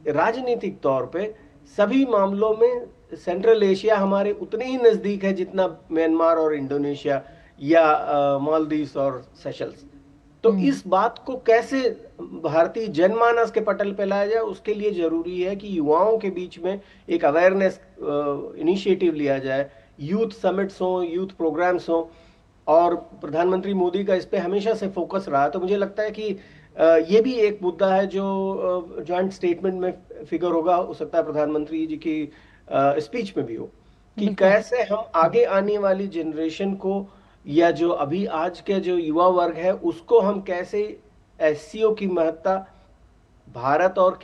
राजनीतिक तौर पे, सभी मामलों में सेंट्रल एशिया हमारे उतने ही नजदीक है जितना म्यांमार और इंडोनेशिया या मालदीव्स और सेशल्स। तो इस बात को कैसे भारतीय जनमानस के पटल पे लाया जाए, उसके लिए जरूरी है कि युवाओं के बीच में एक अवेयरनेस इनिशिएटिव लिया जाए, यूथ समिट्स हो, यूथ प्रोग्राम्स हो, और प्रधानमंत्री मोदी का इस पे हमेशा से फोकस रहा। तो मुझे लगता है कि ये भी एक मुद्दा है जो जॉइंट स्टेटमेंट में फिगर होगा, हो सकता है प्रधानमंत्री जी की स्पीच में भी हो, कि कैसे हम आगे आने वाली जनरेशन को या जो अभी आज के जो युवा वर्ग है उसको हम कैसे एससीओ की महत्ता भारत और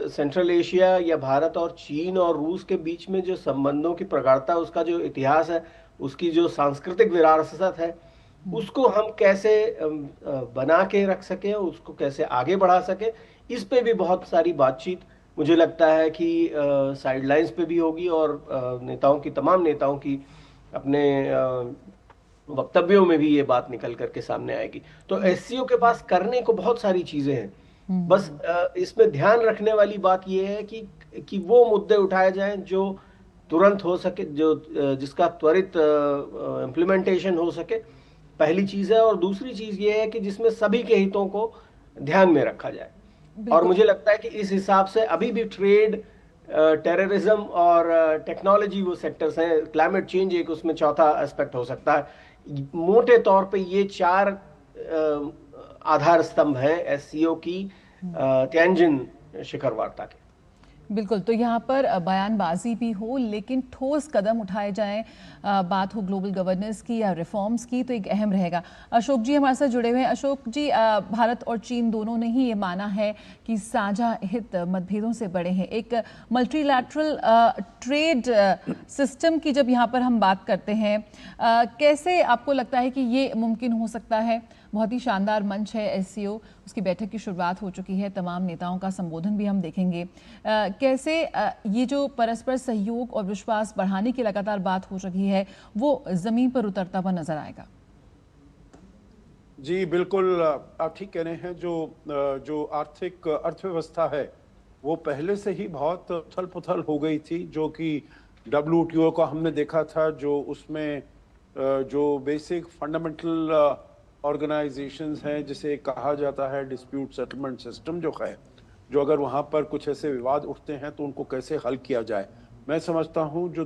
सेंट्रल एशिया या भारत और चीन और रूस के बीच में जो संबंधों की प्रगाढ़ता, उसका जो इतिहास है, उसकी जो सांस्कृतिक विरासत है, उसको हम कैसे बना के रख सकें, उसको कैसे आगे बढ़ा सकें, इस पे भी बहुत सारी बातचीत मुझे लगता है कि साइडलाइंस पे भी होगी और नेताओं की, तमाम नेताओं की अपने वक्तव्यों में भी ये बात निकल करके सामने आएगी। तो एससीओ के पास करने को बहुत सारी चीजें हैं, बस इसमें ध्यान रखने वाली बात ये है कि वो मुद्दे उठाए जाएं जो तुरंत हो सके, जो जिसका त्वरित इम्प्लीमेंटेशन हो सके, पहली चीज है। और दूसरी चीज ये है कि जिसमें सभी के हितों को ध्यान में रखा जाए। और मुझे लगता है कि इस हिसाब से अभी भी ट्रेड, टेररिज्म और टेक्नोलॉजी वो सेक्टर्स हैं, क्लाइमेट चेंज एक उसमें चौथा एस्पेक्ट हो सकता है। मोटे तौर पे ये 4 आधार स्तंभ हैं एससीओ की तियानजिन शिखर वार्ता के। बिल्कुल, तो यहाँ पर बयानबाजी भी हो लेकिन ठोस कदम उठाए जाएं, बात हो ग्लोबल गवर्नेंस की या रिफॉर्म्स की, तो एक अहम रहेगा। अशोक जी हमारे साथ जुड़े हुए हैं। अशोक जी, भारत और चीन दोनों ने ही ये माना है कि साझा हित मतभेदों से बड़े हैं। एक मल्टीलैटरल ट्रेड सिस्टम की जब यहाँ पर हम बात करते हैं, कैसे आपको लगता है कि ये मुमकिन हो सकता है? बहुत ही शानदार मंच है एससीओ, उसकी बैठक की शुरुआत हो चुकी है, तमाम नेताओं का संबोधन भी हम देखेंगे। कैसे ये जो परस्पर सहयोग और विश्वास बढ़ाने की लगातार बात हो रही है, वो जमीन पर उतरता हुआ नजर आएगा? जी बिल्कुल, आप ठीक कह रहे हैं। जो आर्थिक अर्थव्यवस्था है वो पहले से ही बहुत उथल पुथल हो गई थी, जो कि WTO को हमने देखा था, जो उसमें जो बेसिक फंडामेंटल ऑर्गेनाइजेशंस हैं, जिसे कहा जाता है डिस्प्यूट सेटलमेंट सिस्टम, जो है, जो अगर वहाँ पर कुछ ऐसे विवाद उठते हैं तो उनको कैसे हल किया जाए। मैं समझता हूँ जो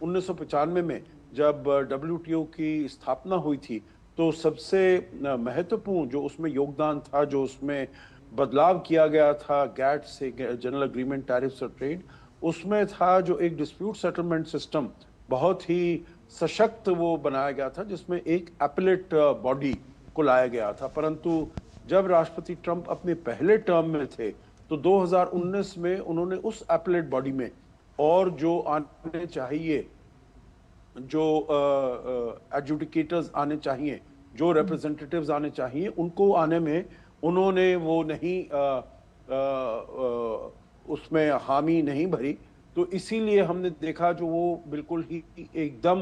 1995 में जब WTO की स्थापना हुई थी, तो सबसे महत्वपूर्ण जो उसमें योगदान था, जो उसमें बदलाव किया गया था गैट से, जनरल एग्रीमेंट टैरिफ्स और ट्रेड, उसमें था जो एक डिस्प्यूट सेटलमेंट सिस्टम बहुत ही सशक्त वो बनाया गया था, जिसमें एक एपेलेट बॉडी को लाया गया था। परंतु जब राष्ट्रपति ट्रंप अपने पहले टर्म में थे तो 2019 में उन्होंने उस एपेलेट बॉडी में और जो आने चाहिए, जो एडजुडिकेटर्स आने चाहिए, जो रिप्रेजेंटेटिव्स आने चाहिए, उनको आने में उन्होंने वो नहीं उसमें हामी नहीं भरी। तो इसीलिए हमने देखा जो वो बिल्कुल ही एकदम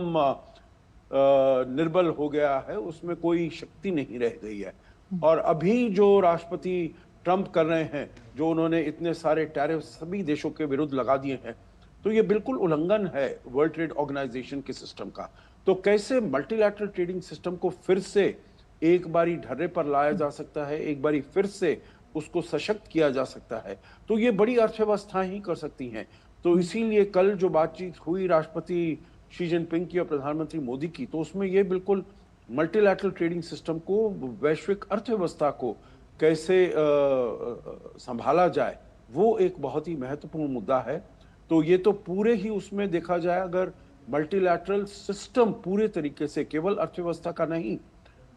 निर्बल हो गया है, उसमें कोई शक्ति नहीं रह गई है। और अभी जो राष्ट्रपति ट्रंप कर रहे हैं, जो उन्होंने इतने सारे टैरिफ सभी देशों के विरुद्ध लगा दिए हैं, तो ये बिल्कुल उल्लंघन है वर्ल्ड ट्रेड ऑर्गेनाइजेशन के सिस्टम का। तो कैसे मल्टीलैटरल ट्रेडिंग सिस्टम को फिर से एक बारी ढर्रे पर लाया जा सकता है, एक बारी फिर से उसको सशक्त किया जा सकता है, तो ये बड़ी अर्थव्यवस्था ही कर सकती हैं। तो इसीलिए कल जो बातचीत हुई राष्ट्रपति शी जिनपिंग की और प्रधानमंत्री मोदी की, तो उसमें ये बिल्कुल मल्टीलैटरल ट्रेडिंग सिस्टम को, वैश्विक अर्थव्यवस्था को कैसे संभाला जाए, वो एक बहुत ही महत्वपूर्ण मुद्दा है। तो ये तो पूरे ही उसमें देखा जाए, अगर मल्टीलैटरल सिस्टम पूरे तरीके से, केवल अर्थव्यवस्था का नहीं,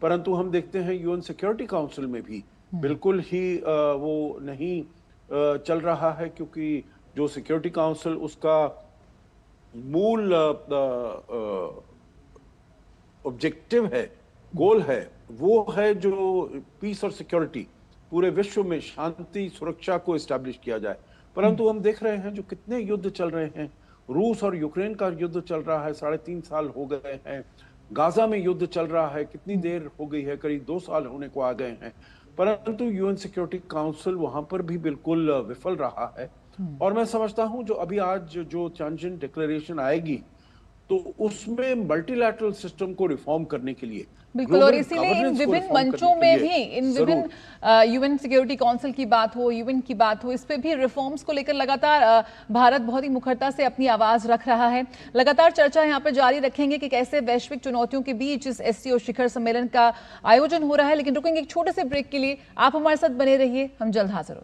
परंतु हम देखते हैं यूएन सिक्योरिटी काउंसिल में भी बिल्कुल ही वो नहीं चल रहा है, क्योंकि जो सिक्योरिटी काउंसिल उसका मूल ऑब्जेक्टिव है, गोल है, वो है जो पीस और सिक्योरिटी, पूरे विश्व में शांति सुरक्षा को एस्टैब्लिश किया जाए। परंतु हम देख रहे हैं जो कितने युद्ध चल रहे हैं, रूस और यूक्रेन का युद्ध चल रहा है, 3.5 साल हो गए हैं, गाजा में युद्ध चल रहा है, कितनी देर हो गई है, करीब 2 साल होने को आ गए हैं, परंतु यूएन सिक्योरिटी काउंसिल वहां पर भी बिल्कुल विफल रहा है। और मैं समझता हूं जो अभी आज जो तियानजिन डिक्लेरेशन आएगी, तो उसमें मल्टीलैटरल सिस्टम को रिफॉर्म करने के लिए, बिल्कुल, और इसीलिए इन विभिन्न मंचों में भी, इन विभिन्न यूएन सिक्योरिटी काउंसिल की बात हो, यूएन की बात हो, इस पे भी रिफॉर्म्स को लेकर लगातार भारत बहुत ही मुखरता से अपनी आवाज रख रहा है। लगातार चर्चा यहाँ पर जारी रखेंगे कि कैसे वैश्विक चुनौतियों के बीच इस एससीओ शिखर सम्मेलन का आयोजन हो रहा है। लेकिन रुकेंगे एक छोटे से ब्रेक के लिए, आप हमारे साथ बने रहिए, हम जल्द हाजिर होते हैं।